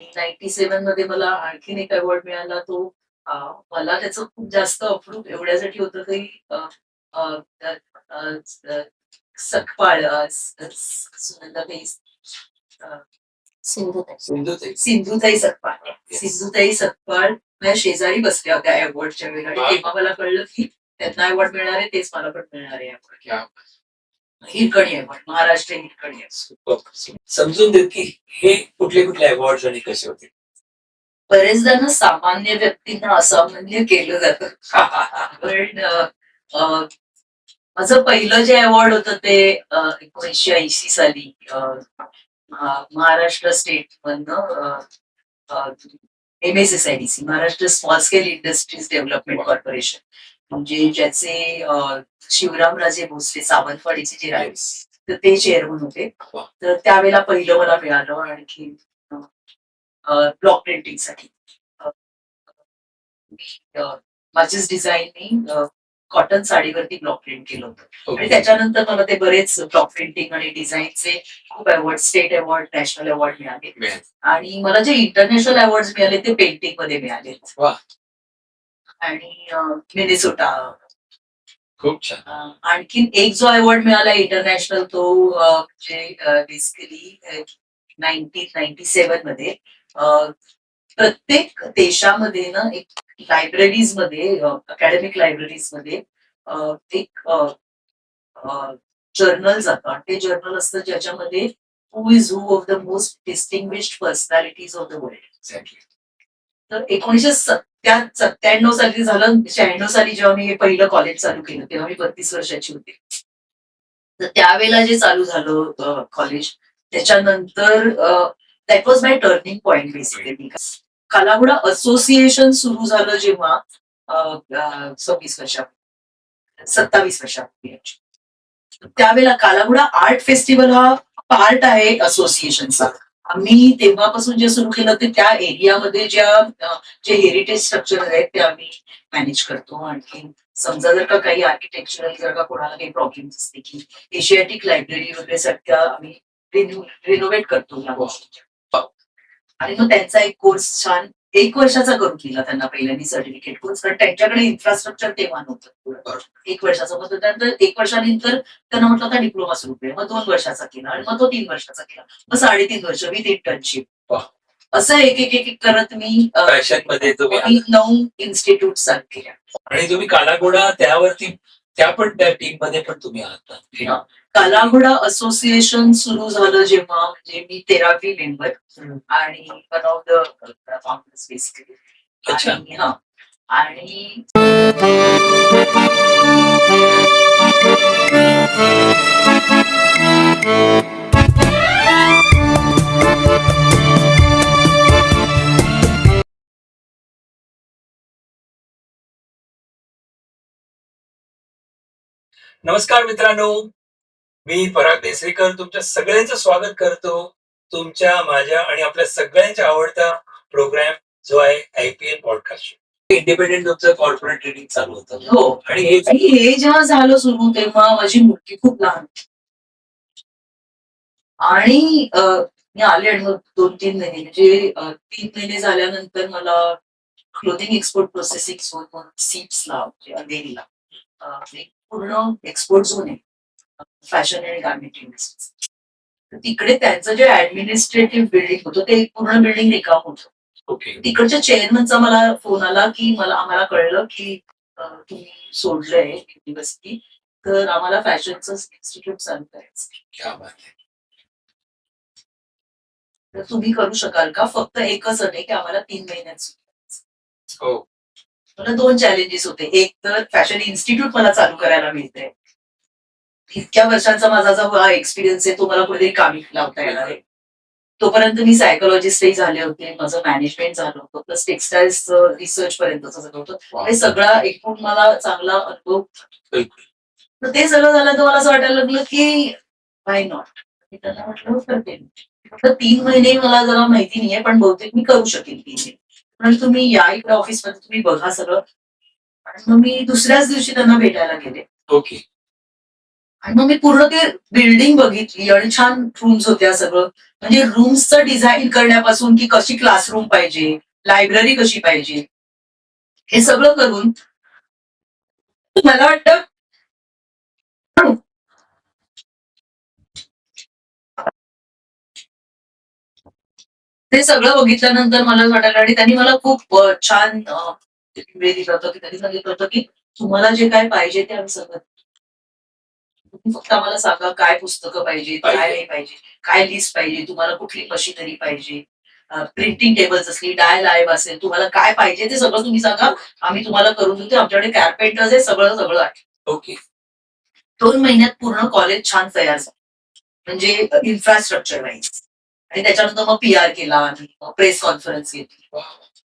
97 मध्ये मला आणखीन एक अवॉर्ड मिळाला तो मला त्याचं खूप जास्त अप्रूप एवढ्यासाठी होतं की अ, अ, अ, अ, सकपाळ सुनंदाताई अ, सिंधुताई सकपाळ सिंधुताई सकपाळ माझ्या शेजारी बसल्या होत्या अवॉर्डच्या वेळेला आणि तेव्हा मला कळलं की त्यांना अवॉर्ड मिळणार आहे तेच मला पण मिळणार आहे अवॉर्ड. हिरकणी अवॉर्ड महाराष्ट्र हिरकणी समजून देत की हे कुठले कुठले अवॉर्ड आणि कसे होते. बरेचदा ना सामान्य व्यक्तींना असामान्य केलं जातं. पण माझं पहिलं जे अवॉर्ड होतं ते 1980 साली महाराष्ट्र स्टेट मधनं MSSIDC Maharashtra small scale industries development corporation म्हणजे ज्याचे शिवरामराजे भोसले सावंतवाडीचे जे राजे तर ते चेअरमन होते. तर त्यावेळेला पहिलं मला मिळालं. आणखी ब्लॉक प्रिंटिंगसाठी माझीच डिझाईननी कॉटन साडीवरती ब्लॉक प्रिंट केलं होतं. आणि त्याच्यानंतर मला ते बरेच ब्लॉक प्रिंटिंग आणि डिझाईनचे खूप award state award national award मिळाले. आणि मला जे इंटरनॅशनल अवॉर्ड मिळाले ते पेंटिंग मध्ये मिळाले. आणि मिनेसोटा खूप छान. आणखीन एक जो अवॉर्ड मिळाला इंटरनॅशनल तो म्हणजे बेसिकली 1997 मध्ये प्रत्येक देशामध्ये ना एक लायब्ररीज मध्ये अकॅडमिक लायब्ररीज मध्ये एक जर्नल जातं आणि ते जर्नल असतं ज्याच्यामध्ये who is who of the most distinguished personalities of the world. तर 1997 साली झालं. 96 साली जेव्हा मी पहिलं कॉलेज चालू केलं तेव्हा मी 32 वर्षाची होते. तर त्यावेळेला जे चालू झालं कॉलेज त्याच्यानंतर that was my turning point basically. Kalaghoda association सुरू झालं जेव्हा 26 वर्षा 27 वर्षापूर्वी. त्यावेळेला कालाघोडा आर्ट फेस्टिवल हा पार्ट आहे असोसिएशनचा. आम्ही तेव्हापासून जे सुरू केलं ते त्या एरियामध्ये जे हेरिटेज स्ट्रक्चर आहेत ते आम्ही मॅनेज करतो. आणखी समजा जर का काही आर्किटेक्चरल जर का कोणाला काही प्रॉब्लेम असते की एशियाटिक लायब्ररी वगैरे सध्या आम्ही रिनोव्हेट करतो या गोष्टीच्या. आणि मग त्यांचा एक कोर्स छान 1 वर्षाचा करून दिला त्यांना पहिल्यांदा सर्टिफिकेट कोर्स. कारण त्यांच्याकडे इन्फ्रास्ट्रक्चर तेव्हा नव्हतं. 1 वर्षाचं मग त्यानंतर 1 वर्षानंतर त्यांना म्हटलं आता डिप्लोमा सुरू केला. मग 2 वर्षाचा केला आणि मग तो 3 वर्षाचा केला. मग 3.5 वर्ष विथ इंटर्नशिप. असं एक करत मी फॅशन मध्ये तुम्ही 9 इन्स्टिट्यूट चालू केल्या. आणि तुम्ही कालाघोडा त्यावरती त्या टीम मध्ये पण तुम्ही आहात. कालाघोडा असोसिएशन सुरू झालं जेव्हा म्हणजे मी 13वी मेंबर आणि one of the founders basically. आणि आणि नमस्कार मित्रांनो, मी पराग देसरीकर तुमच्या सगळ्यांचं स्वागत करतो तुमच्या माझ्या आणि आपल्या सगळ्यांच्या आवडता प्रोग्राम जो आहे IPL पॉडकास्ट. इंडिपेंडेंट तुमचं कॉर्पोरेट ट्रेडिंग चालू होतं. हो. आणि हे जेव्हा झालं सुरू तेव्हा माझी मुलगी खूप लहान होती. आणि मी आले आणि मग 2-3 महिने म्हणजे 3 महिने झाल्यानंतर मला क्लोथिंग एक्सपोर्ट प्रोसेसिंग झोन म्हणून सीप्सला म्हणजे अंधेरीला एक पूर्ण एक्सपोर्ट झोन आहे फॅशन आणि गार्मेंट इंडस्ट्री. तिकडे त्यांचं जे ऍडमिनिस्ट्रेटिव्ह बिल्डिंग होतं ते पूर्ण बिल्डिंग रिकाम होतं. तिकडच्या चेअरमनचा मला फोन आला की आम्हाला कळलं की तुम्ही सोडलंय युनिव्हर्सिटी तर आम्हाला फॅशनचं इन्स्टिट्यूट चालू करायचं. तर तुम्ही करू शकाल का? फक्त एकच अट आहे की आम्हाला 3 महिन्यात सुरू. मला 2 चॅलेंजेस होते. एक तर फॅशन इन्स्टिट्यूट मला चालू करायला मिळतंय. इतक्या वर्षांचा माझा जो हा एक्सपिरियन्स आहे तो मला कुठेतरी कामी लावता येणार आहे. तोपर्यंत मी सायकोलॉजिस्टही झाले होते. माझं मॅनेजमेंट झालं होतं. प्लस टेक्सटाईल्स रिसर्च पर्यंतचं झालं होतं. हे सगळा एकूण मला चांगला अनुभव. तर ते सगळं झालं तर मला असं वाटायला लागलं की व्हाय नॉट? मी त्यांना म्हटलं करते. फक्त 3 महिने मला जरा माहिती नाहीये पण बहुतेक मी करू शकेल 3 महिने. पण तुम्ही या इकडे ऑफिसमध्ये तुम्ही बघा सगळं. आणि मग मी दुसऱ्याच दिवशी त्यांना भेटायला गेले. ओके. आणि मग मी पूर्ण ते बिल्डिंग बघितली आणि छान रूम्स होत्या सगळं. म्हणजे रूम्सचं डिझाईन करण्यापासून की कशी क्लासरूम पाहिजे, लायब्ररी कशी पाहिजे, हे सगळं करून मला वाटतं ते सगळं बघितल्यानंतर मला वाटायला आणि त्यांनी मला खूप छान वेळ दिलं होतं की त्यांनी सांगितलं होतं की तुम्हाला जे काय पाहिजे ते आम्ही सगळं तुम्ही फक्त आम्हाला सांगा काय पुस्तकं पाहिजे, काय नाही पाहिजे, काय लिस्ट पाहिजे, तुम्हाला कुठली मशिनरी पाहिजे, प्रिंटिंग टेबल्स असली, डाय लाईव्ह असेल, तुम्हाला काय पाहिजे ते सगळं तुम्ही सांगा, आम्ही तुम्हाला करून देतो. आमच्याकडे कार्पेंटर्स आहे, सगळं सगळं आहे. ओके. 2 महिन्यात पूर्ण कॉलेज छान तयार झालं. म्हणजे इन्फ्रास्ट्रक्चर वाईज. आणि त्याच्यानंतर मग PR केला आणि प्रेस कॉन्फरन्स घेतली.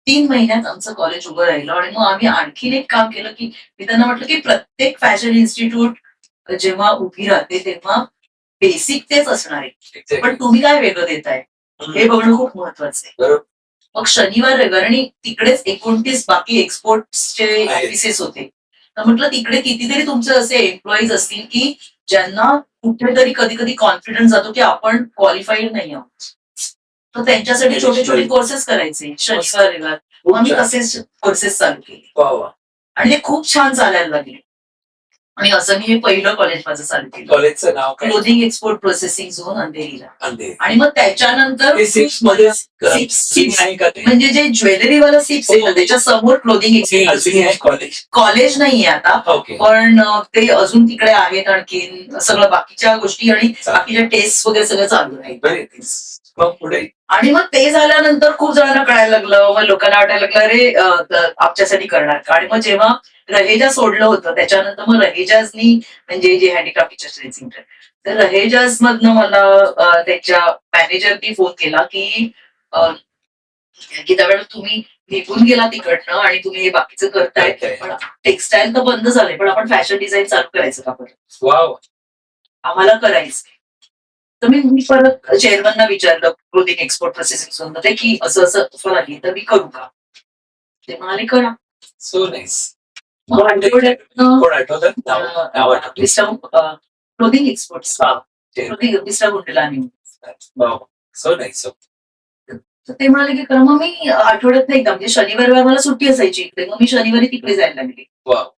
3 महिन्यात आमचं कॉलेज उभं राहिलं आणि मग आम्ही आणखीन एक काम केलं की मी त्यांना म्हटलं की प्रत्येक फॅशन इन्स्टिट्यूट जेव्हा उभी राहते तेव्हा बेसिक तेच असणार आहे. पण तुम्ही काय वेगळं देताय हे बघणं खूप महत्वाचं आहे. बरोबर. मग शनिवार रविवार आणि तिकडेच 29 बाकी एक्सपोर्टचे ऑफिसेस होते. तर म्हटलं तिकडे कितीतरी तुमचे असे एम्प्लॉईज असतील की ज्यांना कुठेतरी कधी कधी कॉन्फिडन्स जातो की आपण क्वालिफाईड नाही आहोत. तर त्यांच्यासाठी छोटे छोटे कोर्सेस करायचे शनिवार रविवार. मग आम्ही तसेच कोर्सेस चालू केले वा वा. आणि ते खूप छान चालायला लागले. आणि असं मी हे पहिलं कॉलेज माझं चालू केलं. कॉलेजचं नाव काय? क्लोथिंग एक्सपोर्ट प्रोसेसिंग झोन अंधेरीला. अंधेरी. आणि मग त्याच्यानंतर ते सिप्स मध्ये सिप्स आहे का ते? म्हणजे जे ज्वेलरीवाला सिप्स आहे ना त्याच्या समोर क्लोथिंग एक्सपोर्ट कॉलेज. कॉलेज नाहीये आता. ओके. पण ते अजून तिकडे आहेत आणखीन सगळं बाकीच्या गोष्टी आणि बाकीच्या टेस्ट वगैरे सगळं चालू आहे. मग पुढे आणि मग ते झाल्यानंतर खूप जणांना कळायला लागलं. मग लोकांना वाटायला लागलं अरे आमच्यासाठी करणार का. आणि मग जेव्हा रहेजा सोडलं होतं त्याच्यानंतर मग रहेजाजनी म्हणजे जे हँडीक्राफ्ट टीचर्स सेंटर तर रहेजाज मधनं मला त्याच्या मॅनेजरनी फोन केला की त्यावेळेला तुम्ही निघून गेला तिकडनं आणि तुम्ही हे बाकीचं करताय पण टेक्सटाईल तर बंद झालंय पण आपण फॅशन डिझाईन चालू करायचं का परत. वाव. आम्हाला करायचं. तर मी परत चेअरमनना विचारलं क्लोथिंग एक्सपोर्ट प्रोसेसिंग मध्ये की असं असं ऑफर आली तर मी करू का. ते म्हणाले करा. So nice. आठवड्यातनं कोण आठवतात नाव आठवतं? Clothing export mister Gundlani. So nice. तर ते म्हणाले की करा. मग मी आठवड्यात एकदा म्हणजे शनिवार मला सुट्टी असायची इकडे मग मी शनिवारी तिकडे जायला लागले. वाव.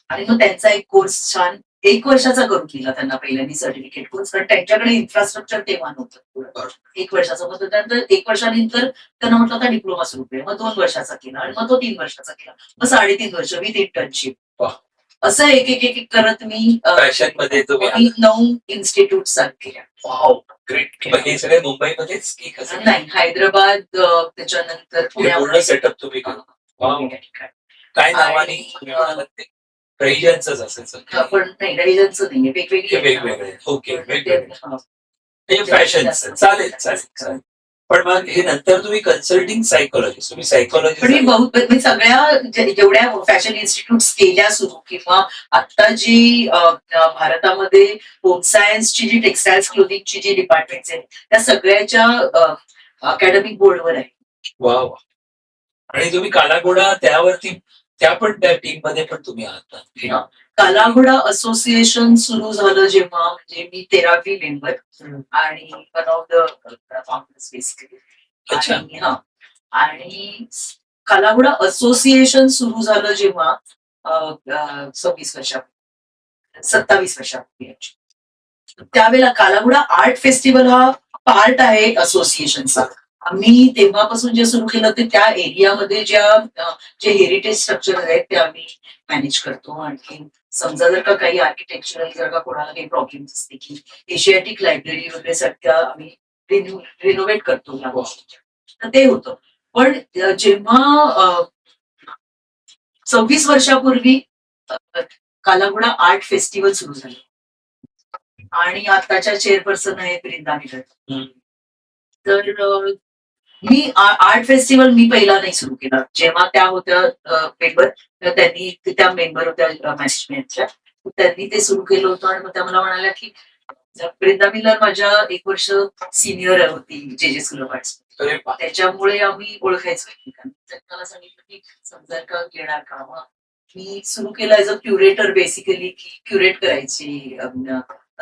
आणि मग त्यांचा एक कोर्स छान 1 वर्षाचा करून दिला त्यांना पहिल्यांदा सर्टिफिकेट कोर्स कारण त्यांच्याकडे इन्फ्रास्ट्रक्चर तेव्हा नव्हतं. 1 वर्षाचा मग त्यानंतर 1 वर्षानंतर त्यांना म्हटलं आता डिप्लोमा सुरू केला. मग 2 वर्षाचा केला आणि मग तो 3 वर्षाचा केला. मग 3.5 वर्ष विथ इंटर्नशिप. असं एक एक एक एक करत मी फॅशन मध्ये तुम्ही 9 इन्स्टिट्यूट चालू केल्या. Wow great. हे सगळे मुंबईमध्येच की कसं? नाही हैदराबाद त्याच्यानंतर पूर्ण सेटअप तुम्ही केलं. वाव. काय नावाने रहिजांचंच असायचं. पण नाही रहिजांचं नाहीये वेगवेगळे. ओके वेगवेगळे. ते फॅशन चालेल चालेल चालेल. पण मग हे नंतर तुम्ही कन्सल्टिंग सायकोलॉजिस्ट तुम्ही पण मी सायकोलॉजी मी सगळ्या जेवढ्या फॅशन इन्स्टिट्यूट केल्या सुरू किंवा आता जी भारतामध्ये होम सायन्सची जी टेक्सटाईल्स क्लोथिंगची जी डिपार्टमेंट आहे त्या सगळ्याच्या अकॅडमिक बोर्डवर आहे. वा वा. आणि तुम्ही कालाघोडा त्यावरती त्या टीम मध्ये पण तुम्ही आहात ना? कालाघोडा असोसिएशन सुरू झालं जेव्हा म्हणजे मी 13वी मेंबर आणि one of the founders basically. अच्छा. आणि कालाघोडा असोसिएशन सुरू झालं जेव्हा 26 वर्षापूर्वी 27 वर्षापूर्वी त्यावेळेला कालाघोडा आर्ट फेस्टिवल हा पार्ट आहे असोसिएशनचा. आम्ही तेव्हापासून जे सुरू केलं ते त्या एरियामध्ये जे हेरिटेज स्ट्रक्चर आहेत ते आम्ही मॅनेज करतो. आणखी समजा जर का काही आर्किटेक्चरल जर का कोणाला काही प्रॉब्लेम असते की एशियाटिक लायब्ररी वगैरे सध्या आम्ही रिनोव्हेट करतो या गोष्टी तर ते होतं. पण जेव्हा 26 वर्षापूर्वी कालाघोडा आर्ट फेस्टिवल सुरू झालं आणि आताच्या चेअरपर्सन आहेत वृंदा मिलर. तर मी आर्ट फेस्टिवल मी पहिला नाही सुरू केला. जेव्हा त्या होत्या मेंबर त्यांनी त्या मेंबर होत्या मॅनेजमेंटच्या त्यांनी ते सुरू केलं होतं आणि मग त्या मला म्हणाल्या की वृंदा मिलर माझ्या 1 वर्ष सिनियर होती जे स्कूल ऑफ आर्ट्स. त्याच्यामुळे आम्ही ओळखायचो एकमेकांना. त्यांनी मला सांगितलं की समजा का घेणार का. मी सुरू केलं ॲज अ क्युरेटर बेसिकली, की क्युरेट करायची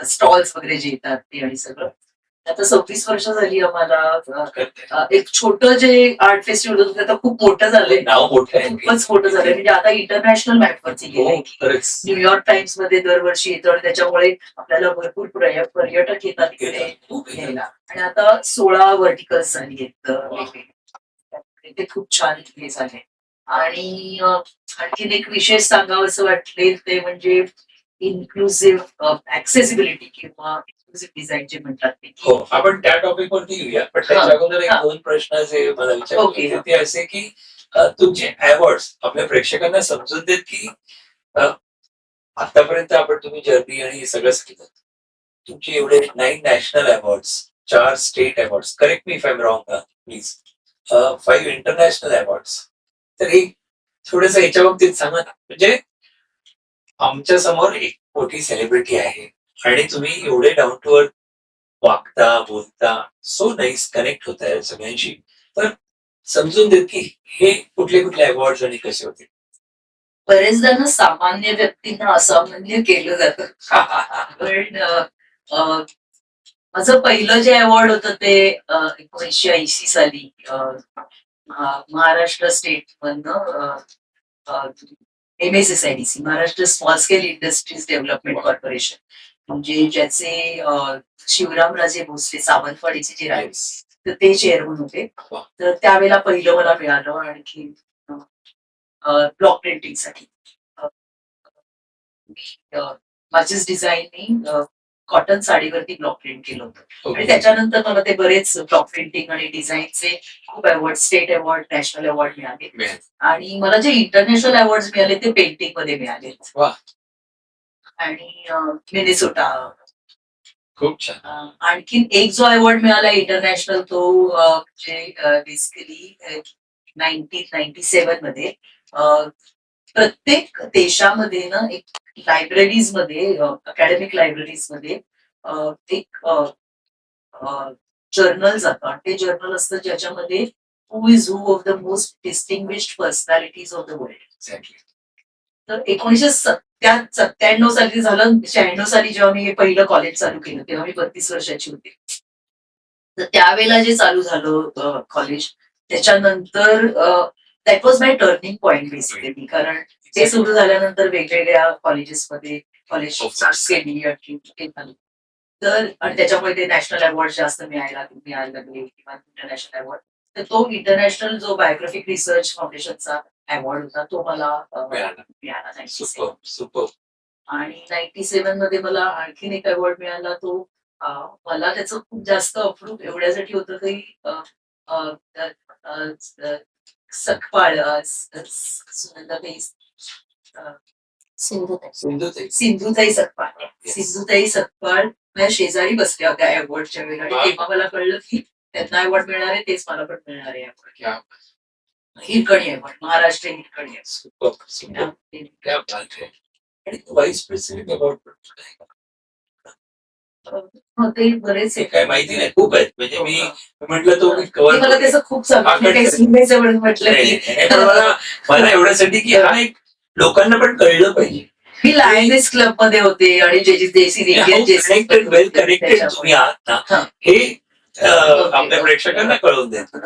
स्टॉल्स वगैरे जे येतात ते आणि सगळं. आता 26 वर्ष झाली आम्हाला. एक छोटं जे आर्ट फेस्टिवल होतं ते आता खूप मोठं झालंय, नाव मोठं आहे. खूपच मोठं झालंय. म्हणजे आता इंटरनॅशनल मॅपवरती गेलंय, हो, की खरंच. न्यूयॉर्क टाइम्स मध्ये दरवर्षी येतं आणि त्याच्यामुळे आपल्याला भरपूर पर्यटक येतात तिकडे घ्यायला. आणि आता 16 व्हर्टिकल्स झाली आहेत वेगवेगळी. ते खूप छान हे झाले. आणि आणखीन एक विशेष सांगावं असं वाटले ते म्हणजे इन्क्लुसिव्ह ऍक्सेसिबिलिटी किंवा इन्क्लुसिव्ह डिझाईन जे म्हणतात ते, की हो, आपण त्या टॉपिक वरती येऊया. पण त्याच्या अगोदर एक हा. 2 प्रश्न जे मला विचारायचे ओके. होते ते असे की तुमचे अवॉर्ड्स आपल्या प्रेक्षकांना समजून देत की आतापर्यंत तुम्ही जर्नी आणि हे सगळं सांगितलं. तुमचे एवढे 9 national awards, 4 state awards, correct me if I am wrong please. 5 international awards. तर हे थोडंसं याच्या बाबतीत सांगा ना. म्हणजे आमच्या समोर एक मोठी सेलिब्रिटी आहे आणि तुम्ही एवढे डाऊन टू अर्थ वागता, बोलता, सो नाईस, कनेक्ट होताय सगळ्यांशी. तर समजून देत की हे कुठले कुठले अवॉर्ड्स आणि कसे होते. बरेचदा ना सामान्य व्यक्तींना असामान्य केलं जातं. पण माझं पहिलं जे अवॉर्ड होतं ते 1980 साली महाराष्ट्र स्टेट मधनं MSSIDC, Maharashtra small scale industries development corporation, म्हणजे ज्याचे शिवरामराजे भोसले सावंतवाडीचे जे राहिले तर ते चेअरमन होते. तर त्यावेळेला पहिलं मला मिळालं. आणखी ब्लॉक प्रिंटिंगसाठी माझीच डिझाईननी कॉटन साडीवरती ब्लॉक प्रिंट केलं होतं. आणि त्याच्यानंतर मला ते बरेच ब्लॉक प्रिंटिंग आणि डिझाईनचे खूप award, state award, national award मिळाले. आणि मला जे इंटरनॅशनल अवॉर्ड मिळाले ते पेंटिंग मध्ये मिळाले. वा. आणि मिनेसोटा. खूप छान. आणखीन एक जो अवॉर्ड मिळाला इंटरनॅशनल तो म्हणजे बेसिकली 1997 मध्ये प्रत्येक देशामध्ये ना एक लायब्ररीज मध्ये, अकॅडमिक लायब्ररीज मध्ये एक जर्नल जातं. आणि ते जर्नल असतं ज्याच्यामध्ये who is who of the most distinguished personalities of the world. तर 1997 साली झालं. 96 साली जेव्हा मी हे पहिलं कॉलेज चालू केलं तेव्हा मी 32 वर्षाची होते. तर त्यावेळेला जे चालू झालं कॉलेज, त्याच्यानंतर that was my turning point basically. कारण ते सुरू झाल्यानंतर वेगवेगळ्या कॉलेजेसमध्ये कॉलेज केली आणखी. तर आणि त्याच्यामुळे ते नॅशनल अवॉर्ड जास्त मिळायला लागले किंवा इंटरनॅशनल अवॉर्ड. तर तो इंटरनॅशनल जो बायोग्राफिक रिसर्च फाउंडेशनचा अवॉर्ड होता तो मला मिळाला 97. सुपर. आणि 97 मध्ये मला आणखीन एक अवॉर्ड मिळाला. तो मला त्याचं खूप जास्त अप्रूप एवढ्यासाठी होतं की सकपाळ सुनंदाताई सिंधुताई सकपाळ. सिंधुताई सकपाळ माझ्या शेजारी बसल्या होत्या अवॉर्डच्या वेळेला. आणि तेव्हा मला कळलं की त्यांना अवॉर्ड मिळणार आहे तेच मला पण मिळणार आहे award. Hirkani award, Maharashtra Hirkani award. आणि व्हाईस प्रेसिडेंट अवॉर्ड ते बरेच काय माहिती नाही, खूप आहेत. म्हणजे मी म्हटलं तो मला त्याचं खूप सांगायचं म्हणून म्हटलं की मला एवढ्यासाठी की हा एक लोकांना पण कळलं पाहिजे. मी लायनेस क्लब मध्ये होते आणि कनेक्टेड, वेल कनेक्टेड तुम्ही आहात ना, हे आपल्या प्रेक्षकांना कळवून द्यायचं.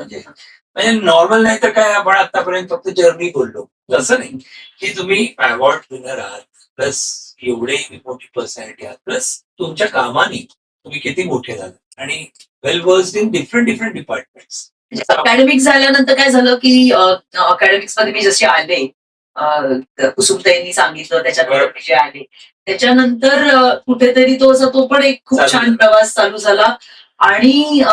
म्हणजे नॉर्मल नाही तर काय आपण आतापर्यंत फक्त जर्नी बोललो, तसं नाही की तुम्ही अवॉर्ड विनर आहात, प्लस एवढे मोठी पर्सनॅलिटी आहात, प्लस तुमच्या कामाने तुम्ही किती मोठे झाले आणि well versed in different departments. Academic झाल्यानंतर काय झालं की अकॅडमिक्स मध्ये मी जसे आले, कुसुमताईंनी सांगितलं त्याच्यानंतर मी जे आले, त्याच्यानंतर कुठेतरी तो पण एक खूप छान प्रवास चालू झाला. आणि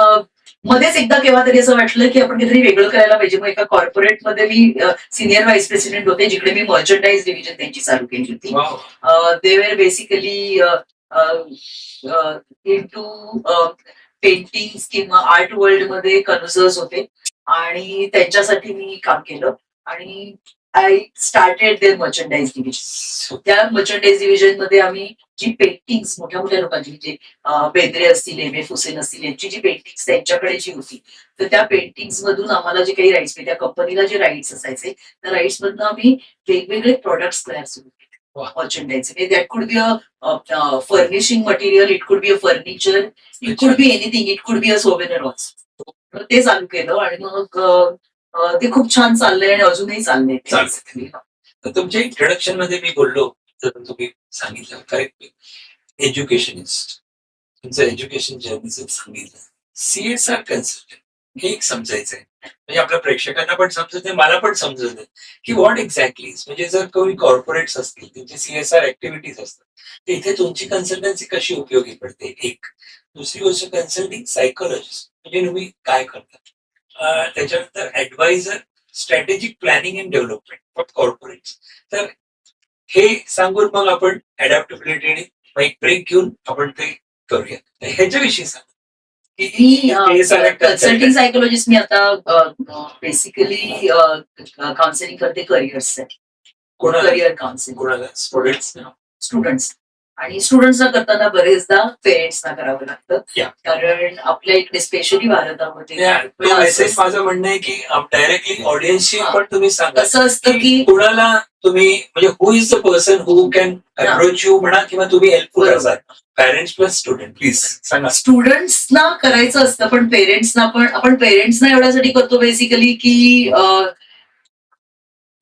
मध्येच एकदा केव्हा तरी असं वाटलं की आपण काहीतरी वेगळं करायला पाहिजे. मग एका कॉर्पोरेटमध्ये मी सिनियर व्हाईस प्रेसिडेंट होते, जिकडे मी मर्चंडाईज डिव्हिजन त्यांची चालू केली होती. They were basically into painting किंवा आर्ट वर्ल्ड मध्ये कन्झर्स होते आणि त्यांच्यासाठी मी काम केलं. आणि I started their merchandise division. त्या मर्चंडाईज डिव्हिजन मध्ये आम्ही जी पेंटिंग्स मोठ्या मोठ्या लोकांची म्हणजे बेंद्रे असतील, M.F. हुसेन असतील, यांची जी पेंटिंग्स त्यांच्याकडे जी होती, तर त्या पेंटिंग्स मधून आम्हाला जे काही राईट्स त्या कंपनीला जे राईट्स असायचे त्या राईट्स मधून आम्ही वेगवेगळे प्रोडक्ट्स तयार सुरू केले मर्चंडाईज. That could be a furnishing material, it could be a furniture, it could be anything, it could be a souvenir also. ते चालू केलं आणि मग ते खूप छान चाललंय आणि अजूनही चाललंय. तर तुमच्या इंट्रोडक्शन मध्ये मी बोललो तर तुम्ही सांगितलं करेक्ट एज्युकेशनिस्ट तुमचं एज्युकेशन जर्नीचं सांगितलं. CSR कन्सल्टंट हे एक समजायचं आहे म्हणजे आपल्या प्रेक्षकांना पण समजत आहे, मला पण समजत आहे की व्हॉट एक्झॅक्टली म्हणजे जर कोणी कॉर्पोरेट्स असतील त्यांची CSR ऍक्टिव्हिटीज असतात तर इथे तुमची कन्सल्टन्सी कशी उपयोगी पडते. एक दुसरी गोष्ट कन्सल्टिंग सायकोलॉजिस्ट म्हणजे तुम्ही काय करता. त्याच्यानंतर adviser strategic planning and development for corporate. तर हे सांगून मग आपण अडॅप्टेबिलिटी एक ब्रेक घेऊन आपण ते करूया. ह्याच्याविषयी सांग. मी कन्सल्टिंग सायकोलॉजिस्ट. मी आता बेसिकली काउन्सिलिंग करते करिअर्ससाठी. करिअर काउन्सिलिंग कोणाला स्टुडंट्स स्टुडंट्स आणि स्टुडंट्सना करताना बरेचदा पेरेंट्सना करावं लागतं कारण आपल्या इकडे स्पेशली भारतामध्ये मेसेज माझं म्हणणं आहे की डायरेक्टली ऑडियन्सशी पण तुम्ही सांगा कसं असतं की कुणाला तुम्ही म्हणजे who is the person who can approach you म्हणा किंवा तुम्ही हेल्पफुल असाल. पॅरेंट्स प्लस स्टुडंट प्लीज सांगा. स्टुडंट्सना करायचं असतं पण पेरेंट्सना पण आपण पेरेंट्सना एवढ्यासाठी करतो बेसिकली की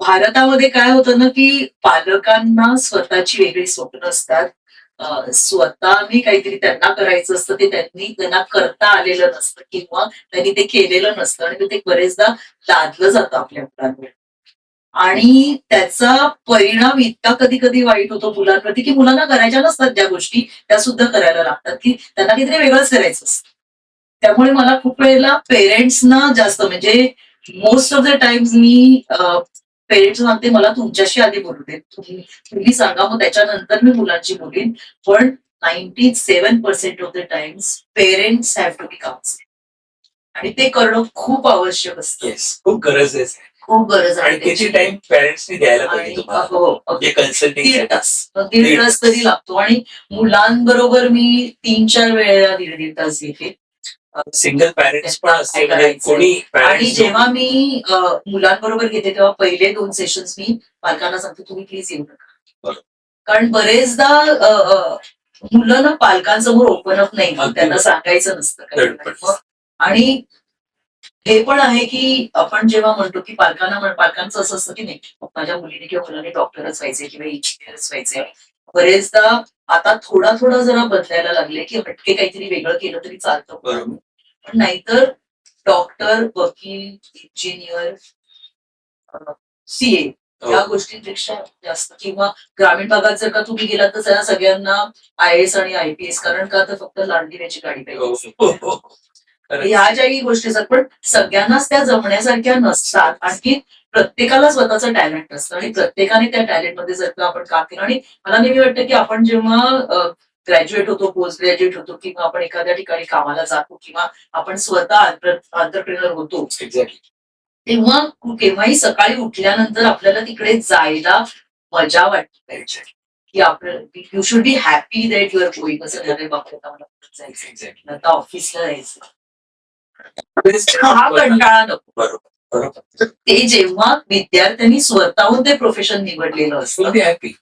भारतामध्ये काय होतं ना की पालकांना स्वतःची वेगळी स्वप्न असतात. स्वतःनी काहीतरी त्यांना करायचं असतं ते त्यांना करता आलेलं नसतं किंवा त्यांनी ते केलेलं नसतं आणि ते बरेचदा लादलं जातं आपल्या मुलांवर आणि त्याचा परिणाम इतका कधी कधी वाईट होतो मुलांवरती की मुलांना करायच्या नसतात ज्या गोष्टी त्या सुद्धा करायला लागतात की त्यांना काहीतरी वेगळंच करायचं असतं. त्यामुळे मला खूप वेळेला पेरेंट्सना जास्त म्हणजे most of the times me parents सांगते मला तुमच्याशी आधी बोलू देत, तुम्ही सांगा मग त्याच्यानंतर मी मुलांची बोलीन. पण 97% of the times parents have to be counsel आणि ते करणं खूप आवश्यक असतं. खूप गरज आहे. खूप गरज आहे आणि किती टाइम पॅरेंट्सनी द्यायला पाहिजे तुम्हाला. हो कन्सल्टिंग 1.5 तास तरी लागतो आणि मुलांबरोबर मी 3-4 वेळेला 1.5 तास घेते. सिंगल पॅरेंट्स पण असते म्हणजे कोणी आणि जेव्हा मी मुलांबरोबर घेते तेव्हा पहिले 2 सेशन्स मी पालकांना सांगते तुम्ही प्लीज येऊ नका. कारण बरेचदा मुलं ना पालकांसमोर ओपन अप नाही त्यांना सांगायचं नसतं. आणि हे पण आहे की आपण जेव्हा म्हणतो की पालकांचं असं असतं की नाही माझ्या मुलीने किंवा मुलाने डॉक्टरच व्हायचे किंवा इंजिनियरच व्हायचे. बरेचदा आता थोडा थोडा जरा बदलायला लागले की हटके काहीतरी वेगळं केलं तरी चालतं. पण नाहीतर डॉक्टर, वकील, इंजिनियर, CA या गोष्टींपेक्षा जास्त किंवा ग्रामीण भागात जर का तुम्ही गेलात तर त्यांना सगळ्यांना IAS आणि IPS कारण का तर फक्त लांडीची गाडी पाहिजे. ह्या ज्याही गोष्टी असतात पण सगळ्यांनाच त्या जमण्यासारख्या नसतात. आणखी प्रत्येकाला स्वतःचं टॅलेंट असतं आणि प्रत्येकाने त्या टॅलेंटमध्ये जर का आपण काम केलं आणि मला नेहमी वाटतं की आपण जेव्हा ग्रॅज्युएट होतो, पोस्ट ग्रॅज्युएट होतो किंवा आपण एखाद्या ठिकाणी कामाला जातो किंवा आपण स्वतः एंटरप्रेन्योर होतो तेव्हा केव्हाही सकाळी उठल्यानंतर आपल्याला तिकडे जायला मजा वाटते पाहिजे की आपलं you should be happy that you are going. असं झालंय बाबा मला जायचं आता ऑफिसला जायचं हा कंटाळा नको. बरोबर. ते जेव्हा विद्यार्थ्यांनी स्वतःहून ते प्रोफेशन निवडलेलं असतं happy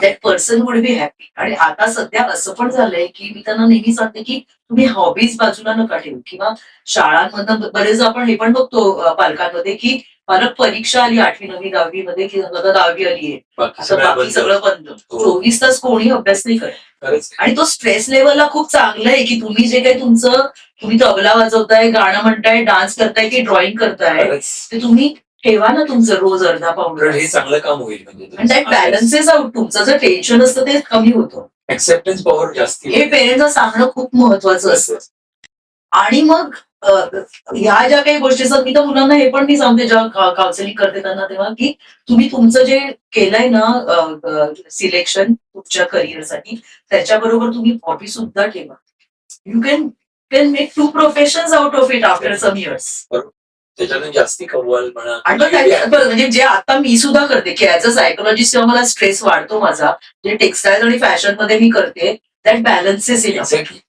that person would be happy. आणि आता सध्या असं पण झालंय की मी त्यांना नेहमी सांगते की तुम्ही हॉबीज बाजूला नका ठेवू किंवा शाळांमधनं बरेच आपण हे पण बघतो पालकांमध्ये की पालक परीक्षा आली 8वी 9वी 10वी मध्ये की आता 10वी आली आहे आता बाकी सगळं बंद. 24 तास कोणी अभ्यास नाही करत आणि तो स्ट्रेस लेवलला खूप चांगला आहे की तुम्ही जे काही तुम्ही तबला वाजवताय, गाणं म्हणताय, डान्स करताय की ड्रॉइंग करताय ते तुम्ही ठेवा ना तुमचं रोज अर्धा पाऊण. हे चांगलं काम होईल म्हणजे दॅट बॅलन्सेस आउट. तुमचं जे टेन्शन असतं ते कमी होतं. ऍक्सेप्टन्स पॉवर जास्त हे पेरेंट्सला सांगणं खूप महत्वाचं असतं. आणि मग ह्या ज्या काही गोष्टी असतात मी तर मुलांना हे पण मी सांगते जेव्हा काउन्सिलिंग करते त्यांना तेव्हा की तुम्ही तुमचं जे केलंय ना सिलेक्शन तुमच्या करिअरसाठी त्याच्याबरोबर तुम्ही हॉबी सुद्धा ठेवा. You can make 2 professions out of it after some years. त्याच्यातून जास्ती कमवाल म्हणा. आणि मग बरं म्हणजे जे आता मी सुद्धा करते की ऍज अ सायकोलॉजिस्ट जेव्हा मला स्ट्रेस वाढतो माझा, जे टेक्स्टाईल आणि फॅशन मध्ये मी करते दॅट बॅलन्सेस इट. Exactly.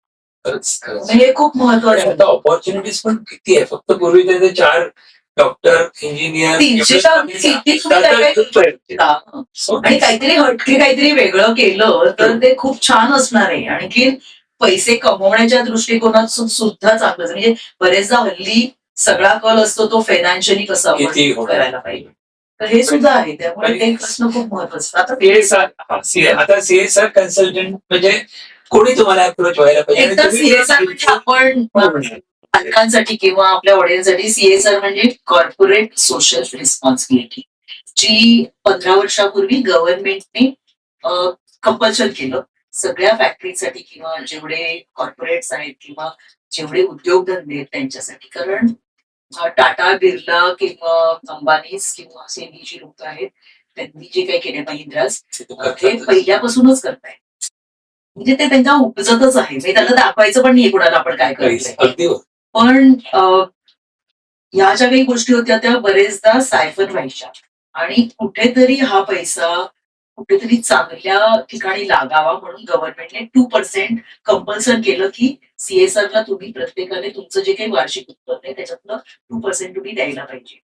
खरंच खरंच. हे खूप महत्वाचं आणि आहे. आता ऑपॉर्च्युनिटीज पण किती आहे. फक्त पूर्वी ते 4 डॉक्टर, इंजिनियर 300 किती तुम्ही आणि काहीतरी हटके काहीतरी वेगळं केलं तर ते खूप छान असणार आहे. आणखी पैसे कमवण्याच्या दृष्टिकोनातून सुद्धा चांगलं म्हणजे बरेचदा हल्ली सगळा कल असतो तो फायनान्शियली कसं किती आपण होणार. करायला पाहिजे. तर हे सुद्धा आहे त्यामुळे ते असणं खूप महत्वाचं. आता आता सीएसआर कन्सल्टंट म्हणजे कोणी तुम्हाला अप्रोच व्हायला पाहिजे. एकदा सीएसआर म्हणजे आपण पालकांसाठी किंवा आपल्या ऑडियन्ससाठी सीएसआर म्हणजे कॉर्पोरेट सोशल रिस्पॉन्सिबिलिटी, जी 15 वर्षापूर्वी गव्हर्नमेंटने कंपल्शन केलं सगळ्या फॅक्टरीसाठी किंवा जेवढे कॉर्पोरेट्स आहेत किंवा जेवढे उद्योगधंदे आहेत त्यांच्यासाठी. कारण टाटा, बिर्ला किंवा अंबानीज किंवा असे जी लोक आहेत त्यांनी जे काही केले महिंद्राज ते पहिल्यापासूनच करतायत. म्हणजे ते त्यांच्या उपजतच आहे. म्हणजे त्यांना दाखवायचं पण नाही कुणाला आपण काय करायचं. पण ह्या ज्या काही गोष्टी होत्या त्या बरेचदा सायफर व्हायच्या आणि कुठेतरी हा पैसा कुठेतरी चांगल्या ठिकाणी लागावा म्हणून गव्हर्नमेंटने 2% कंपल्सन केलं की सीएसआरला तुम्ही प्रत्येकाने तुमचं जे काही वार्षिक उत्पन्न आहे त्याच्यातलं 2% तुम्ही द्यायला पाहिजे.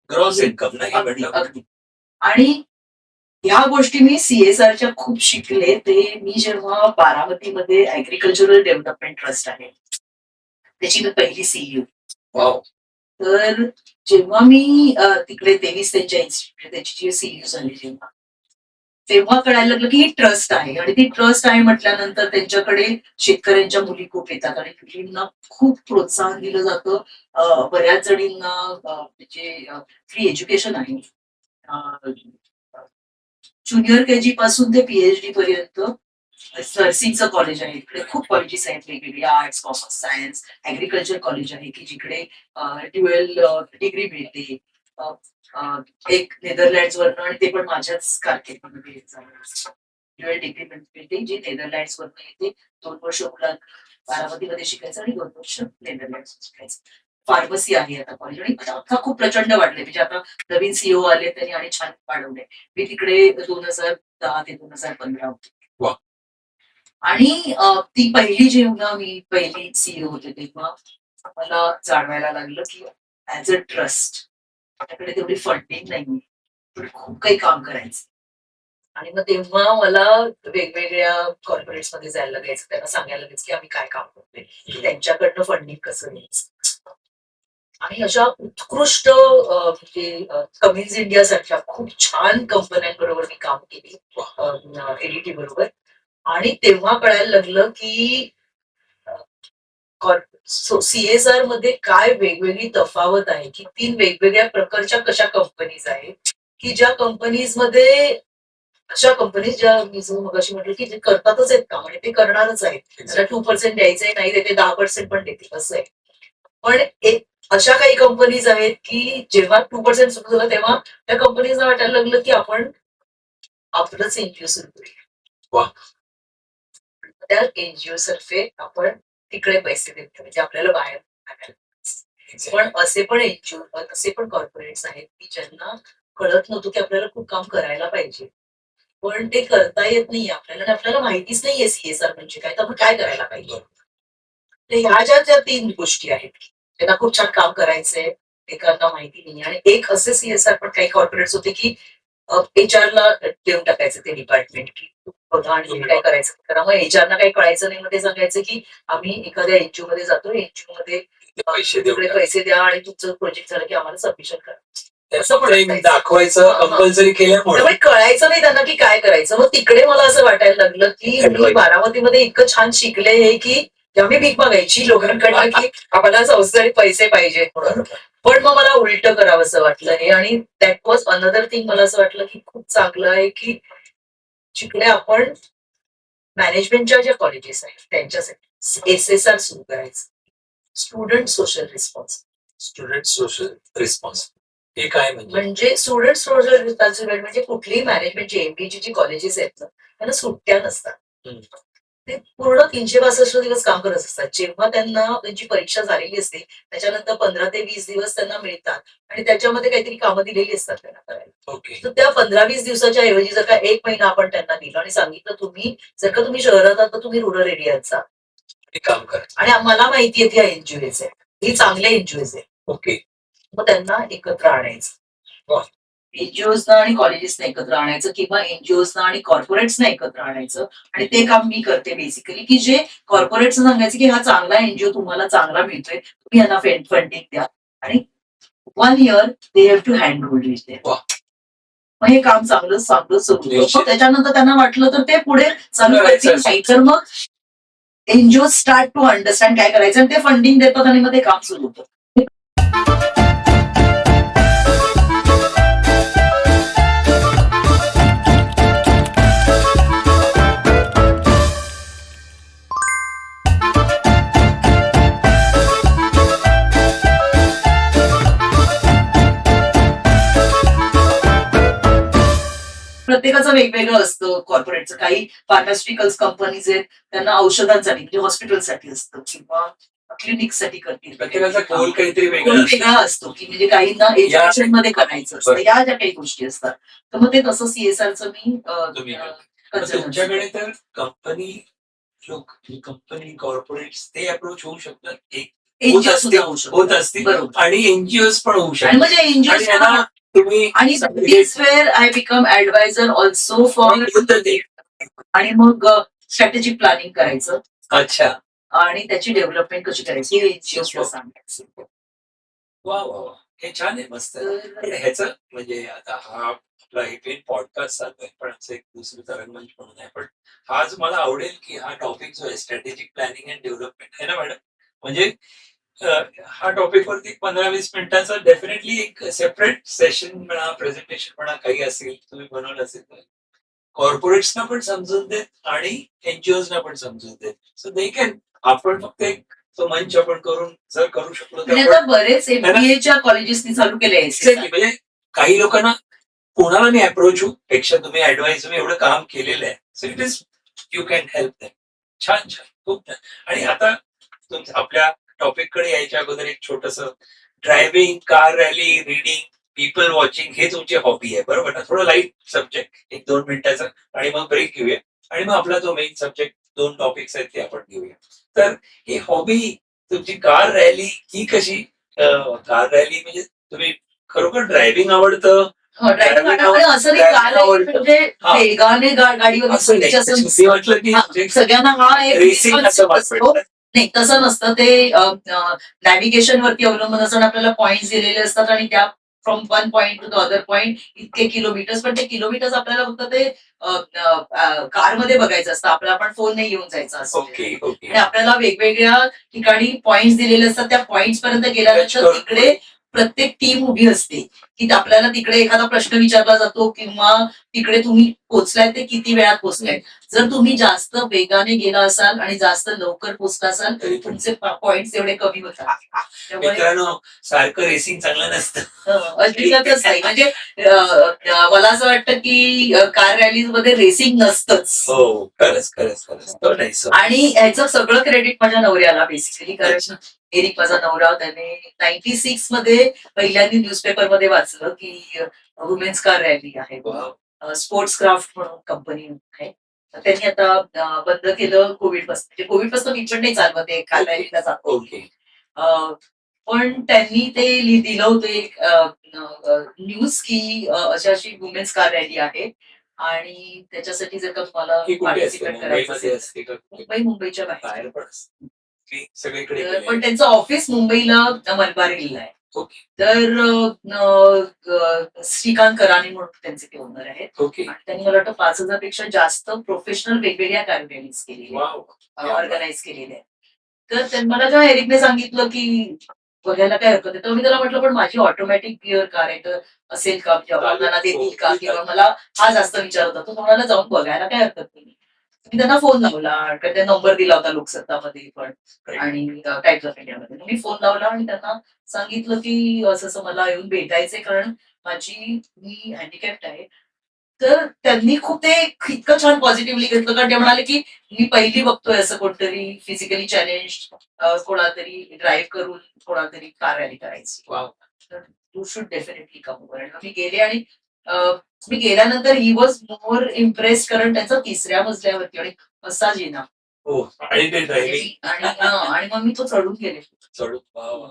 ग्रॉस इन्कम नाही म्हटलं. अगदी. आणि ह्या गोष्टी मी सीएसआरच्या खूप शिकले. ते मी जेव्हा बारामतीमध्ये ऍग्रिकल्चरल डेव्हलपमेंट ट्रस्ट आहे त्याची मी पहिली सीईओ. वाव. तर जेव्हा मी तिकडे 23 त्यांच्या इन्स्टिट्यूट त्याची जी सीईओ झाली तेव्हा कळायला लागलं की ही ट्रस्ट आहे आणि ती ट्रस्ट आहे म्हटल्यानंतर त्यांच्याकडे शेतकऱ्यांच्या मुली खूप येतात आणि मुलींना खूप प्रोत्साहन दिलं जातं. बऱ्याच जणींना म्हणजे फ्री एज्युकेशन आहे. ज्युनियर केजी पासून ते पीएचडी पर्यंत नर्सिंगचं कॉलेज आहे. इकडे खूप कॉलेजेस आहेत वेगवेगळी arts, commerce, science, agriculture college आहे की जिकडे ड्युएल डिग्री मिळते. एक नेदरलँड्सवरनं आणि ते पण माझ्याच कारकिर्दीमध्ये ड्युएल डिग्री मिळते जी नेदरलँड्सवरनं येते. 2 वर्ष बारामतीमध्ये शिकायचं आणि 2 वर्ष नेदरलँड्स शिकायचं. फार्मसी आहे आता कॉलेज आणि आता खूप प्रचंड वाढले म्हणजे आता नवीन सीईओ आले त्यांनी आणि छान वाढवले. मी तिकडे 2010 ते 2015 होते. आणि ती जेव्हा मी पहिली सीईओ होते तेव्हा मला जाणवायला लागलं की ऍज अ ट्रस्ट आपल्याकडे तेवढी फंडिंग नाहीये पण खूप काही काम करायचं. आणि मग तेव्हा मला वेगवेगळ्या कॉर्पोरेट्स मध्ये जायला लागायचं त्यांना सांगायला लागायचं की आम्ही काय काम करतोय की त्यांच्याकडनं फंडिंग कसं घ्यायचं. आणि अशा उत्कृष्ट म्हणजे कमिन्स इंडिया सारख्या खूप छान कंपन्यांबरोबर मी काम केली एडीटी बरोबर. आणि तेव्हा कळायला लागलं की सीएसआर मध्ये काय वेगवेगळी तफावत आहे की 3 वेगवेगळ्या प्रकारच्या कशा कंपनीज आहेत की ज्या कंपनीज मध्ये अशा कंपनीज ज्या मी मगाशी म्हटलं की जे करतातच आहेत काम आणि ते करणारच आहेत. त्याला 2% द्यायचंय नाही देते 10% पण देतील असं आहे. पण एक अशा काही कंपनीज आहेत की जेव्हा 2% सुरू झालं तेव्हा त्या कंपनीजना वाटायला लागलं की आपण आपलंच एनजीओ सुरू करूया. त्या एनजीओ तर्फे आपण तिकडे पैसे देतो म्हणजे आपल्याला बाहेर. पण असे पण एनजीओ असे पण कॉर्पोरेट्स आहेत की ज्यांना कळत नव्हतं की आपल्याला खूप काम करायला पाहिजे पण ते करता येत नाही आपल्याला आणि आपल्याला माहितीच नाहीये सीएसआर म्हणजे काय तर आपण काय करायला पाहिजे. तर ह्या ज्या 3 गोष्टी आहेत त्यांना खूप छान काम करायचंय एकांना माहिती नाही. आणि एक असे सीएसआर पण काही कॉर्पोरेट्स होते की एचआरला देऊन टाकायचं ते डिपार्टमेंट की बघा आणि तुम्ही काय करायचं कारण मग एचआरना काही कळायचं नाही. मग ते सांगायचं की आम्ही एखाद्या एनजीओ मध्ये जातो एनजीओ मध्ये पैसे द्या आणि तुमचं प्रोजेक्ट झालं की आम्हाला सबमिशन करा असं पण दाखवायचं कंपल्सरी केल्यामुळे त्यामुळे कळायचं नाही त्यांना की काय करायचं. मग तिकडे मला असं वाटायला लागलं की मी बारामतीमध्ये इतकं छान शिकले हे की जेव्हा मी भीक मागायची लोकांकडनं की आम्हाला संस्थेने पैसे पाहिजे म्हणून. पण मग मला उलट करावं असं वाटलं हे आणि दॅट वॉज अनदर थिंग. मला असं वाटलं की खूप चांगलं आहे की जिकडे आपण मॅनेजमेंटच्या ज्या कॉलेजेस आहेत त्यांच्यासाठी एसएसआर सुरू करायचं student social response. Student social response हे काय म्हणजे स्टुडंट सोशल रिस्पॉन्सिबिलिटी म्हणजे कुठलीही मॅनेजमेंटची एमबीची जी कॉलेजेस आहेत ना त्यांना सुट्ट्या नसतात. ते पूर्ण 362 दिवस काम करत असतात. जेव्हा त्यांना त्यांची परीक्षा झालेली असते, त्याच्यानंतर 15 ते 20 दिवस त्यांना मिळतात आणि त्याच्यामध्ये काहीतरी कामं दिलेली असतात त्यांना करायला. ओके. तर त्या 15-20 दिवसाच्या ऐवजी जर का 1 महिना आपण त्यांना दिला आणि सांगितलं जर का तुम्ही शहरात आहात तर तुम्ही रुरल एरियात जा. हे काम करा. आणि मला माहिती आहे ह्या एनजीओज आहेत. ही चांगल्या एनजीओज आहेत. ओके. मग त्यांना एकत्र आणायचं. वा. एनजीओजना आणि कॉलेजेसना एकत्र आणायचं किंवा एनजीओजना आणि कॉर्पोरेट्सना एकत्र आणायचं आणि ते काम मी करते बेसिकली, की जे कॉर्पोरेट्स सांगायचं की हा चांगला एनजीओ तुम्हाला चांगला मिळतोय, तुम्ही यांना फंडिंग द्या आणि 1 year they have to hand hold it. वा. मग हे काम चांगलं चांगलं सुरू होतं. निश्चित. मग त्याच्यानंतर त्यांना वाटलं तर ते पुढे चालू करायचं करतील, असेल. नाही तर मग एनजीओ स्टार्ट टू अंडरस्टँड काय करायचं आणि ते फंडिंग देतात आणि मग ते काम सुरू होतं. प्रत्येकाचं वेगवेगळं असतं कॉर्पोरेटचं. काही फार्मास्युटिकल्स कंपनीज आहेत, त्यांना औषधांसाठी म्हणजे हॉस्पिटलसाठी असतं किंवा क्लिनिकसाठी करतील. प्रत्येकाचा गोल काहीतरी गोल वेगळा असतो. वेगळा असतो, की म्हणजे काहींना एज्युकेशन मध्ये करायचं असतं. बरोबर. या ज्या काही गोष्टी असतात. तर मग ते तसं सीएसआरचं मी तुम्ही करता. consultancy तुमच्याकडे तर कंपनी कॉर्पोरेट्स ते अप्रोच होऊ शकतात. एक एनजीओ होत सुद्धा होऊ शकतात. होत असतील बरोबर. आणि एनजीओ पण होऊ आणि शकतात. म्हणजे आणि एनजीओ यांना तुम्ही आणि this where I become adviser also for आणि मग स्ट्रॅटेजिक प्लॅनिंग करायचं अच्छा. आणि त्याची डेव्हलपमेंट कशी करायची हे एनजीओ सांगायचं. वा वा वा. हे छान आहे, मस्त आहे. पण तर ह्याचं म्हणजे आता हा आपला एपीएन पॉडकास्ट चालू आहे, पण आमचं एक दुसरं रंगमंच म्हणून आहे. पण हा जो मला आवडेल की हा टॉपिक जो आहे स्ट्रॅटेजिक प्लॅनिंग अँड डेव्हलपमेंट आहे ना मॅडम, म्हणजे हा टॉपिक वरती 15-20 मिनिटाचा डेफिनेटली एक सेपरेट सेशन म्हणा, प्रेझेंटेशन म्हणा, काही असेल तुम्ही बनवलं असेल तर कॉर्पोरेट्सना पण समजून देत आणि एनजीओजना पण समजून देत. सो दे कॅन, आपण फक्त एक तो मंच आपण करून जर करू शकलो तर आणि आपण आता बरेच एमबीएच्या कॉलेजेसनी चालू केले एक्झॅक्टली, म्हणजे काही लोकांना कोणाला मी अप्रोच होऊ पेक्षा तुम्ही ऍडवाइस, तुम्ही एवढं काम केलेलं आहे, so it is you can help them. छान छान, खूप छान. आणि आता तुमच्या आपल्या टॉपिक कडे यायच्या अगोदर एक छोटस driving, car rally, reading, people watching हे तुमची हॉबी आहे, बरोबर ना? थोडं लाईट सब्जेक्ट 1-2 मिनिटाचा आणि मग ब्रेक घेऊया आणि मग आपला जो मेन सब्जेक्ट 2 टॉपिक्स आहेत ते आपण घेऊया. तर ही हॉबी तुमची कार रॅली ही कशी? कार रॅली म्हणजे तुम्ही खरोखर ड्रायव्हिंग आवडतं? ड्रायव्हिंग आणि असं नाही कार आवडतं. म्हणजे हा. वेगाने गाडीवर असं नाही, असं मी म्हटलं की हा, सगळ्यांना हा एक रेसिंग असं concept असतो. वाटतं. नाही तसं नसतं ते नॅव्हिगेशन वरती अवलंबून असतं. आपल्याला पॉइंट दिलेले असतात आणि त्या from one point two the other point इतके किलोमीटर्स, पण ते किलोमीटर्स आपल्याला फक्त ते कारमध्ये बघायचं असतं. आपल्याला आपण फोन नाही घेऊन जायचा असतो. Okay okay. आणि आपल्याला वेगवेगळ्या ठिकाणी पॉइंट्स दिलेले असतात. त्या पॉइंट्स पर्यंत गेल्यानंतर तिकडे प्रत्येक टीम उभी असते, की आपल्याला तिकडे एखादा प्रश्न विचारला जातो किंवा तिकडे तुम्ही पोहोचलाय ते किती वेळात पोहोचलाय. जर तुम्ही जास्त वेगाने गेला असाल आणि जास्त लवकर पोहोचला असाल तर तुमचे पॉइंट्स एवढे कमी होतात. त्यामुळे मित्रांनो, सारखं रेसिंग चांगलं नसतं. अजिबातच नाही. म्हणजे मला असं वाटतं की कार रॅलीज मध्ये रेसिंग नसतंच. हो, खरंच खरंच खरंच. तो नाही सर. आणि ह्याचं सगळं क्रेडिट माझ्या नवऱ्याला बेसिकली, कारण एरिक माझा नवरा, त्याने 96 मध्ये पहिल्यांदा न्यूजपेपर मध्ये वाचलं की वुमेन्स कार रॅली आहे, वाव. स्पोर्ट्स क्राफ्ट म्हणून कंपनी आहे. तर त्यांनी आता बंद केलं कोविड पासून. म्हणजे कोविड पासून मी पण नाही चालवत आहे कार रॅलीला जातो. ओके. पण त्यांनी ते दिलं होतं एक न्यूज की अशी वुमेन्स कार रॅली आहे आणि त्याच्यासाठी जर का तुम्हाला ही कुठे असते? पार्टिसिपेट करायचं मुंबईमध्ये असेल असते का? मुंबईच्या बाहेर. बाहेर पण असते. की सगळीकडे तर गेलेली पण आहे. त्यांचं ऑफिस मुंबईला मलबार हिलला आहे. ओके तर श्रीकांत करानी म्हणून त्यांचे ते ओनर आहेत ओके. आणि त्यांनी मला वाटतं 5,000 पेक्षा जास्त प्रोफेशनल वेगवेगळ्या कार रॅलीज केलेल्या वाव. ऑर्गनाईज केलेल्या आहेत. तर मला जेव्हा एरिकने सांगितलं की बघायला काय हरकत आहे, तर मी त्याला म्हटलं पण माझी ऑटोमॅटिक गिअर कार आहे, तर असेल का, मला देतील का, किंवा मला हा जास्त विचार होता. तो म्हणाला जाऊन बघायला काय हरकत नाही. मी त्यांना फोन लावला, त्यांना नंबर दिला होता लोकसत्तामध्ये पण आणि टाइम्स ऑफ इंडियामध्ये. मी फोन लावला आणि त्यांना सांगितलं की असं असं मला येऊन भेटायचंय, कारण मी हँडिकॅप्ट आहे तर त्यांनी खूप ते इतकं छान पॉझिटिव्हली घेतलं, कारण ते म्हणाले की मी पहिली बघतोय असं कोणतरी फिजिकली चॅलेंज कोणातरी ड्राईव्ह करून कोणातरी कार रॅली करायची. वाव. तर you should definitely come over. आणि मी गेले आणि मी गेल्यानंतर ही वॉज मोर इम्प्रेस, कारण त्यांचा 3ऱ्या मजल्यावरती आणि कसा जिना हो आणि ते ड्रायव्हिंग आणि मग मी तो चढून गेले. चढून वाव.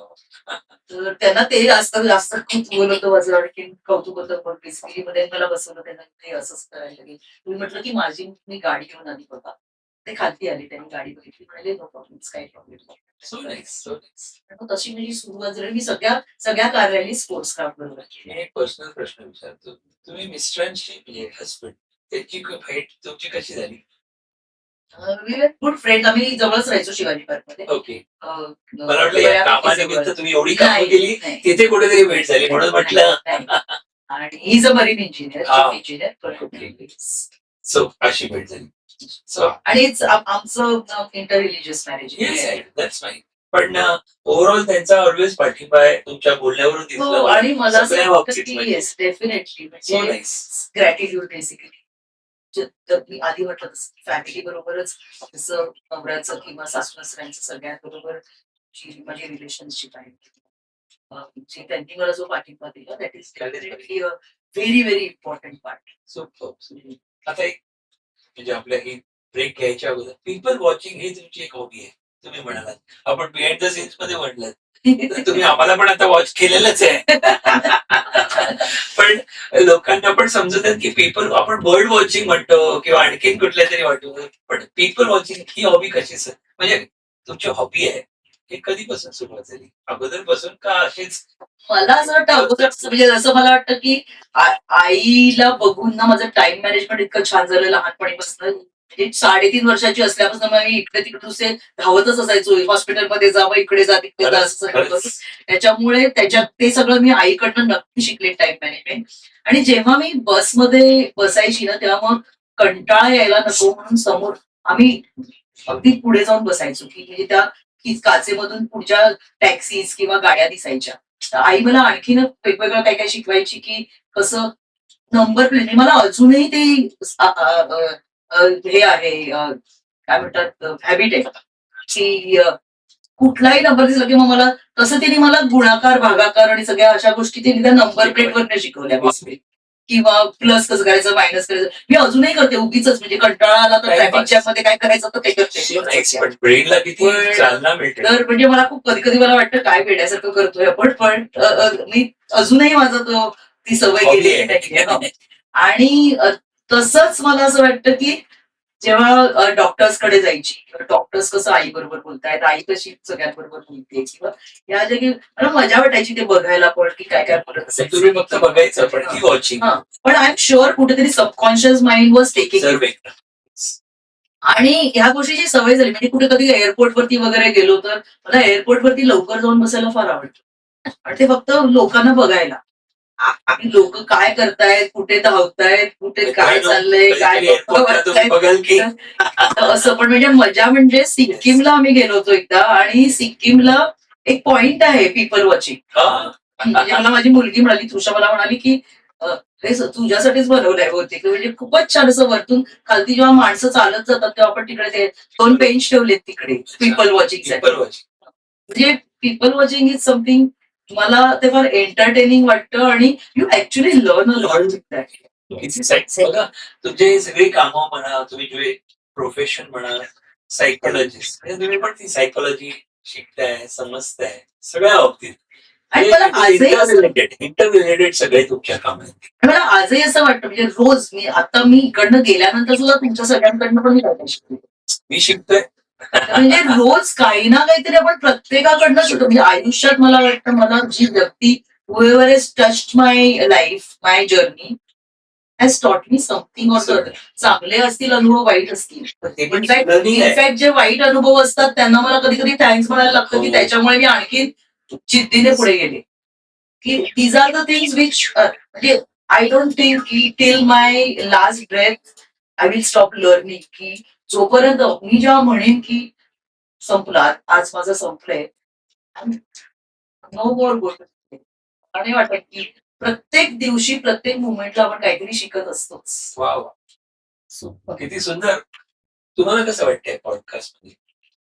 तर त्यांना ते जास्त जास्त खूप बोलवतं माझं, आणखी कौतुक होतं. पण बेसिकली मध्ये मला बसवलं त्यांना, ते असंच करायला लागेल. तुम्ही म्हटलं की मी गाडी घेऊन आली बघा. ते खालती आले, त्यांनी गाडी बघितली, म्हणाले नो प्रॉब्लेम, काही problem so nice, so nice. मग तशी माझी सुरुवात झाली. मी सगळ्या सगळ्या कार्यालयी स्पोर्ट्स क्राफ्ट बरोबर केली. मी एक पर्सनल प्रश्न विचारतो. तुम्ही मिस्टरांशी म्हणजे हसबंड त्यांची भेट तुमची कशी झाली? Good friend. आम्ही जवळच राहायचो शिवाजी पार्कमध्ये. ओके. मला वाटलं या कामानिमित्त तुम्ही एवढी कामं नाही, केली नाही. तिथे कुठेतरी भेट झाली म्हणून म्हटलं. आणि ही अ मरीन इंजिनियर, हा. इंजिनियर. सो अशी भेट झाली. सो आणि आमचं inter religious marriage. That's fine. पण ओव्हरऑल त्यांचा ऑलवेज पाठिंबा आहे तुमच्या बोलण्यावरून हो, दिसलं. आणि मला असं सगळ्या वाटतं बाबतीत की म्हणजे. येस डेफिनेटली, सो म्हणजे नाईस. Gratitude basically. तर मी आधी म्हटलं तसं फॅमिली बरोबरच जसं नवऱ्याचं किंवा सासू सासऱ्यांचं सगळ्यात बरोबर जी माझी रिलेशनशिप आहे, जे त्यांनी मला जो पाठिंबा दिला, that is definitely a very very important part. Super. आता एक म्हणजे आपल्या ही ब्रेक घ्यायच्या अगोदर पीपल वॉचिंग ही तुमची एक हॉबी आहे. तुम्ही म्हणालात आपण बिहाइंड द सीन्स मध्ये म्हटलं तर तुम्ही आम्हाला पण आता वॉच केलेलंच आहे. पण लोकांना पण समजत आहे की पीपल आपण बर्ड वॉचिंग म्हणतो किंवा आणखीन कुठल्या तरी वाटतो, पण पीपल वॉचिंग ही हॉबी कशी म्हणजे तुमची हॉबी आहे हे कधीपासून सुरुवात झाली? अगोदरपासून का अशीच? मला असं वाटतं अगोदरच, म्हणजे जसं मला वाटतं की आईला बघून ना माझं टाइम मॅनेजमेंट इतकं छान झालं लहानपणीपासून. म्हणजे 3.5 वर्षाची असल्यापासून मग मी इकडे तिकडे नुसते धावतच असायचो. हॉस्पिटलमध्ये जा, मग इकडे जा, तिकडे जा, असं सगळं करून. त्याच्यामुळे त्याच्यात ते सगळं मी आईकडनं नक्की शिकले, टाइम मॅनेजमेंट. आणि जेव्हा मी बसमध्ये बसायची ना, तेव्हा मग कंटाळा यायला नको म्हणून समोर आम्ही अगदी पुढे जाऊन बसायचो, की म्हणजे त्या काचेमधून पुढच्या टॅक्सीज किंवा गाड्या दिसायच्या. तर आई मला आणखीन वेगवेगळं काय काय शिकवायची, की कसं नंबर प्लेट. मला अजूनही ते हे आहे, काय म्हणतात, हॅबिट आहे की कुठलाही नंबर दिसला की मग मला तसं त्यांनी मला गुणाकार, भागाकार आणि सगळ्या अशा गोष्टी त्यांनी त्या नंबर प्लेटवर शिकवल्या. किंवा प्लस कसं करायचं, मायनस करायचं. मी अजूनही करते उगीच, म्हणजे कंटाळा आला तर ट्रॅफिक जॅम मध्ये काय करायचं तर ते करते. ब्रेनला किती चालना मिळते. तर म्हणजे मला खूप कधी कधी मला वाटतं काय वेड्यासारखं करतोय आपण, पण मी अजूनही माझं ती सवय गेलेली नाही. आणि तसंच मला असं वाटतं की जेव्हा डॉक्टर्सकडे जायची, डॉक्टर्स कसं आई बरोबर बोलतायत, आई कशी सगळ्यांबरोबर बोलते, किंवा या जागी मला मजा वाटायची ते बघायला पण, की काय काय बोलत असेल. तुम्ही फक्त बघायचं पण ती वॉचिंग. पण आय एम शुअर कुठेतरी सबकॉन्शियस माइंड वॉज टेकिंग. आणि ह्या गोष्टीची सवय झाली. म्हणजे कुठे कधी एअरपोर्टवरती वगैरे गेलो तर मला एअरपोर्टवरती लवकर जाऊन बसायला फार आवडतं. आणि ते फक्त लोकांना बघायला, आणि लोक काय करतायत, कुठे धावतायत, कुठे काय चाललंय, काय बघाल की असं. पण म्हणजे मजा म्हणजे सिक्कीमला आम्ही गेलो होतो एकदा, आणि सिक्कीमला एक पॉइंट आहे पीपल वॉचिंग. म्हणजे मला माझी मुलगी म्हणाली, तृषा मला म्हणाली की हे तुझ्यासाठीच बनवलंय बहुतेक. म्हणजे खूपच छान असं वरतून खालती जेव्हा माणसं चालत जातात तेव्हा आपण तिकडे ते 2 बेंच ठेवलेत तिकडे पीपल वॉचिंग. म्हणजे पीपल वॉचिंग इज समथिंग, मला ते फार एंटरटेनिंग वाटतं, आणि you actually learn a lot with that. बघा तुमचे सगळी कामं म्हणा, तुम्ही जे प्रोफेशन म्हणा, सायकोलॉजिस्ट म्हणजे तुम्ही पण ती सायकोलॉजी शिकताय, समजताय सगळ्या बाबतीत. आणि मला आजही इंटररिलेटेड सगळे तुमच्या काम आहेत. मला आजही असं वाटतं, म्हणजे रोज मी इकडनं गेल्यानंतर सुद्धा तुमच्या सगळ्यांकडनं पण मी काय शिकते. मी शिकतोय. म्हणजे रोज काही ना काहीतरी आपण प्रत्येकाकडनं शिकतो. म्हणजे आयुष्यात मला वाटतं, मला जी व्यक्ती whoever has touched my life, my journey has taught me something or the other. चांगले असतील अनुभव, वाईट असतील. इनफॅक्ट जे वाईट अनुभव असतात त्यांना मला कधी कधी थँक्स म्हणायला लागतं, की त्याच्यामुळे मी आणखी जिद्दीने पुढे गेले. की these are the things which म्हणजे आय डोंट थिंक की till my last breath I will stop learning. की जोपर्यंत मी जेव्हा म्हणेन की संपला, आज माझं संपलंय, नो मोर गुड, आणि वाटत की प्रत्येक दिवशी प्रत्येक मुवमेंटला आपण काहीतरी शिकत असतोच. वा वा, सुपर. किती सुंदर. तुम्हाला कसं वाटतंय पॉडकास्ट मध्ये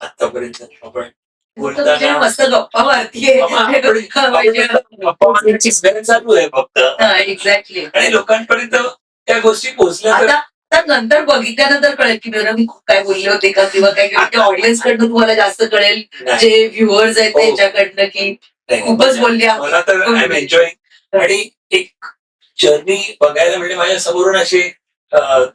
आतापर्यंत आपण बोलताना मस्त गप्पा मारतीये. म्हणजे गप्पा मारण्याची वेळ चालू आहे फक्त एक्झॅक्टली. आणि लोकांपर्यंत त्या गोष्टी पोहोचल्या तर आता नंतर बघितल्यानंतर कळेल की बरं मी खूप काय बोलले होते का किंवा काय ऑडियन्स कडनं तुम्हाला जास्त कळेल, जे व्ह्युअर्स आहेत हो. त्यांच्याकडनं की नाही, खूपच बोलले आम्ही. मला तर आय एम एन्जॉईंग. आणि एक जर्नी बघायला म्हणजे माझ्या समोरून असे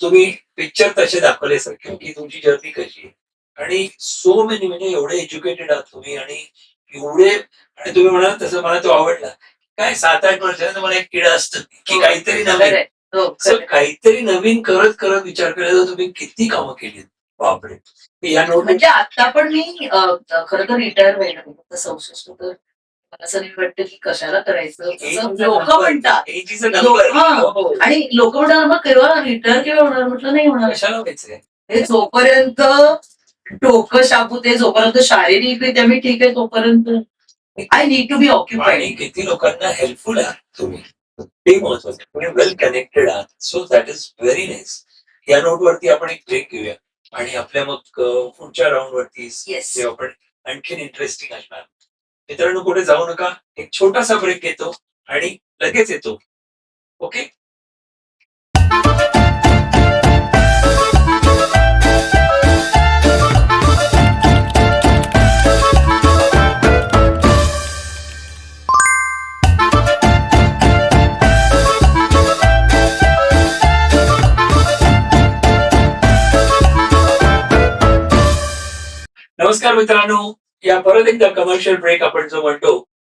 तुम्ही पिक्चर तसे दाखवले सर की तुमची जर्नी कशी आहे. आणि सो मेनी म्हणजे एवढे एज्युकेटेड आहात तुम्ही आणि एवढे, आणि तुम्ही म्हणाल तसं मला तो आवडला. काय 7-8 वर्षानंतर मला एक किडा असतं की काहीतरी नवीन. खरंय. हो, So, खरंय. काहीतरी नवीन करत करत विचार केला तर तुम्ही किती कामं केली. बापरे. या नोट म्हणजे आता पण मी खरं तर रिटायर व्हायला फक्त 66, तर मला असं नाही वाटतं की कशाला करायचं लोक म्हणतात. Age is a number. हा. आणि लोक म्हणतात मग केव्हा रिटायर केव्हा होणार, म्हटलं नाही होणार. कशाला व्हायचंय. हे जोपर्यंत डोकं शाबूत आहे, जोपर्यंत शारीरिकरित्या मी ठीक आहे तोपर्यंत आय नीड टू बी आणि ऑक्युपाइड. किती लोकांना हेल्पफुल आहात तुम्ही, ते महत्वाचं. तुम्ही वेल कनेक्टेड आहात. So that is very nice. या नोटवरती आपण एक ब्रेक घेऊया आणि आपल्या मग पुढच्या राऊंड वरती येस. जे आपण आणखीन इंटरेस्टिंग असणार. मित्रांनो कुठे जाऊ नका, एक छोटासा ब्रेक घेतो आणि लगेच येतो. ओके. नमस्कार मित्रांनो, या परत एकदा कमर्शियल ब्रेक आपण जो म्हणतो,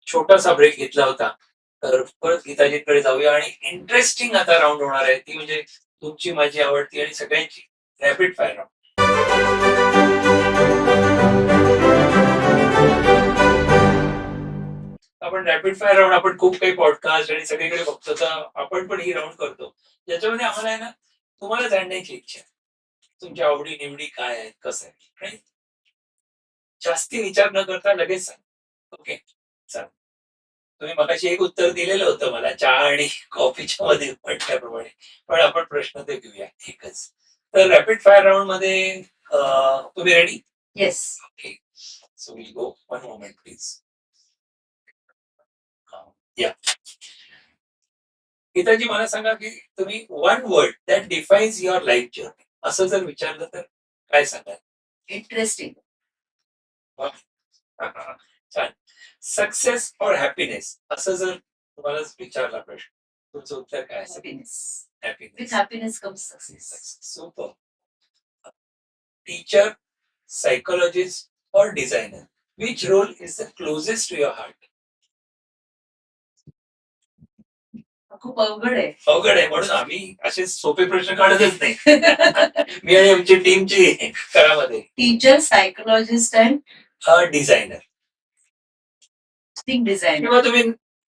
छोटासा ब्रेक घेतला होता. तर परत गीताजींकडे जाऊया आणि इंटरेस्टिंग आता राऊंड होणार आहे, ती म्हणजे तुमची माझी आवडती आणि सगळ्यांची रॅपिड फायर राऊंड. आपण रॅपिड फायर राऊंड आपण खूप काही पॉडकास्ट आणि सगळीकडे बघतो, तर आपण पण ही राऊंड करतो. ज्याच्यामध्ये आम्हाला आहे ना, तुम्हाला जाणण्याची इच्छा आहे. तुमच्या आवडी निवडी काय आहेत, कसं आहे, right? जास्ती विचार न करता लगेच सांग. ओके, चला. तुम्ही मगाशी एक उत्तर दिलेलं होतं मला चहा आणि कॉफीच्या मध्ये म्हटल्याप्रमाणे, पण आपण प्रश्न ते घेऊया एकच. तर रॅपिड फायर राऊंड मध्ये तुम्ही ready? Yes. Okay, so will go. One moment please. या गीताजी, मला सांगा की तुम्ही one word that defines your life journey असं जर विचारलं तर काय सांगाल? इंटरेस्टिंग. छान. सक्सेस और हॅपीनेस असं जर तुम्हाला विचारला प्रश्न, तुमचं उत्तर काय असेल? Happiness. Happiness. With happiness comes success. Super. Teacher, psychologist और designer, which role is the closest to your heart? खूप अवघड आहे. अवघड आहे म्हणून आम्ही असे सोपे प्रश्न काढतच नाही. मी आणि आमची टीमची काळामध्ये. Teacher, psychologist and designer designer. किंवा तुम्ही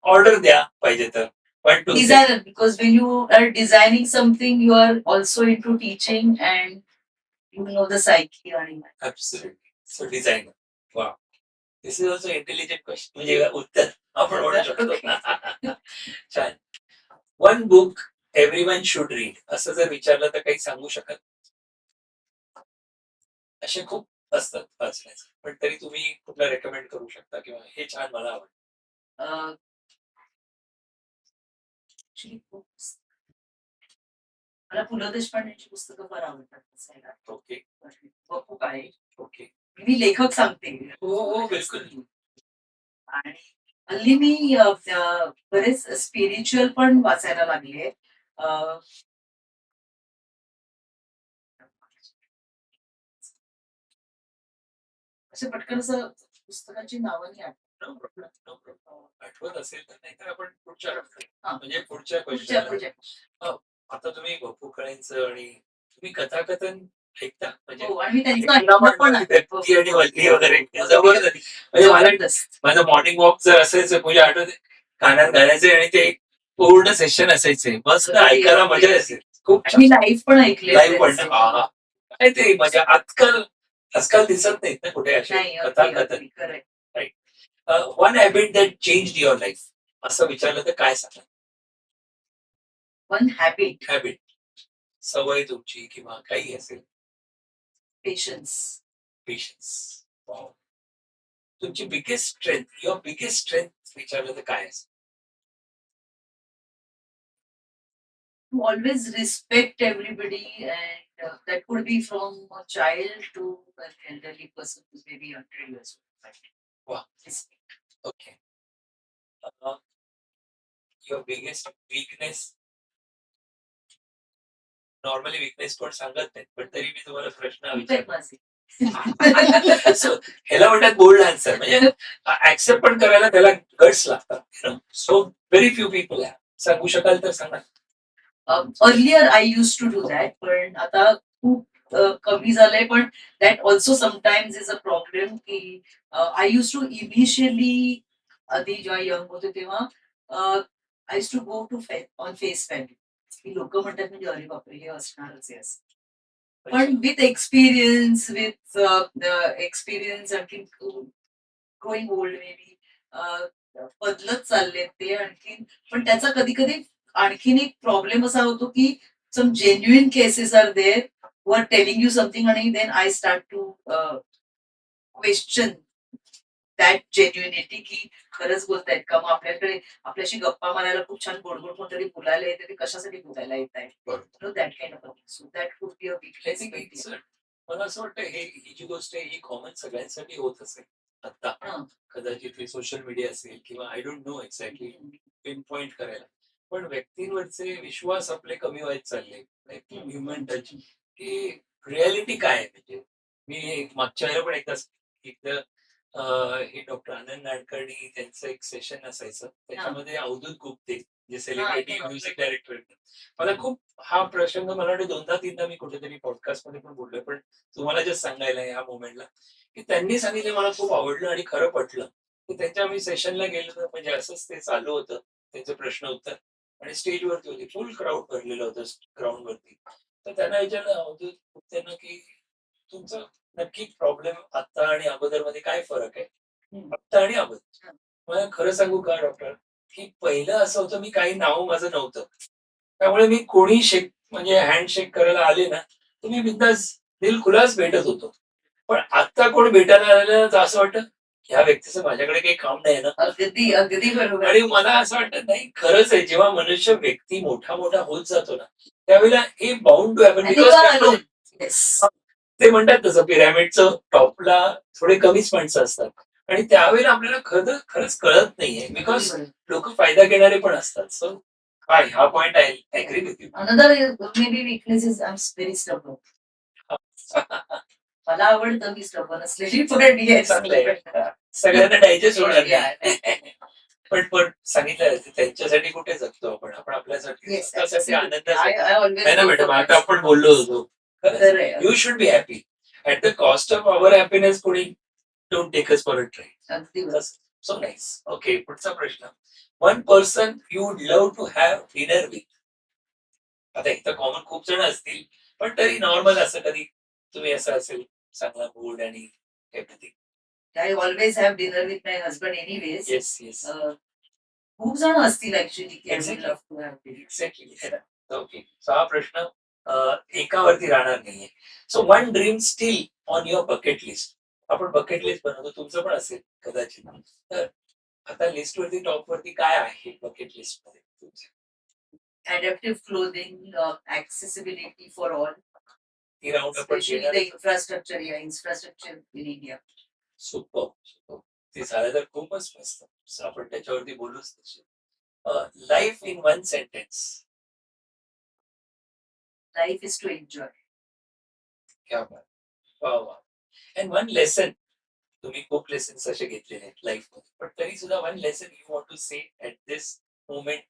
ऑर्डर द्या पाहिजे तर. Designer, because when you are designing something, you are also into teaching and you know the psyche and Absolutely. So designer. Wow. This is also intelligent question. म्हणजे उत्तर आपण म्हणू शकतो. छान. One book everyone should read असं जर विचारलं तर काही सांगू शकत? असे खूप असतात वाचण्याचं, पण तरी तुम्ही कुठला रेकमेंड करू शकता किंवा हे छान मला आवडतं? मला पु ल देशपांडेची पुस्तकं फार आवडतात. ओके. खूप आहे. ओके. मी लेखक सांगते. हो बिलकुल. आणि हल्ली मी बरेच स्पिरिच्युअल पण वाचायला लागले. असे पटकन असं पुस्तकाची नावं नाही आठवत असेल तर, नाही तर आपण पुढच्या हा. म्हणजे पुढच्या पुढच्या क्वेश्चन. आता तुम्ही बापू कळेंचं आणि तुम्ही कथाकथन ऐकता म्हणजे हो, आणि मी त्यांचं ऐकलं पण आहे. व्यक्ती आणि वल्ली वगैरे जबरदस्त. म्हणजे माझं मॉर्निंग वॉक जर असायचं पूजा आठवते, कानात घालायचे आणि ते पूर्ण सेशन असायचे, मस्त ऐकायला मजा असेल. खूप मी लाईव्ह पण ऐकले. लाईव्ह पण काय ते म्हणजे आजकाल दिसत नाहीत ना कुठे असे कथाकथन. One habit that changed your life असं विचारलं तर काय सांगा? वन हॅबिट, सवय तुमची किंवा काही असेल. पेशन्स. पेशन्स. तुमची biggest strength, your biggest strength विचारलं तर काय असेल? To always respect everybody, and that could be from a child to an elderly person who's maybe 100 years old. Wow. Respect. Okay. Your biggest weakness. Normally weakness कोण सांगत नाही, पण तरी मी तुम्हाला प्रश्न खूप आहेत विचारतो. माझे. So, ह्याला म्हणतात बोल्ड आन्सर, म्हणजे ऍक्सेप्ट पण करायला त्याला गट्स लागतात. सो व्हेरी फ्यू पीपल सांगू शकाल तर सांगा. Earlier I used to do that, पण आता खूप कमी झालंय. पण that also sometimes is a problem की I used to initially, आधी जेव्हा यंग होते तेव्हा I used to go to on face value की लोक म्हणतात म्हणजे अरे बापरे हे असणारच आहे असं. पण विथ एक्सपिरियन्स आणखी ग्रोईंग ओल्ड मे बी बदलत चालले ते आणखीन. पण त्याचा कधी कधी आणखीन एक प्रॉब्लेम असा होतो की some genuine cases are there who are telling you something आणि then I start to question that genuinity की खरंच बोलतायत का. मग आपल्याकडे आपल्याशी गप्पा मारायला खूप छान गोड गोड कोणतरी बोलायला येते, ते कशासाठी बोलायला येत आहे. That kind of so that would be a weakness. मला असं वाटतं ही जी गोष्ट आहे ही कॉमन सगळ्यांसाठी होत असेल आता. कदाचित हे सोशल मीडिया असेल किंवा I don't know exactly pin point करायला, पण व्यक्तींवरचे विश्वास आपले कमी व्हायला चालले. ह्युमन टच की रियालिटी काय आहे. म्हणजे मी मागच्या वेळेला पण एकदा हे डॉक्टर आनंद नाडकर्णी त्यांचं एक सेशन असायचं, त्याच्यामध्ये अवधूत गुप्ते जे सेलिब्रिटी म्युझिक डायरेक्टर, मला खूप हा प्रसंग मला वाटतं 2दा-3दा मी कुठेतरी पॉडकास्ट मध्ये पण बोललोय, पण तुम्हाला जे सांगायला या मोमेंटला की त्यांनी सांगितलं मला खूप आवडलं आणि खरं पटलं की त्यांच्या मी सेशनला गेलो, म्हणजे असंच ते चालू होतं त्यांचं प्रश्न उत्तर, आणि स्टेजवरती होती, फुल क्राऊड भरलेलं होतं ग्राउंड वरती. तर त्यांना विचारलं अवधूत गुप्तेनं की तुमचं नक्की प्रॉब्लेम आता आणि अगोदर मध्ये काय फरक आहे, आत्ता आणि अगोदर. मला खरं सांगू का डॉक्टर, की पहिलं असं होतं मी काही नाव माझं नव्हतं, त्यामुळे मी कोणी म्हणजे हँडशेक करायला आले ना तर मी बिंदास दिलखुलास भेटत होतो. पण आता कोण भेटायला आलं तर असं वाटतं ह्या व्यक्तीचं माझ्याकडे काही काम नाही ना. अगदी अगदी बरोबर. आणि मला असं वाटतं नाही खरंच आहे, जेव्हा मनुष्य व्यक्ती मोठा मोठा होत जातो ना त्यावेळेला हे बाउंड टू हॅपन. बिकॉज ते म्हणतात तसं पिरॅमिडचं टॉपला थोडे कमीच माणसं असतात आणि त्यावेळेला आपल्याला खरंच कळत नाहीये, बिकॉज लोक फायदा घेणारे पण असतात. सो काय हा पॉइंट आहे, agree with you. Another may be weakness is I am very stubborn. मला आवडतं मी स्टबर्न असलेली, पण चांगलंय, सगळ्यांना डायजेस्ट होणार नाही. पण सांगितलं त्यांच्यासाठी कुठे जगतो आपण, आपण आपल्यासाठी स्वतःसाठी आनंदासाठी ना मॅडम. आता आपण बोललो होतो you should be happy at the cost of our happiness. कोणी don't take us for a try. So nice. Okay, पुढचा प्रश्न. One person you would love to have dinner with. आता इथं कॉमन खूप जण असतील, पण तरी नॉर्मल असं कधी तुम्ही असं असेल चांगला मूड आणि everything. I always have dinner with my husband anyways. Yes yes, खूप जण असतील ऍक्च्युली. एक्झॅक्टली. ओके, सो हा प्रश्न एकावरती राहणार नाहीये. So one dream steel on your bucket list. आपण बकेट लिस्ट बनवतो, तुमचं पण असेल कदाचित. तर आता लिस्ट वरती टॉप वरती काय आहे बकेट लिस्ट मध्ये तुमच्या? Adaptive clothing, accessibility for all, ती राऊंड आपण especially the infrastructure, infrastructure in India. Super. ते झालं तर खूपच मस्त. So आपण त्याच्यावरती बोलूच तशी. Life in one sentence. Life is to enjoy. क्या बात. वा वा. And one lesson. तुम्ही खूप लेसन्स असे घेतलेले आहेत लाईफ मध्ये, पण तरी सुद्धा one lesson you want to say at this moment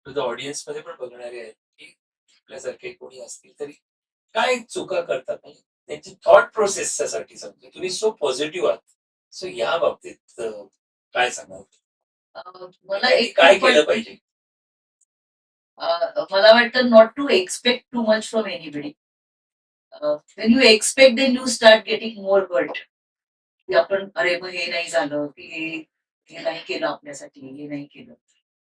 to the audience मध्ये पण बघणारे आहेत की आपल्यासारखे कोणी असतील तरी काय चुका करतात, म्हणजे त्यांची थॉट प्रोसेसच्या साठी समजा तुम्ही सो पॉझिटिव्ह आहात. सो या बाबतीत काय सांगाल? मला काय केलं पाहिजे? मला वाटतं not to expect too much from anybody. When you expect then you start getting more hurt. की आपण अरे मग हे नाही झालं की हे नाही केलं आपल्यासाठी, हे नाही केलं.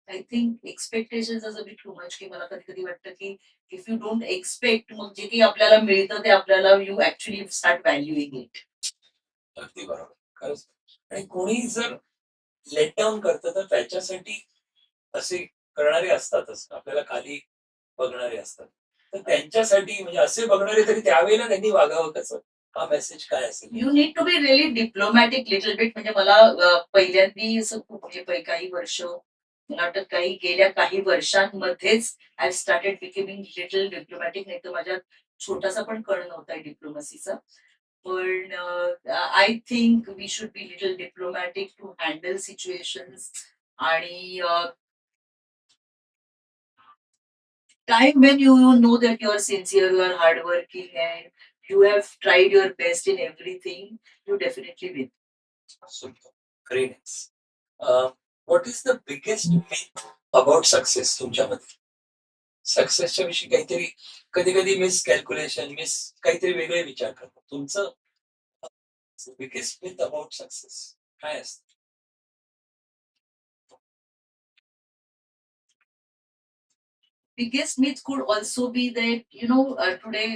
I think expectations a bit too much, की मला कधी कधी वाटतं की इफ यू डोंट एक्सपेक्ट, मग जे काही आपल्याला मिळतं ते आपल्याला यू ऍक्च्युली स्टार्ट व्हॅल्युइंग इट. अगदी बरोबर. खरंच. आणि कोणी जर लेट डाउन करतं तर त्याच्यासाठी असे करणारे असतातच. आपल्याला खाली बघणारे असतात. तर त्यांच्यासाठी म्हणजे असे बघणारे तरी त्यावेळेला त्यांनी वागावं कसं? हा मेसेज काय असेल? You need to be really diplomatic little bit. म्हणजे मला पहिल्यांदी असं खूप म्हणजे काही वर्ष, मला वाटतं गेल्या काही वर्षांमध्येच I started becoming little diplomatic. नाही तर माझ्यात छोटासा पण कळ नव्हता डिप्लोमसीचा. पण I think we should be little diplomatic to handle situations. आणि time when you know that you are sincere, you are hardworking, and you have tried your best in everything, you definitely win. Super. Very nice. What is the biggest myth about success तुमच्या मते? सक्सेसच्या विषयी काहीतरी कधी-कधी miss calculation, miss काहीतरी वेगळे विचार करतात. तुमचं बिगेस्ट मिथ अबाउट सक्सेस काय असतं? Biggest myth could also be that, today,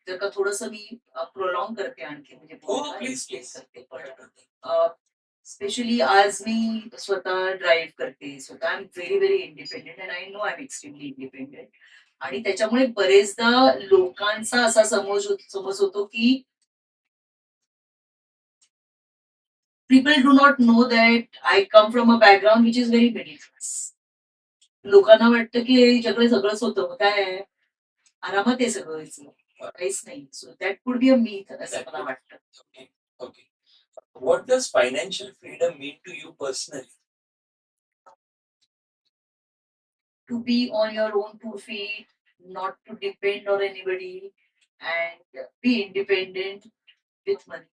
जर का थोडंसं मी प्रोलॉंग करते आणखी, म्हणजे हो, बोलणं प्लीज explain प्लीज. करते. पण स्पेशली आज मी स्वतः ड्राईव्ह करते, स्वतः I am very very independent and I know I am extremely independent. आणि त्याच्यामुळे बरेचदा लोकांचा असा समज होतो की people do not know that I come from a background which is very middle class. लोकांना वाटतं की हे हिच्याकडे सगळंच होतं, मग काय आहे? आरामात आहे सगळं हिचं. काहीच नाही. So that could be a myth असं मला वाटतं. Okay. Okay. What does financial freedom mean to you personally? To be on your own two feet, not to depend on anybody, and be independent with money.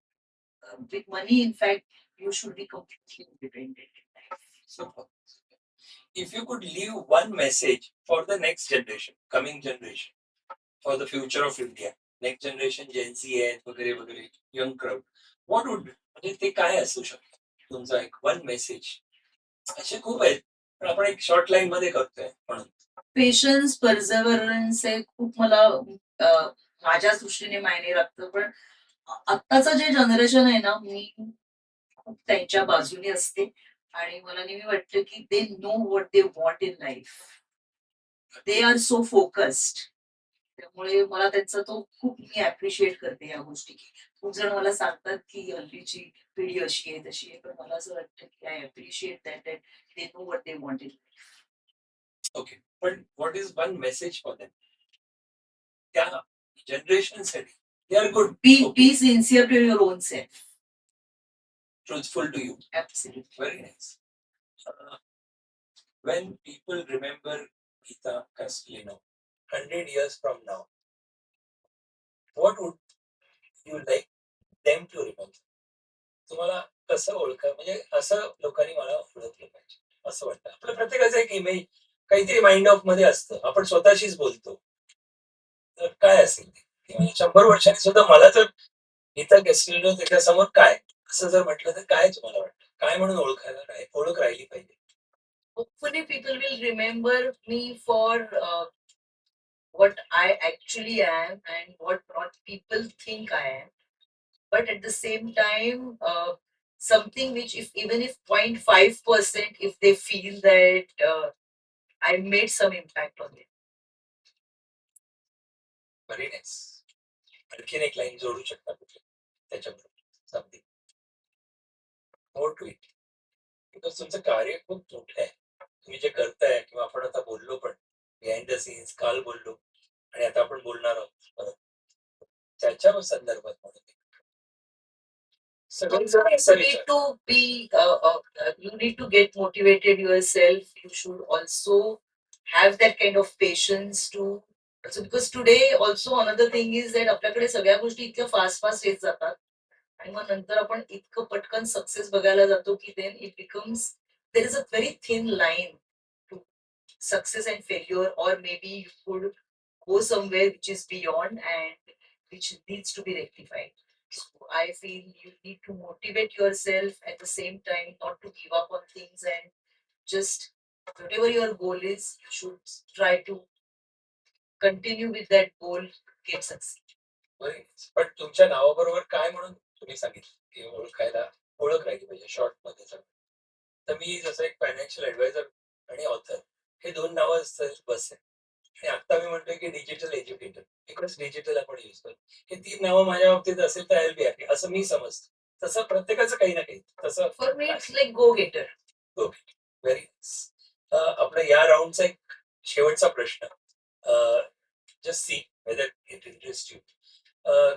With money, in fact, you should be completely independent in life. Super. If you could leave one message for the next generation, coming generation, for the future of India, next generation, Gen Z आहेत वगैरे वगैरे, young crowd, what would म्हणजे ते काय असू शकतं? तुमचा एक वन मेसेज. असे खूप आहेत, पण आपण एक शॉर्ट लाईन मध्ये करतोय म्हणून. पेशन्स, परझर्व्हरन्स हे खूप मला माझ्या दृष्टीने मायने राखतं. पण आत्ताचं जे जनरेशन आहे ना, मी खूप त्यांच्या बाजूने असते. आणि मला नेहमी वाटतं की दे know what they want in life. They are so focused. त्यामुळे मला त्यांचा तो खूप मी अप्रिशिएट करते या गोष्टी. की खूप जण मला सांगतात की हल्लीची पिढी अशी आहे, तशी आहे. पण मला असं वाटतं की I appreciate that that they know what they want in. Okay. पण what is one message for them? त्या जनरेशनसाठी. They are good. Be sincere to your own self. Truthful to you. Absolutely. Very nice. When people remember Gita Castellino 100 years from now, what would you like them to remember? तुम्हाला कसं ओळखा म्हणजे असं लोकांनी मला ओळखलं पाहिजे असं वाटतं. आपलं प्रत्येकाचं एक इमेज काहीतरी माइंड ऑफ मध्ये असतं. आपण स्वतःशीच बोलतो. तर काय असेल ते? की म्हणजे 100 वर्षांनी सुद्धा मला जर गीता कॅस्टेलिनो त्याच्यासमोर काय? असं जर म्हटलं तर काय तुम्हाला वाटतं? काय म्हणून ओळख राहिली पाहिजे? Hopefully people will remember me for what I actually am and what not people think I am. But at the same time, something which, if even if 0.5%, if they feel that I made some impact on it. Very nice. आणखीन एक line जोडू शकता कुठली त्याच्याबरोबर? Something more to it. Because तुमचं कार्य खूप मोठं आहे. तुम्ही जे करताय किंवा आपण आता बोललो पण बिहाइंड द सीन्स काल बोललो आणि आता आपण बोलणार आहोत परत. त्याच्या संदर्भात म्हणून सगळेजण असं You need to be, you need to get motivated yourself. You should also have that kind of patience to. So because today also another thing is that आपल्याकडे सगळ्या गोष्टी इतक्या फास्ट फास्ट येत जातात. आणि मग नंतर आपण इतकं पटकन सक्सेस बघायला जातो की then it becomes there is a very thin line to success and failure, or maybe you could go somewhere which is beyond and which needs to be rectified. So I feel you need to motivate yourself at the same time, not to give up on things and just whatever your goal is, you should try to continue with that goal, get succeed. बरं. पण तुमच्या नावाबरोबर काय म्हणून तुम्ही सांगितलं की ओळखायला ओळख राहिली पाहिजे शॉर्ट मध्ये सांग. तर मी जसं एक फायनान्शियल ऍडवायझर आणि ऑथर हे दोन नावं बस आहे. आणि आता मी म्हणतोय की डिजिटल एज्युकेटर इकडेच डिजिटल आपण युज करतो. हे तीन नावं माझ्या बाबतीत असेल तर आय बी हॅपी असं मी समजतो. तसं प्रत्येकाचं काही ना काही तसं for me it's like go getter. Very आपला या राऊंडचा एक शेवटचा प्रश्न just see whether it interest you.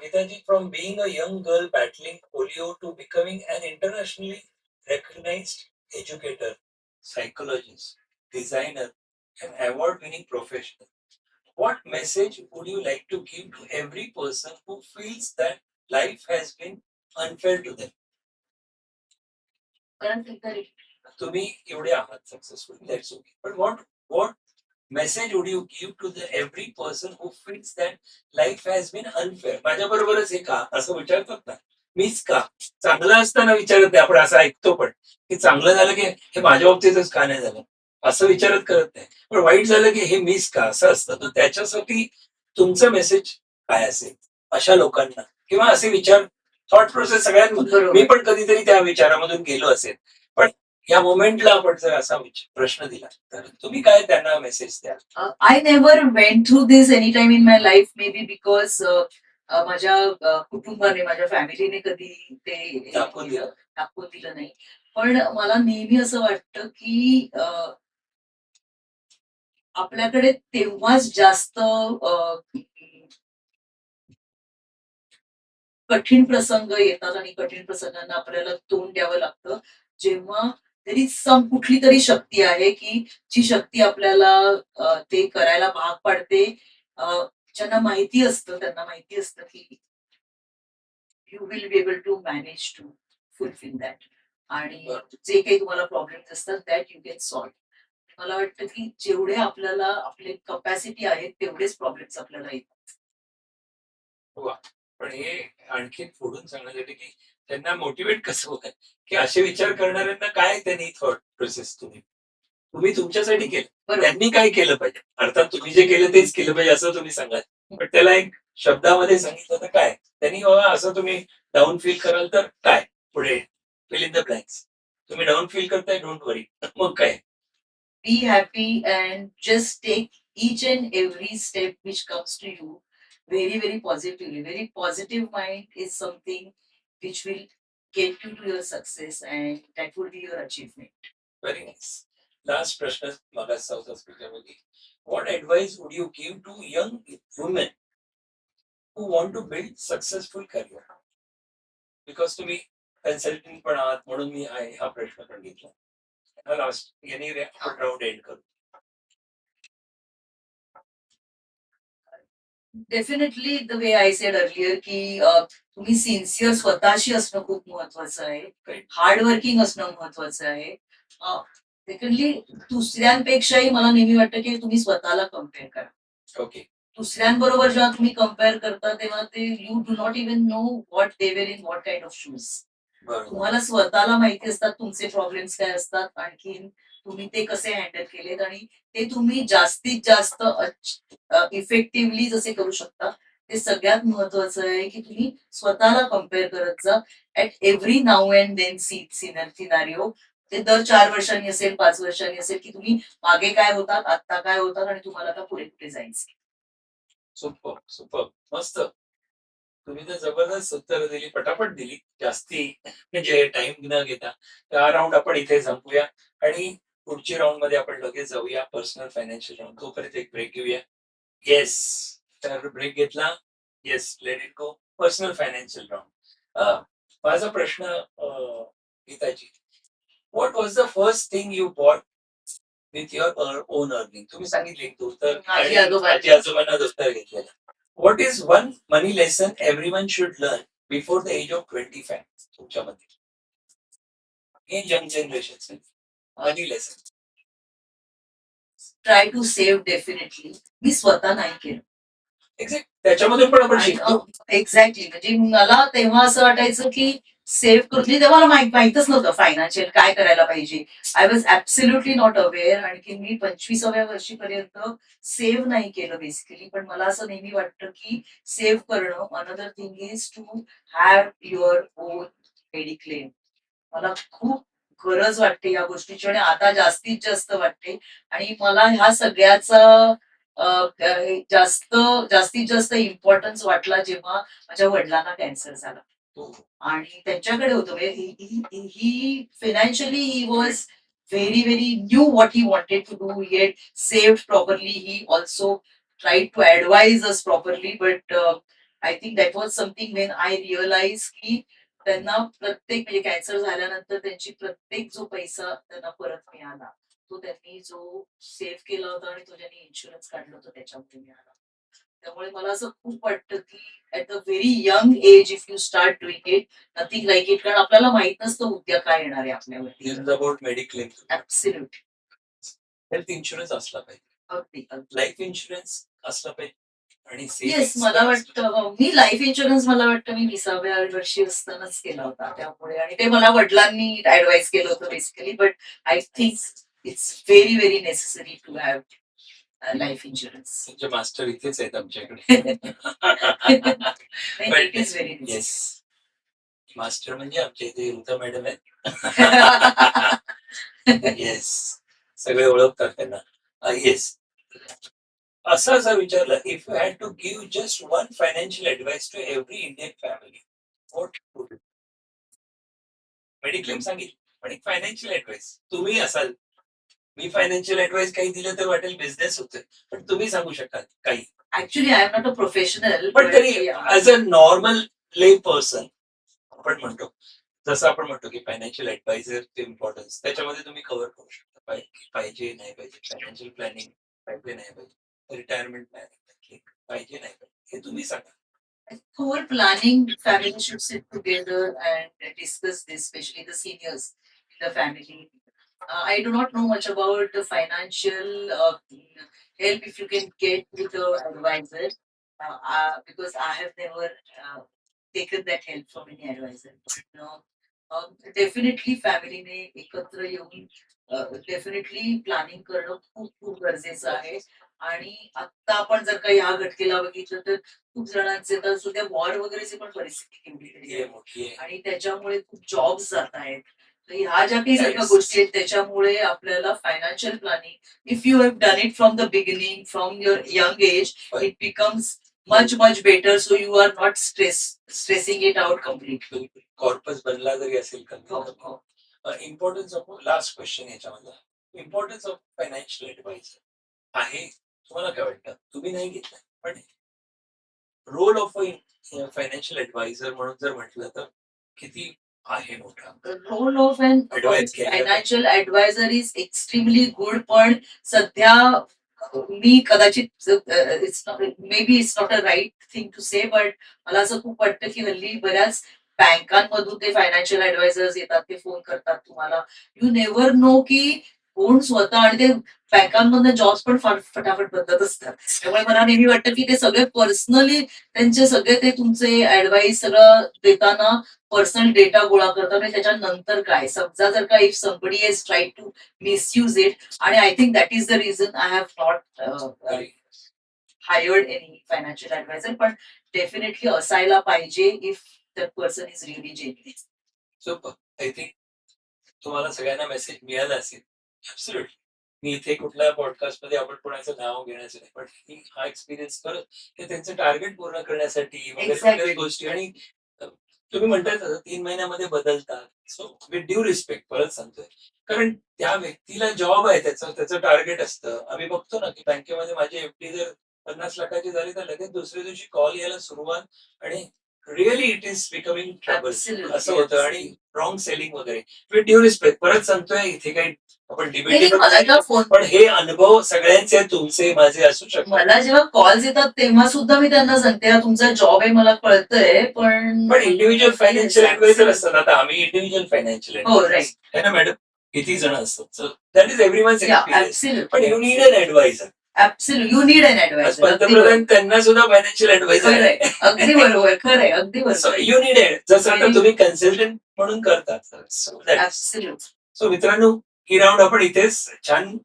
Gitaji, from being a young girl battling polio to becoming an internationally recognized educator, psychologist, designer, and award-winning professional, what message would you like to give to every person who feels that life has been unfair to them? तुम्ही एवढे आहात successful, that's okay. But what message would you give to the every person who feels that life has been unfair? माझ्या बरोबरच हे का असं विचारतात ना, मीच का चांगलं असताना विचारत नाही आपण, असं ऐकतो पण की चांगलं झालं की हे माझ्या बाबतीतच का नाही झालं असं विचारत करत नाही, पण वाईट झालं की हे मीच का असं असतं. तर त्याच्यासाठी तुमचं मेसेज काय असेल अशा लोकांना, किंवा असे विचार थॉट प्रोसेस सगळ्यात मी पण कधीतरी त्या विचारामधून गेलो असेल, पण या मोमेंटला आपण जर असा प्रश्न दिला तर तुम्ही काय त्यांना मेसेज द्याल? I never went through this anytime in my life, maybe because माझ्या कुटुंबाने, माझ्या फॅमिलीने कधी ते दाखवून दिलं. दाखवून दिलं नाही. पण मला नेहमी असं वाटतं की आपल्याकडे तेव्हाच जास्त कठीण प्रसंग येतात आणि कठीण प्रसंगांना आपल्याला तोंड द्यावं लागतं, जेव्हा तरी कुठली तरी शक्ती आहे की जी शक्ती आपल्याला ते करायला भाग पाडते. ज्यांना माहिती असतं त्यांना माहिती असतं की you will be able to manage to fulfil that, आणि जे काही तुम्हाला प्रॉब्लेम्स असतात दॅट यू कॅन सॉल्व्ह. मला वाटतं की जेवढे आपल्याला आपले कपॅसिटी आहे तेवढेच प्रॉब्लेम्स आपल्याला येतात. वा. पण हे आणखी पुढून सांगण्यासाठी की त्यांना मोटिवेट कसं होतं की असे विचार करणाऱ्यांना काय त्यांनी थॉट प्रोसेस तुम्ही तुमच्यासाठी केलं, त्यांनी काय केलं पाहिजे, अर्थात तुम्ही जे केलं तेच केलं पाहिजे असं तुम्ही सांगाल, पण त्याला एक शब्दामध्ये सांगितलं तर काय त्यांनी, बाबा असं तुम्ही डाऊन फील कराल तर काय पुढे फिल इन द ब्लँक्स, तुम्ही डाऊन फील करताय डोंट वरी, मग काय Be happy and just take each and every step which comes to you very, very positively. Very positive mind is something which will get you to your success, and that will be your achievement. Very nice. Last प्रश्न मला south आफ्रिकेमध्ये, what advice would you give to young women who want to build successful career? Because तुम्ही consultant पण आहात म्हणून मी हा प्रश्न पण घेतला. हा लास्ट यांनी राऊंड एंड करू. Definitely the way I said earlier की तुम्ही सिन्सिअर स्वतःशी असणं खूप महत्वाचं आहे, हार्डवर्किंग असणं महत्वाचं आहे. सेकंडली दुसऱ्यांपेक्षाही मला नेहमी वाटतं की तुम्ही स्वतःला कम्पेअर करा. ओके. दुसऱ्यांबरोबर जेव्हा तुम्ही कम्पेअर करता तेव्हा ते you do not even know what they were in what kind of shoes. तुम्हाला स्वतःला माहिती असतात तुमचे प्रॉब्लेम्स काय असतात, आणखीन तुम्ही ते कसे हँडल केलेत, आणि ते तुम्ही जास्तीत जास्त इफेक्टिव्हली जसे करू शकता. ते सगळ्यात महत्वाचं आहे की तुम्ही स्वतःला कम्पेअर करत जा at every now and then scenario. ते दर 4 वर्षांनी असेल, 5 वर्षांनी असेल, की तुम्ही मागे काय होतात, आत्ता काय होतात, आणि तुम्हाला आता पुढे कुठे जायचं. सुपर सुपर, मस्त. तुम्ही तर जबरदस्त उत्तर दिली, पटापट दिली, जास्ती म्हणजे टाइम न घेता. हा राऊंड आपण इथे संपूया आणि पुढच्या राऊंड मध्ये आपण लगेच जाऊया पर्सनल फायनान्शियल राऊंड. तोपर्यंत एक ब्रेक घेऊया. येस, तर ब्रेक घेतला. Yes, let it go. Personal financial round. माझा प्रश्न Geetaji, what was the first thing you bought with your own earning? तुम्ही सांगितले दफ्तर आणि आजी आजोबांना दफ्तर घेतलेलं. What is one money lesson everyone should learn before the age of 25 तुमच्यामध्ये in young generation? Money lesson try to save definitely. मी स्वतः नाही केलं. एक्झॅक्ट, त्याच्यामधून पण आपण शिकतो. एक्झॅक्टली, म्हणजे मला तेव्हा असं वाटायचं की सेव्ह करून म्हणजे तेव्हा मला माहितच नव्हतं फायनान्शियल काय करायला पाहिजे. I was absolutely not aware. आणखी मी 25व्या वर्षीपर्यंत सेव्ह नाही केलं बेसिकली. पण मला असं नेहमी वाटतं की सेव्ह करणं. Another thing is to have your own mediclaim. मला खूप गरज वाटते या गोष्टीची आणि आता जास्तीत जास्त वाटते. आणि मला ह्या सगळ्याचा जास्तीत जास्त इम्पॉर्टन्स वाटला जेव्हा माझ्या वडिलांना कॅन्सर झाला. आणि त्यांच्याकडे होतं म्हणजे he financially he was very new what he wanted to do. Yet saved properly. He also try to advise us properly. But I think that was something when I realise की त्यांना प्रत्येक म्हणजे cancer झाल्यानंतर त्यांची प्रत्येक जो पैसा त्यांना परत मिळाला तो त्यांनी जो सेव्ह केला होता आणि तो ज्यांनी इन्शुरन्स काढलं होतं त्याच्यामध्ये मिळाला. त्यामुळे मला असं खूप वाटतं की at a very young age if you start doing it nothing like it. कारण आपल्याला माहित नसतं उद्या काय येणार आहे आपल्यावरती. About mediclaim. Absolute. Health insurance असला पाहिजे, अगदी अगदी. लाईफ इन्शुरन्स असला पाहिजे आणि येस मला वाटतं मी लाईफ इन्शुरन्स मला वाटतं मी 20व्या वर्षी असतानाच केला होता. त्यामुळे आणि ते मला वडिलांनी ऍडवाइस केलं होतं basically. But I think it's very necessary to have life insurance. तुमचे मास्टर इथेच आहेत आमच्याकडे. It is very yes, master म्हणजे आमच्या इथे ऋता मॅडम आहेत. येस, सगळे ओळखतात त्यांना. येस, असं विचारलं, if you had to give just one financial advice to every Indian family, what would it? Mediclaim सांगितलं, पण एक फायनान्शियल ऍडवाइस तुम्ही असाल. मी फायनान्शियल ऍडवाइस काही दिलं तर वाटेल बिझनेस होतोय, पण तुम्ही सांगू शकाल काही. Actually I am not a professional. पण तरी ऍज अ नॉर्मल ले पर्सन आपण म्हणतो, जसं आपण म्हणतो की फायनान्शियल ऍडवायझरचे इम्पॉर्टन्स त्याच्यामध्ये तुम्ही कव्हर करू शकता. पाहिजे नाही पाहिजे, फायनान्शियल प्लॅनिंग पाहिजे नाही पाहिजे, रिटायरमेंट प्लॅनिंग पाहिजे नाही पाहिजे, हे तुम्ही सांगा. For planning, family should sit together and discuss this, especially the seniors in the family. I do not know much about the financial help if you can get with the advisor, because I have never taken that help from any advisor. Definitely फॅमिलीने एकत्र येऊन definitely planning करणं खूप खूप गरजेचं आहे. आणि आता आपण जर का ह्या घटकेला बघितलं तर खूप जणांचे तर सध्या वॉर वगैरेची पण परिस्थिती केवढी आहे. मोठी आहे. आणि त्याच्यामुळे खूप जॉब्स जात आहेत. तर ह्या ज्या काही सगळ्या Yes. गोष्टी आहेत त्याच्यामुळे आपल्याला financial planning if you have done it from the beginning from your young age it becomes much better, so you are not stressing it out completely. Corpus बनला जरी असेल हो, का, हो. इम्पॉर्टन्स ऑफ लास्ट क्वेश्चन याच्यामध्ये, importance of financial adviser आहे. तुम्हाला काय वाटतं? तुम्ही नाही घेतलं, पण रोल ऑफ फायनान्शियल ऍडवायझर म्हणून जर म्हटलं तर किती आहे मोठा? The role of an Advice घ्यायला. financial advisor is extremely good. पण सध्या मी कदाचित may be it's not a right thing to say, but मला असं खूप वाटतं की हल्ली बऱ्याच बँकांमधून ते फायनान्शियल ऍडवायझर्स येतात, ते फोन करतात तुम्हाला. यू नेव्हर नो की कोण स्वतः, आणि ते बँकांमधून जॉब्स पण फार फटाफट बदलत असतात. त्यामुळे मला नेहमी वाटतं की ते सगळे पर्सनली त्यांचे सगळे ते तुमचे ऍडवाइस सगळं देताना पर्सनल डेटा गोळा करतात. आणि त्याच्यानंतर काय समजा जर का if somebody is try to misuse it, आणि I think that is the reason I have not hired any financial adviser. पण डेफिनेटली असायला पाहिजे if that person is really genuine. So I think तुम्हाला सगळ्यांना मेसेज मिळाला असेल. Absolutely. मी इथे कुठल्या पॉडकास्ट मध्ये आपण कोणाचं नाव घेण्याचं नाही, पण हा एक्सपिरियन्स करत की त्यांचं टार्गेट पूर्ण करण्यासाठी वगैरे Exactly. वगैरे गोष्टी, आणि तुम्ही म्हणताय 3 महिन्यामध्ये बदलतात. सो विथ ड्यू रिस्पेक्ट परत सांगतोय, कारण त्या व्यक्तीला जॉब आहे, त्याचं टार्गेट असतं. आम्ही बघतो ना की बँकेमध्ये माझी एफडी जर 50 लाखाची झाली तर लगेच दुसऱ्या दिवशी कॉल यायला सुरुवात, आणि really it is becoming trouble Absolutely, असं होतं, आणि absolutely. रॉंग सेलिंग वगैरे. विथ ड्यू रिस्पेक्ट परत सांगतोय, इथे काही आपण नाही, डिबेट, मला जेव्हा फोन पण हे अनुभव सगळ्यांचे तुमचे माझे असू शकतात. मला जेव्हा कॉल्स येतात तेव्हा सुद्धा मी त्यांना सांगते हा तुमचा जॉब आहे मला कळतंय, पण इंडिव्हिज्युअल फायनान्शियल ऍडवायझर असतात. आता आम्ही इंडिव्हिज्युअल फायनान्शियल हो, right. आहे ना मॅडम, किती जण असतात. So that is everyone's Yeah, experience. absolutely. पण you need an adviser. Absolute you need an आज ऍडवायझर. पंतप्रधान त्यांना सुद्धा फायनान्शियल ऍडवायझर खरंय, आहे. अगदी बरोबर, खरंय, अगदी बरोबर. यू नीड जसं आता तुम्ही कन्सल्टंट म्हणून करतात. ऍब्सोल्युट. सो मित्रांनो, ही राऊंड आपण इथेच छान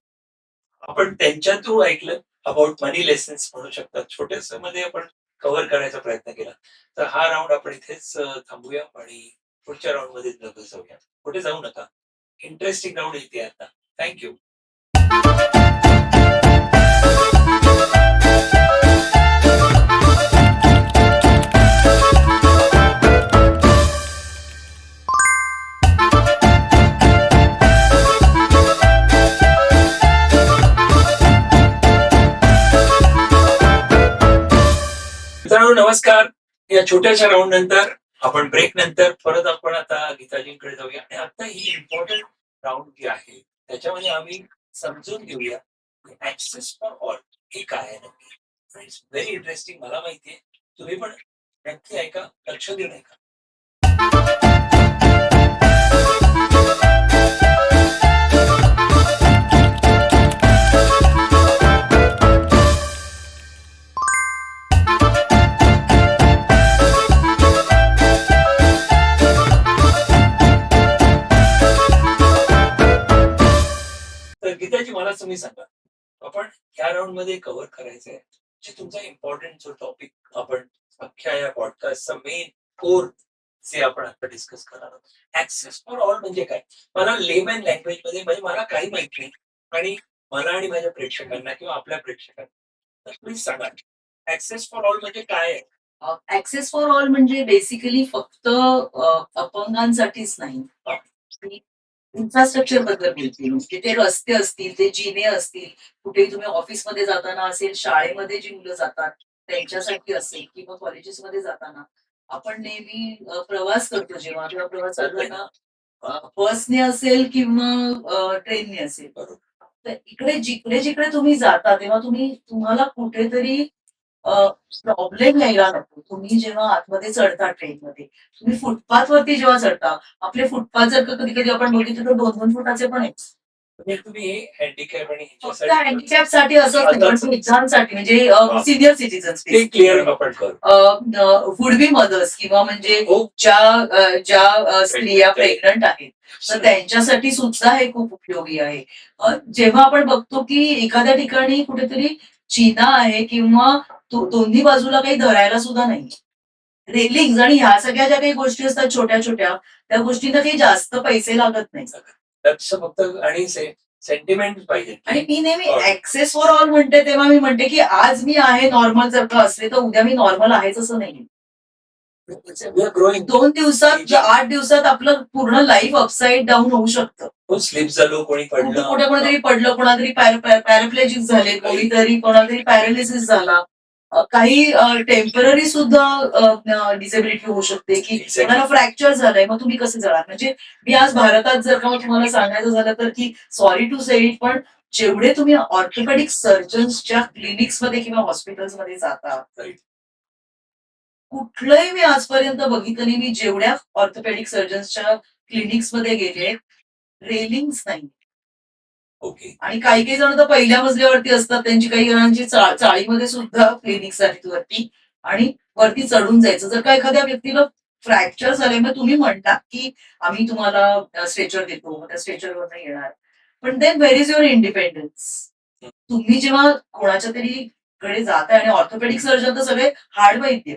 आपण त्यांच्या थ्रू ऐकलं अबाउट मनी लेसन्स म्हणू शकतात. छोट्यास मध्ये आपण कव्हर करायचा प्रयत्न केला. तर हा राऊंड आपण इथेच थांबूया आणि पुढच्या राऊंड मध्ये डबल जाऊया. कुठे जाऊ नका. इंटरेस्टिंग राऊंड इथे आता. थँक्यू. मित्रांनो नमस्कार. या छोट्याशा राऊंड नंतर आपण ब्रेक नंतर परत आपण आता गीताजींकडे जाऊया आणि आता ही इम्पॉर्टंट राऊंड जी आहे त्याच्यामध्ये आम्ही समजून घेऊया ऍक्सेस फॉर ऑल हे काय आहे नक्की. It's very interesting. मला माहितीये तुम्ही पण नक्की ऐका, लक्ष देऊन ऐका. तर गीताजी मला तुम्ही सांगा, आपण या राऊंड मध्ये कव्हर करायचंय जे तुमचा इम्पॉर्टंट जो टॉपिक आपण अख्ख्या या पॉडकास्टचा मेन कोर जे आपण आता डिस्कस करणार आहोत. ऍक्सेस फॉर ऑल म्हणजे काय? मला लेमॅन लँग्वेज मध्ये म्हणजे मला काही माहित नाही आणि मला आणि माझ्या प्रेक्षकांना किंवा आपल्या प्रेक्षकांना तर प्लीज सांगा ऍक्सेस फॉर ऑल म्हणजे काय आहे? ऍक्सेस फॉर ऑल म्हणजे बेसिकली फक्त अपंगांसाठीच नाही, इन्फ्रास्ट्रक्चर बद्दल बोलते. म्हणजे ते रस्ते असतील, ते जिने असतील, कुठे तुम्ही ऑफिसमध्ये जाताना असेल, शाळेमध्ये जी मुलं जातात त्यांच्यासाठी असेल किंवा कॉलेजेसमध्ये जाताना आपण नेहमी प्रवास करतो जेव्हा किंवा प्रवास करताना बसने असेल किंवा ट्रेनने असेल. बरोबर. तर इकडे जिकडे जिकडे तुम्ही जाता तेव्हा तुम्हाला कुठेतरी प्रॉब्लेम यायला नको. तुम्ही जेव्हा आतमध्ये चढता ट्रेनमध्ये, तुम्ही फुटपाथ वरती जेव्हा चढता, आपले फुटपाथ जर का कधी कधी आपण बघितलं तर 2-2 फुटाचे पण आहेत. म्हणजे तुम्ही हे हँडिकॅप आणि फक्त ह्याच्यासाठी हँडिकॅप साठी असं नाही, पण वृद्धांसाठी म्हणजे सिनियर सिटीजन्स, ते क्लिअर आपण करू. वुड बी मदर्स किंवा म्हणजे हो. ज्या स्त्रिया प्रेग्नंट आहेत तर त्यांच्यासाठी सुद्धा हे खूप उपयोगी आहे. जेव्हा आपण बघतो की एखाद्या ठिकाणी कुठेतरी जिना आहे किंवा दोन्ही बाजूला काही धरायला सुद्धा नाही, रेलिंग आणि ह्या सगळ्या ज्या काही गोष्टी असतात छोट्या छोट्या, त्या गोष्टींना काही जास्त पैसे लागत नाही. लक्ष फक्त आणि सेंटिमेंट पाहिजे. आणि मी नेहमी ऍक्सेस फॉर ऑल म्हणते तेव्हा मी म्हणते की आज मी आहे नॉर्मल जर का असले तर उद्या मी नॉर्मल आहेच असं नाही. 2 दिवसात 8 दिवसात आपलं पूर्ण लाईफ अपसाईड डाऊन होऊ शकतं. स्लिप झालो, कोणी पडलं, कुठे कोणीतरी पडलं, कोणातरी पॅराप्लेजिक झाले, कोणातरी पॅरालिसिस झाला, काही टेम्पररी सुद्धा डिसेबिलिटी होऊ शकते की कोणाला फ्रॅक्चर झालंय, मग तुम्ही कसं जाणार? म्हणजे मी आज भारतात जर का तुम्हाला सांगायचं झालं तर की सॉरी टू से इट, पण जेवढे तुम्ही ऑर्थोपेडिक सर्जन्सच्या क्लिनिक्समध्ये किंवा हॉस्पिटल्समध्ये जाता, कुठलंही मी आजपर्यंत बघितलं नाही. मी जेवढ्या ऑर्थोपेडिक सर्जन्सच्या क्लिनिक्समध्ये गेले, रेलिंग्स नाही. ओके. आणि काही काही जण तर पहिल्या मजल्यावरती असतात, त्यांची काही जणांची चाळीमध्ये सुद्धा क्लिनिक्स आहेत वरती आणि वरती चढून जायचं. जर का एखाद्या व्यक्तीला फ्रॅक्चर झाले मग तुम्ही म्हणतात की आम्ही तुम्हाला स्ट्रेचर देतो, त्या स्ट्रेचरवर नाही येणार. पण then where is your independence? तुम्ही जेव्हा कोणाच्या तरी कडे जाताय आणि ऑर्थोपेडिक सर्जन तर सगळे हाड वैद्य.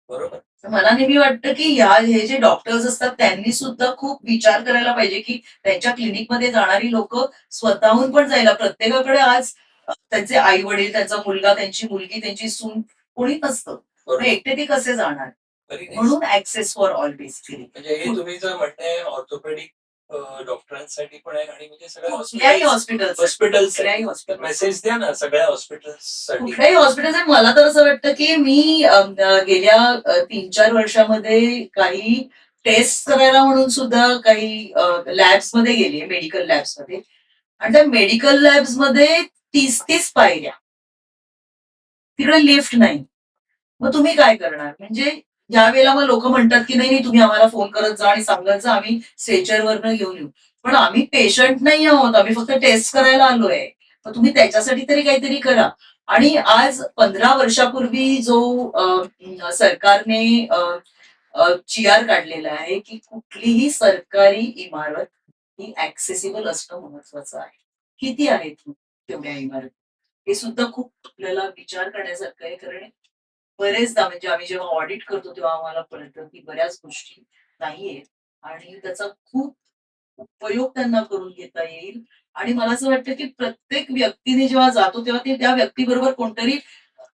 बरोबर. मला नेहमी वाटतं की हे जे डॉक्टर्स असतात त्यांनी सुद्धा खूप विचार करायला पाहिजे की त्यांच्या क्लिनिकमध्ये जाणारी लोक स्वतःहून पण जायला. प्रत्येकाकडे आज त्यांचे आई वडील, त्यांचा मुलगा, त्यांची मुलगी, त्यांची सून कोणी नसतं, एकटे ते कसे जाणार? म्हणून ऍक्सेस फॉर ऑल बेसिकली म्हणजे हे तुम्ही जर म्हणताय ऑर्थोपेडिक डॉक्टरांसाठी पण आहे आणि म्हणजे कुठल्याही हॉस्पिटल मेसेज द्या ना सगळ्या हॉस्पिटल्ससाठी. कुठल्याही हॉस्पिटल. मला तर असं वाटतं की मी गेल्या 3-4 वर्षामध्ये काही टेस्ट करायला म्हणून सुद्धा काही लॅब्स मध्ये गेले, मेडिकल लॅब्स मध्ये, आणि त्या मेडिकल लॅब्स मध्ये 30 पायऱ्या, तिकडे लिफ्ट नाही. मग तुम्ही काय करणार? म्हणजे या वेळेला मग लोक म्हणतात की नाही तुम्ही आम्हाला फोन करत जा आणि सांगत जा, आम्ही स्ट्रेचरवरनं घेऊन येऊ. पण आम्ही पेशंट नाही आहोत, आम्ही फक्त टेस्ट करायला आलोय. मग तुम्ही त्याच्यासाठी तरी काहीतरी करा. आणि आज 15 वर्षापूर्वी जो सरकारने GR काढलेला आहे की कुठलीही सरकारी इमारत ही ऍक्सेसिबल असणं महत्वाचं आहे. किती आहेत तेवढ्या इमारती? हे सुद्धा खूप आपल्याला विचार करण्यासारखं आहे. कारण बरेचदा म्हणजे आम्ही जेव्हा ऑडिट करतो तेव्हा आम्हाला कळतं की बऱ्याच गोष्टी नाहीयेत आणि त्याचा खूप उपयोग त्यांना करून घेता येईल. आणि मला असं वाटतं की प्रत्येक व्यक्तीने जेव्हा जातो तेव्हा ते त्या व्यक्तीबरोबर कोणतरी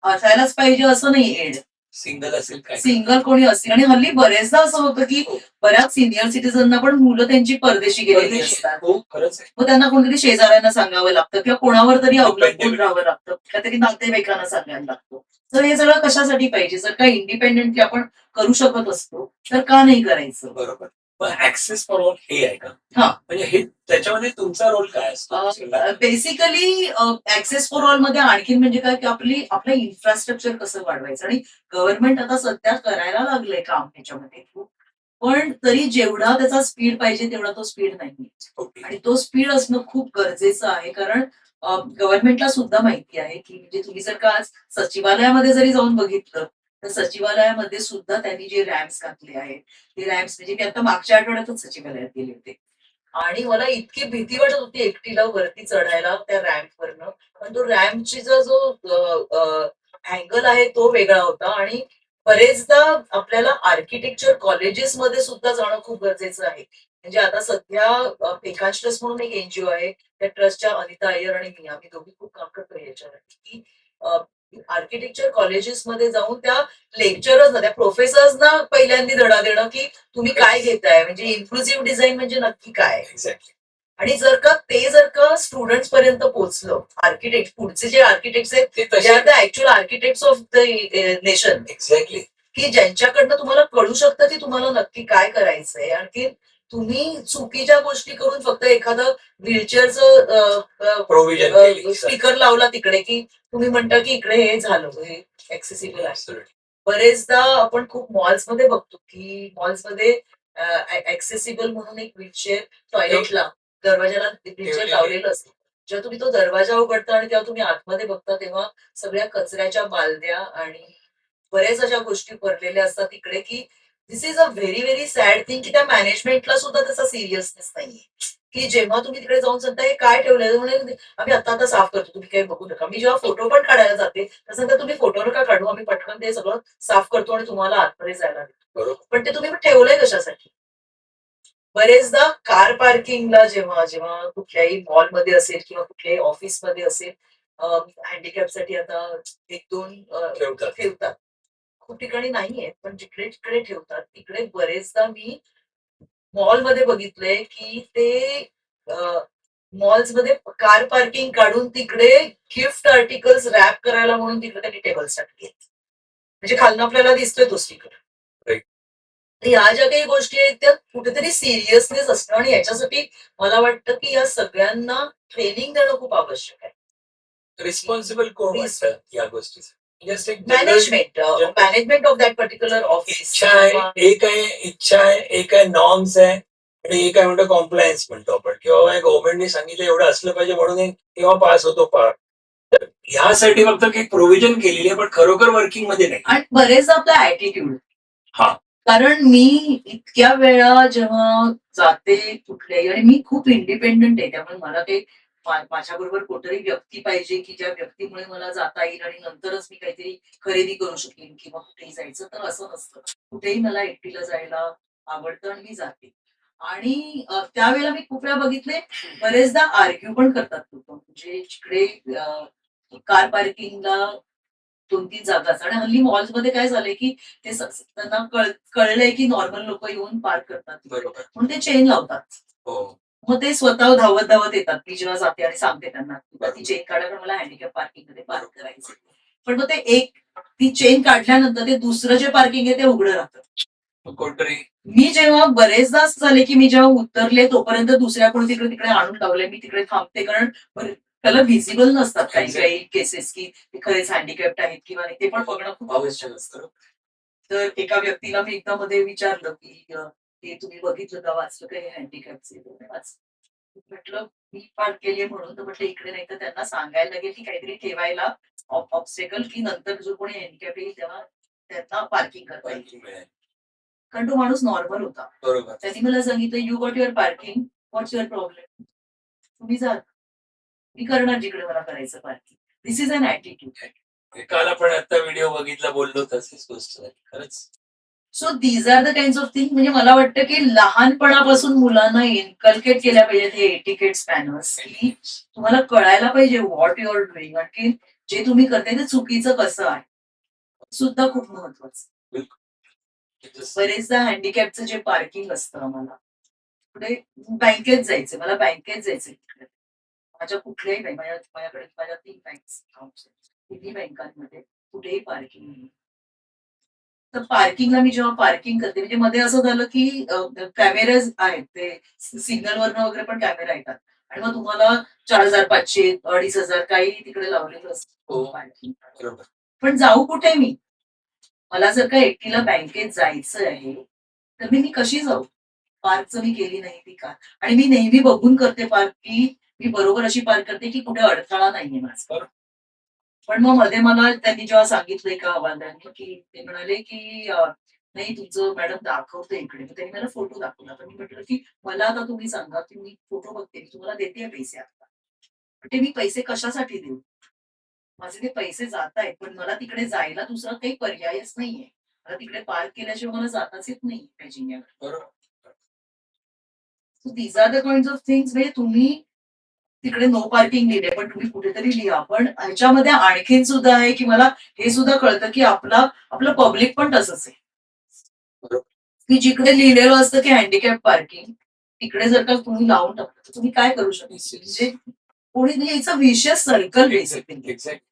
असायलाच पाहिजे असं नाही एड. सिंगल असेल काय सिंगल कोणी असतील आणि हल्ली बरेचदा असं होतं की बऱ्याच सिनियर सिटीजनना पण मुलं त्यांची परदेशी गेलेली परदेशी असतात. हो खरंच आहे. मग त्यांना कोणतरी शेजाऱ्यांना सांगावं लागतं किंवा कोणावर तरी अवलंबून Dependent. राहावं लागतं. काहीतरी नातेवाईकांना सांगायला लागतं. तर हे सगळं कशासाठी पाहिजे? जर का इंडिपेंडेंटली आपण करू शकत असतो तर का नाही करायचं? बरोबर. पण ऍक्सेस फॉर ऑल हे आहे का? हा. म्हणजे हे त्याच्यामध्ये तुमचा रोल काय असतो? बेसिकली ऍक्सेस फॉर ऑल मध्ये आणखीन म्हणजे काय की आपलं इन्फ्रास्ट्रक्चर कसं वाढवायचं आणि गव्हर्नमेंट आता सध्या करायला लागलंय काम ह्याच्यामध्ये खूप. पण तरी जेवढा त्याचा स्पीड पाहिजे तेवढा तो स्पीड नाही. ओके. आणि तो स्पीड असणं खूप गरजेचं आहे. कारण गव्हर्नमेंटला सुद्धा माहिती आहे की म्हणजे तुम्ही जर का आज सचिवालयामध्ये जरी जाऊन बघितलं तर सचिवालयामध्ये सुद्धा त्यांनी जे रॅम्प्स घातले आहेत ते रॅम्प्स म्हणजे मी आता मागच्या आठवड्यातच सचिवालयात गेले होते आणि मला इतकी भीती वाटत होती एकटीला वरती चढायला त्या रॅम्पवरनं. पण तो रॅम्पची जो अँगल आहे तो वेगळा होता आणि बरेचदा आपल्याला आर्किटेक्चर कॉलेजेसमध्ये सुद्धा जाणं खूप गरजेचं आहे. म्हणजे आता सध्या एकांश ट्रस्ट म्हणून एक एनजीओ आहे. त्या ट्रस्टच्या अनिता अय्यर आणि मी आम्ही दोघी खूप काम करतो याच्यावरती की आर्किटेक्चर कॉलेजेसमध्ये जाऊन त्या लेक्चरर्सना त्या प्रोफेसर्सना पहिल्यांदा धडा देणं की तुम्ही काय घेताय म्हणजे इन्क्लुझिव्ह डिझाईन म्हणजे नक्की काय. एक्झॅक्टली. आणि जर का स्टुडंट पर्यंत पोहोचलं आर्किटेक्ट पुढचे जे आर्किटेक्ट आहेत ते ते तसे are the actual architects of the nation. Exactly. की ज्यांच्याकडनं तुम्हाला कळू शकतं की तुम्हाला नक्की काय करायचंय. आणखी तुम्ही चुकीच्या गोष्टी करून फक्त एखादं व्हीलचेअरचं प्रोव्हिजन स्पीकर लावला तिकडे की तुम्ही म्हणता की इकडे हे झालं हे ऍक्सेसिबल आहे. बरेचदा आपण खूप मॉल्समध्ये बघतो की मॉल्समध्ये ऍक्सेसिबल म्हणून एक व्हीलचेअर टॉयलेटला दरवाजाला व्हीलचेअर लावलेलं असतं. जेव्हा तुम्ही तो दरवाजा उघडता आणि तेव्हा तुम्ही आतमध्ये बघता तेव्हा सगळ्या कचऱ्याच्या बालद्या आणि बऱ्याच अशा गोष्टी भरलेल्या असतात तिकडे की this is a very very sad thing की त्या मॅनेजमेंटला सुद्धा त्याचा सिरियसनेस नाहीये. की जेव्हा तुम्ही तिकडे जाऊन सांगता हे काय ठेवलंय म्हणजे आम्ही आता साफ करतो तुम्ही काही बघू नका. मी जेव्हा फोटो पण काढायला जाते तर सांगता तुम्ही फोटो नका काढू आम्ही पटकन ते सगळं साफ करतो आणि तुम्हाला आतमध्ये जायला देतो. बरोबर. पण ते तुम्ही ठेवलंय कशासाठी? बरेचदा कार पार्किंगला जेव्हा जेव्हा कुठल्याही मॉलमध्ये असेल किंवा कुठल्याही ऑफिसमध्ये असेल हँडिकॅपसाठी आता 1-2 ठेवतात. खूप ठिकाणी नाहीये पण जिकडे जिकडे ठेवतात तिकडे बरेचदा मी मॉलमध्ये बघितलंय की ते मॉल्समध्ये कार पार्किंग काढून तिकडे गिफ्ट आर्टिकल्स रॅप करायला म्हणून तिकडे त्यांनी टेबल्स टाकले. म्हणजे खालनं आपल्याला दिसतोय तो स्टिकर. Right. ह्या ज्या काही गोष्टी आहेत त्या कुठेतरी सिरियसनेस असणं आणि याच्यासाठी मला वाटतं की या सगळ्यांना ट्रेनिंग देणं खूप आवश्यक आहे. रिस्पॉन्सिबल कोण वाटतं या गोष्टीचं? जस्ट एक management of that particular office. इच्छा आहे, इच्छा आहे, एक आहे नॉर्म्स आहे आणि एक आहे म्हणतो कॉम्प्लायन्स म्हणतो आपण किंवा गव्हर्नमेंटने सांगितलं एवढं असलं पाहिजे म्हणून तेव्हा पास होतो पार. तर ह्यासाठी फक्त काही प्रोव्हिजन केलेली आहे पण खरोखर वर्किंग मध्ये नाही. आणि बरेचदा आपला ऍटिट्यूड. हा. कारण मी इतक्या वेळा जेव्हा जाते कुठल्याही आणि मी खूप इंडिपेंडंट आहे त्यामुळे मला ते माझ्याबरोबर कोणतरी व्यक्ती पाहिजे की ज्या व्यक्तीमुळे मला जाता येईल आणि नंतरच मी काहीतरी खरेदी करू शकेन किंवा कुठेही जायचं तर असं नसतं. कुठेही मला एकटीला जायला आवडतं आणि मी जाते. आणि त्यावेळेला मी खूप वेळा बघितले बरेचदा आर्ग्यू पण करतात लोक म्हणजे जिकडे कार पार्किंगला 2-3 जागाच आणि हल्ली मॉल्समध्ये काय झालंय की ते त्यांना कळलंय की नॉर्मल लोक येऊन पार्क करतात बरोबर. म्हणून ते चेन लावतात. हो. मग ते स्वतः धावत धावत येतात. मी जेव्हा जाते आणि सांगते त्यांना ती चेन काढा कारण मला हँडिकॅप पार्किंग मध्ये पार्क करायचं. पण मग ते ती चेन काढल्यानंतर ते दुसरं जे पार्किंग आहे ते उघडं राहतं. कोणतरी मी जेव्हा बरेचदा असं झाले की मी जेव्हा उतरले तोपर्यंत दुसऱ्या कोणी तिकडे आणून लावलंय मी तिकडे थांबते कारण त्याला व्हिजिबल नसतात काही काही केसेस की ते खरेच हँडिकॅप्ड आहेत किंवा नाही ते पण बघणं खूप आवश्यक असतं. तर एका व्यक्तीला मी एकदा मध्ये विचारलं की हे तुम्ही बघितलं का वाचलं का हे हँडिकॅपचे? म्हटलं मी पार्क केली म्हणून तर म्हटलं इकडे नाही तर त्यांना सांगायला लागेल की काहीतरी ठेवायला ऑब्स्टेकल की नंतर जो कोणी हँडिकॅप येईल तेव्हा त्यांना पार्किंग करता येईल. पार्किंग मिळेल. कारण तो माणूस नॉर्मल होता. बरोबर. त्यांनी मला सांगितलं you got your parking, what's your problem? तुम्ही जा. मी करणार जिकडे मला करायचं parking. This is an attitude. काल आपण आता व्हिडिओ बघितला बोललो तशीच गोष्ट झाली खरंच. So these are the kind of thing. म्हणजे मला वाटतं की लहानपणापासून मुलांना इन्कल्केट केल्या पाहिजेत हे एटिकेट्स मॅनर्स की तुम्हाला कळायला पाहिजे व्हॉट यू आर डुईंग, आणखी जे तुम्ही करताय ते चुकीचं कसं आहे सुद्धा खूप महत्वाचं. बरेचदा हँडिकॅपचं जे पार्किंग असतं आम्हाला पुढे बँकेत जायचं, मला बँकेत जायचं तिकडे. माझ्या कुठल्याही बँक माझ्याकडे माझ्या 3 बँक्स अकाउंट्स आहेत. तिन्ही बँकांमध्ये कुठेही पार्किंग नाही. तर पार्किंगला मी जेव्हा पार्किंग करते म्हणजे मध्ये असं झालं की कॅमेराज आहेत ते सिग्नलवरनं वगैरे पण कॅमेरा येतात आणि मग तुम्हाला 4,500 2,500 काही तिकडे लावलेलं हो. असतं पार्किंग. बरोबर. पण जाऊ कुठे मी? मला जर का एकटीला बँकेत जायचं आहे तर मी कशी जाऊ? पार्कचं मी केली नाही ती कार आणि मी नेहमी बघून करते पार्क की मी बरोबर अशी पार्क करते की कुठे अडथळा नाहीये माझा. बरोबर. पण मग मध्ये मला त्यांनी जेव्हा सांगितलं एका हवालदारांनी की ते म्हणाले की नाही तुमचं मॅडम दाखवते इकडे. तर त्यांनी मला फोटो दाखवला. तर मी म्हटलं की मला आता तुम्ही सांगा की मी फोटो बघते, मी तुम्हाला देते पैसे आता. पण ते मी पैसे कशासाठी देऊ? माझे ते पैसे जात आहेत, पण मला तिकडे जायला दुसरा काही पर्यायच नाहीये. मला तिकडे पार्क केल्याशिवाय मला जाताच येत नाही काही जिल्ह्यात. बरोबर. So these are the kind of things म्हणजे तुम्ही तिकडे नो पार्किंग लिहिले पण तुम्ही कुठेतरी लिहा. पण ह्याच्यामध्ये आणखीन सुद्धा आहे की मला हे सुद्धा कळतं की आपलं पब्लिक पण तसंच आहे. बरोबर. की जिकडे लिहिलेलं असतं की हँडिकॅप पार्किंग तिकडे जर का तुम्ही लावून टाकलं तर तुम्ही काय करू शकता? म्हणजे कोणी म्हणजे it's a vicious circle basically. Exact.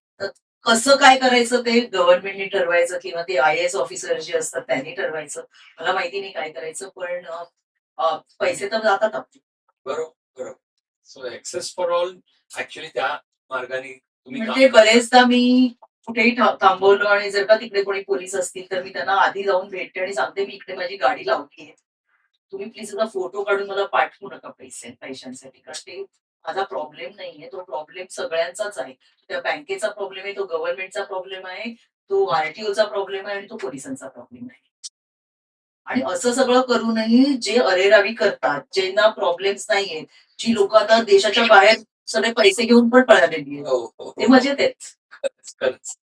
कसं काय करायचं ते गव्हर्नमेंटने ठरवायचं किंवा ते IAS ऑफिसर जे असतात त्यांनी ठरवायचं. मला माहिती नाही काय करायचं पण पैसे तर जातात आपले. बरोबर. बरोबर. So access for all actually त्या मार्गाने तुम्ही म्हणजे काम करता. बरेचदा मी कुठेही थांबवलो आणि जर का तिकडे कोणी पोलीस असतील तर मी त्यांना आधी जाऊन भेटते आणि सांगते मी इकडे माझी गाडी लावलीये. तुम्ही प्लीज एकदा फोटो काढून मला पाठवू नका पैशांसाठी. कारण ते माझा प्रॉब्लेम नाहीये. तो प्रॉब्लेम सगळ्यांचाच आहे. त्या बँकेचा प्रॉब्लेम आहे, तो गव्हर्नमेंटचा प्रॉब्लेम आहे, तो RTOचा प्रॉब्लेम आहे आणि तो पोलिसांचा प्रॉब्लेम आहे. आणि असं सगळं करूनही जे अरेरावी करतात, ज्यांना प्रॉब्लेम्स नाहीयेत, जी लोकं आता देशाच्या बाहेर सगळे पैसे घेऊन पण पळालेली आहेत. हो, हो, ते हो. मजेत आहेत. खरंच, खरंच.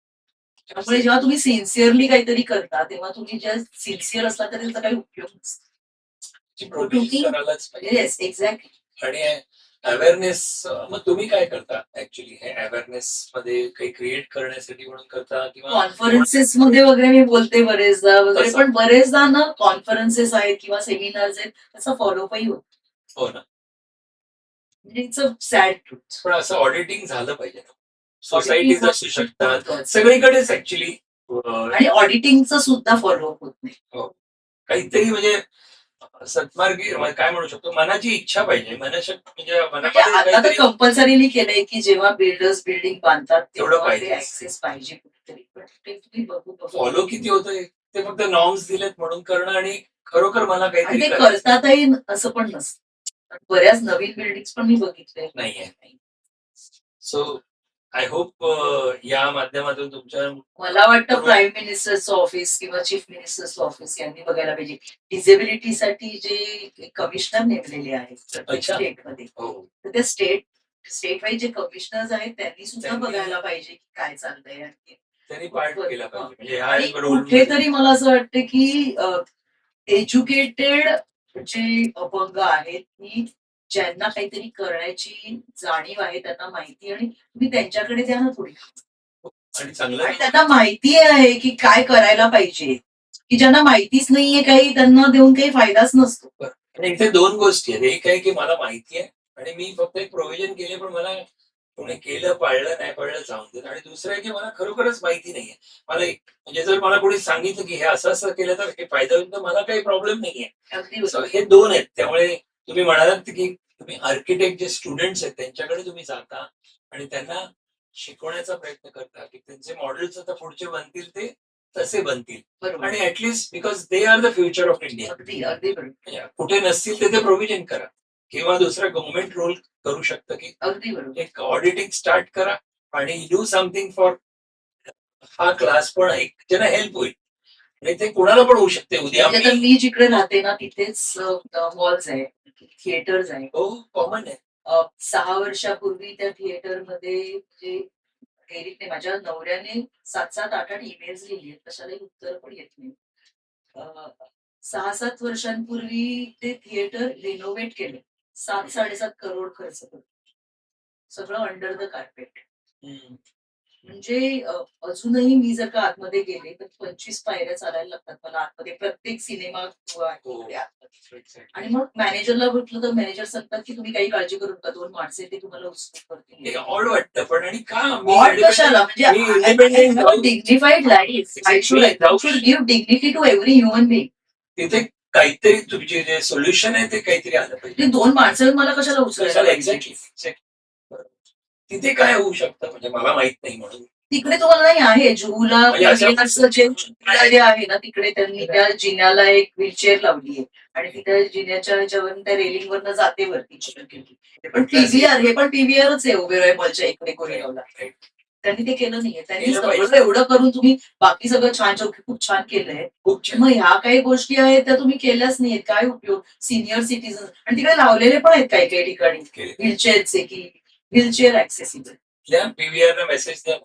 त्यामुळे जेव्हा तुम्ही सिन्सिअरली काहीतरी करता, तेव्हा तुम्ही ज्या सिन्सिअर असला तर त्याचा काही उपयोग नसतो. प्रोटेक्शन करायलाच पाहिजे. Yes, exactly. आणि अवेअरनेस मग तुम्ही काय करता ऍक्च्युली हे अवेअरनेस मध्ये काही क्रिएट करण्यासाठी म्हणून करता किंवा कॉन्फरन्सेस मध्ये वगैरे मी बोलते बरेचदा वगैरे, तसं. पण बरेचदा ना कॉन्फरन्सेस आहेत किंवा सेमिनार्स आहेत त्याचा फॉलोअपही होतो. हो ना. म्हणजे इट्स अ सॅड ट्रुथ. पण असं ऑडिटिंग झालं पाहिजे ना. सोसायटीज असू शकतात सगळीकडेच ऍक्च्युली आणि ऑडिटिंगचं सुद्धा फॉलोअप होत नाही. काहीतरी म्हणजे सत्मार्गी काय म्हणू शकतो मनाची इच्छा पाहिजे म्हणजे म्हणजे मनामध्ये आता तर काहीतरी कंपल्सरीली केलंय की जेव्हा बिल्डर्स बिल्डिंग बांधतात तेवढं तेव्हा पाहिजे. ते ऍक्सेस पाहिजे कुठेतरी. पण ते तुम्ही बघू फॉलो किती होतंय ते फक्त नॉर्म्स दिलेत म्हणून करणं आणि खरोखर मला आणि काहीतरी ते करायचं करतातही असं पण नसतं. बऱ्याच नवीन बिल्डिंग पण मी बघितले नाहीये. सो आय होप या माध्यमातून तुमच्या मला वाटतं प्राईम मिनिस्टरचं ऑफिस किंवा चीफ मिनिस्टरचं ऑफिस यांनी बघायला पाहिजे. डिसेबिलिटीसाठी जे कमिशनर नेमलेले आहेत प्रत्येक अच्छा. स्टेटमध्ये, हो तर त्या स्टेट वाईज जे कमिशनर्स आहेत त्यांनी सुद्धा बघायला पाहिजे की काय चाललंय आणि त्यांनी पार्ट केला पाहिजे म्हणजे आणि ह्या रोल कुठेतरी मला असं वाटतं की एज्युकेटेड जे अपंग आहेत की ज्यांना काहीतरी करण्याची जाणीव आहे, त्यांना माहिती आणि तुम्ही त्यांच्याकडे द्या ना थोडी. आणि चांगलं आणि त्यांना माहिती आहे की काय करायला पाहिजे, की ज्यांना माहितीच नाहीये काही त्यांना देऊन काही फायदाच नसतो. आणि इथे दोन गोष्टी आहेत एक आहे की मला माहिती आहे आणि मी फक्त एक प्रोव्हिजन केले पण मला कोणी केलं पाळलं नाही पाळलं जाऊन देत आणि दुसरं आहे की मला खरोखरच माहिती नाहीये मला म्हणजे जर मला कोणी सांगितलं की हे असं असं केलं तर हे फायदा होईल तर मला काही प्रॉब्लेम नाहीये. अगदी So, बरोबर. हे दोन आहेत त्यामुळे तुम्ही म्हणालात की तुम्ही आर्किटेक्ट जे स्टुडंट्स आहेत त्यांच्याकडे तुम्ही जाता आणि त्यांना शिकवण्याचा प्रयत्न करता की त्यांचे मॉडेल्स आता पुढचे बनतील ते तसे बनतील बरोबर. आणि at least because they are the future of India अगदी बरोबर. कुठे नसतील ते प्रोव्हिजन करा किंवा दुसरा गव्हर्नमेंट रोल करू शकतं की अगदी बरोबर. एक ऑडिटिंग स्टार्ट करा आणि डू समथिंग फॉर हा क्लास पण एक ज्यांना हेल्प होईल आणि ते कोणाला पण होऊ शकते उद्या म्हणजे आता मी जिकडे राहते ना तिथेच मॉल्स आहे, थिएटर्स आहे. हो कॉमन आहे 6 वर्षापूर्वी त्या थिएटरमध्ये म्हणजे एरिकने माझ्या नवऱ्याने 7-7, 8-8 ईमेल्स लिहिली आहेत. कशालाही उत्तर पण येत नाही. 6-7 वर्षांपूर्वी ते थिएटर रिनोव्हेट केलं. 7-7.5 करोड खर्च करून. सगळं अंडर द कार्पेट. हम्म. म्हणजे अजूनही मी जर का आतमध्ये गेले तर 25 पायऱ्या चालायला लागतात मला आतमध्ये. प्रत्येक सिनेमा हो. आतमध्ये. आणि मग मॅनेजरला म्हटलं तर मॅनेजर सांगतात की तुम्ही काही काळजी करू नका, 2 माणसं आहेत, ते तुम्हाला उचलून हे करतील. ऑड वाटतं पण आणि का ऑड कशाला? मी independent म्हणजे dignified life. I should give dignity to every human being. तिथे काहीतरी तुमचे जे सोल्युशन आहे ते काहीतरी आलं ती पाहिजे 2 माणसं मला कशाला कशाला उचलायला? एक्झॅक्टली तिथे काय होऊ शकतं म्हणजे मला माहित नाही म्हणून तिकडे तुम्हाला नाही आहे जुहूला म्हणजे अशा- PVR जुहूला जे आहे ना तिकडे त्यांनी त्या जिन्याला एक व्हीलचेअर लावली आहे आणि ती त्या जिन्याच्या ह्याच्यावर त्या रेलिंग वरनं जाते वरती. पण PVR हे पण PVRच आहे उभे मॉलच्या इकडे कोरेगावला. त्यांनी ते केलं नाहीये. त्यांनी केलं पाहिजे. सगळं एवढं करून तुम्ही बाकी सगळं छान खूप छान केलंय. खूप छान मग ह्या काही गोष्टी आहेत त्या तुम्ही केल्याच नाहीयेत. काय उपयोग? सिनियर सिटीजन आणि तिकडे लावलेले पण आहेत काही काही ठिकाणी केलं. व्हीलचेअरचे की व्हीलचेअर ऍक्सेसिबल. द्या पीव्हीआर ला मेसेज द्या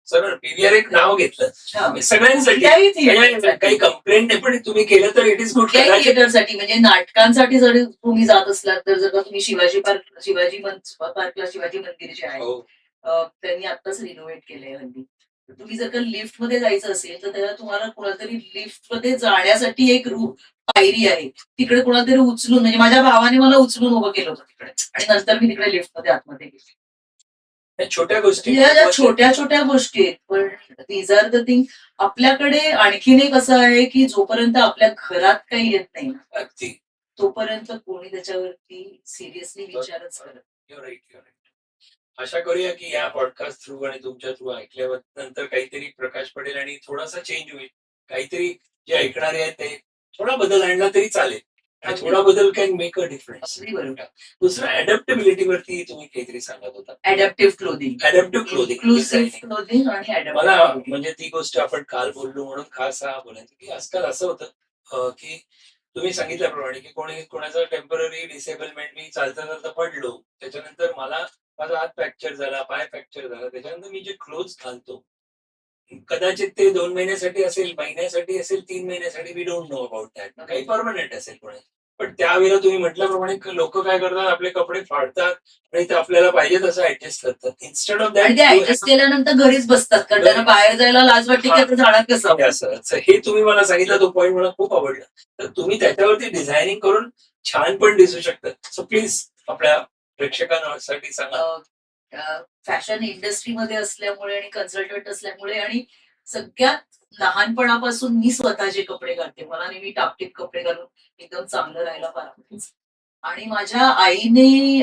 सरळ पीव्हीआर एक नाव घेतलं हा. सगळ्यांसाठी कुठल्याही theater काही कंप्लेंट नाही पण तुम्ही केलं तर इट इज गुड कुठल्याही थिएटरसाठी म्हणजे नाटकांसाठी जर तुम्ही जात असलात तर जर का तुम्ही शिवाजी पार्कला शिवाजी मंदिर जे आहे हो त्यांनी आताच रिनोव्हेट केलंय हल्ली. तर तुम्ही जर का लिफ्ट मध्ये जायचं असेल तर त्याला तुम्हाला कोणातरी लिफ्ट मध्ये जाण्यासाठी एक पायरी आहे. तिकडे कोणातरी उचलून म्हणजे माझ्या भावाने मला उचलून उभं केलं होतं तिकडे आणि नंतर मी तिकडे लिफ्ट मध्ये आतमध्ये गेले. या छोट्या गोष्टी या ज्या छोट्या छोट्या गोष्टी आहेत पण दीज आर द थिंग. आपल्याकडे आणखीन एक असं आहे की जोपर्यंत आपल्या घरात काही येत नाही ना अगदी तोपर्यंत कोणी त्याच्यावरती सिरियसली विचारच करत नाही. You're right, you're right. आशा करूया की या पॉडकास्ट थ्रू आणि तुमच्या थ्रू ऐकल्यावर नंतर काहीतरी प्रकाश पडेल आणि थोडासा चेंज होईल काहीतरी जे ऐकणारे आहेत ते थोडा बदल आणला तरी चालेल आणि थोडा बदल कॅन मेक अ डिफरन्स. अगदी बरोबर. दुसरं अडॅप्टेबिलिटी वरती तुम्ही काहीतरी सांगत होता adaptive clothing. Adaptive clothing inclusive clothing आणि मला अडॅप्टिव्ह. म्हणजे ती गोष्ट आपण काल बोललो म्हणून खास हा बोलायचं की आजकाल असं होतं की तुम्ही सांगितल्याप्रमाणे की कोणी कोणाचं टेम्पररी डिसेबलमेंट मी चालता चालता पडलो त्याच्यानंतर मला माझा हात फ्रॅक्चर झाला पाय फ्रॅक्चर झाला त्याच्यानंतर मी जे क्लोथ घालतो कदाचित ते 2 महिन्यासाठी असेल महिन्यासाठी असेल 3 महिन्यासाठी we don't know about that काही परमनंट असेल कोणी पण त्यावेळेला तुम्ही म्हटल्याप्रमाणे लोक काय करतात आपले कपडे फाडतात आणि ते आपल्याला पाहिजे तसं ऍडजस्ट करतात इन्स्टेड ऑफ आणि ते ऍडजस्ट केल्यानंतर घरीच बसतात कारण त्यांना बाहेर जायला लाज वाटते की आता जाणार कसं. असं हे तुम्ही मला सांगितलं तो पॉईंट मला खूप आवडला तर तुम्ही त्याच्यावरती डिझायनिंग करून छान पण दिसू शकतात सो प्लीज आपल्या प्रेक्षकांसाठी सांगा. फॅशन इंडस्ट्रीमध्ये असल्यामुळे आणि कन्सल्टंट असल्यामुळे आणि सगळ्यात लहानपणापासून मी स्वतःचे कपडे घालते. मला नेहमी टापटीप कपडे घालून एकदम चांगलं राहायला फार आवडायचं. आणि माझ्या आईने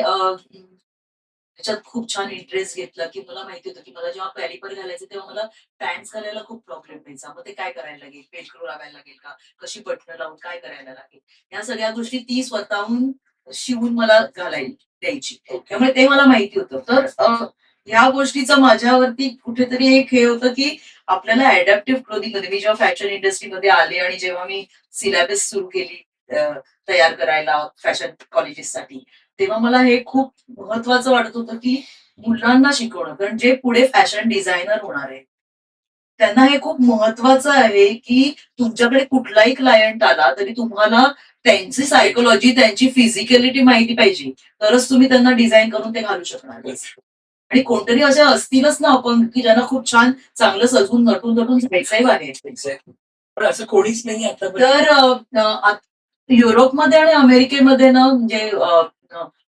त्याच्यात खूप छान इंटरेस्ट घेतला की मला माहिती होतं की मला जेव्हा पॅलिपर घालायचं तेव्हा मला पॅन्ट घालायला खूप प्रॉब्लेम व्हायचा. मग ते काय करायला लागेल, वेलक्रो लावायला लागेल का, कशी बटणं लावून काय करायला लागेल, या सगळ्या गोष्टी ती स्वतःहून शिवून मला द्यायची. त्यामुळे ते मला माहिती होतं. तर ह्या गोष्टीचं माझ्यावरती कुठेतरी एक हे होतं की आपल्याला अडॅप्टिव्ह क्लोदिंग मध्ये मी जेव्हा फॅशन इंडस्ट्रीमध्ये आले आणि जेव्हा मी सिलेबस सुरू केली तयार करायला फॅशन कॉलेजेससाठी तेव्हा मला हे खूप महत्वाचं वाटत होतं की मुलांना शिकवणं कारण जे पुढे फॅशन डिझायनर होणार आहे त्यांना हे खूप महत्वाचं आहे की तुमच्याकडे कुठलाही क्लायंट आला तरी तुम्हाला त्यांची सायकोलॉजी त्यांची फिजिकॅलिटी माहिती पाहिजे तरच तुम्ही त्यांना डिझाईन करून ते घालू शकणार. आणि कोणतरी असे असतीलच ना आपण की ज्यांना खूप छान चांगलं सजून नटून नटून जायचंही आहे. पण असं कोणीच नाही आता तर युरोपमध्ये आणि अमेरिकेमध्ये ना म्हणजे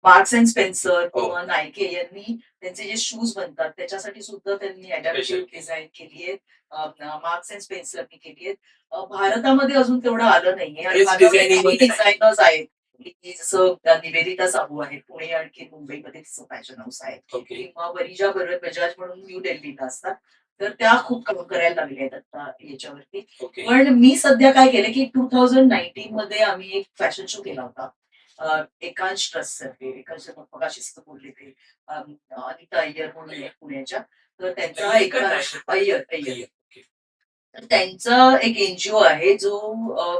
मार्क्स अँड स्पेन्सर किंवा नायके यांनी त्यांचे जे शूज बनतात त्याच्यासाठी सुद्धा त्यांनी अडॅप्टिव्ह डिझाईन केली आहे. मार्क्स अँड स्पेन्सरनी केली आहेत. भारतामध्ये अजून तेवढं आलं नाहीये आणि डिझायनर्स आहेत जसं निवेदिता साबू आहे पुणे आणखी मुंबईमध्ये तिचं फॅशन हाऊस आहे किंवा वरिजा बजाज म्हणून न्यू दिल्लीला असतात. तर त्या खूप काम करायला लागल्या आहेत आता याच्यावरती. पण मी सध्या काय केलं की 2019 मध्ये आम्ही एक फॅशन शो केला होता एकांश ट्रस्ट सर्वे, एकांश मगाशीच बोलले ते अनिता अय्यर म्हणून आहे पुण्याच्या, तर त्यांचा एकांश अय्यर अय्यर तर त्यांचा एक एनजीओ आहे जो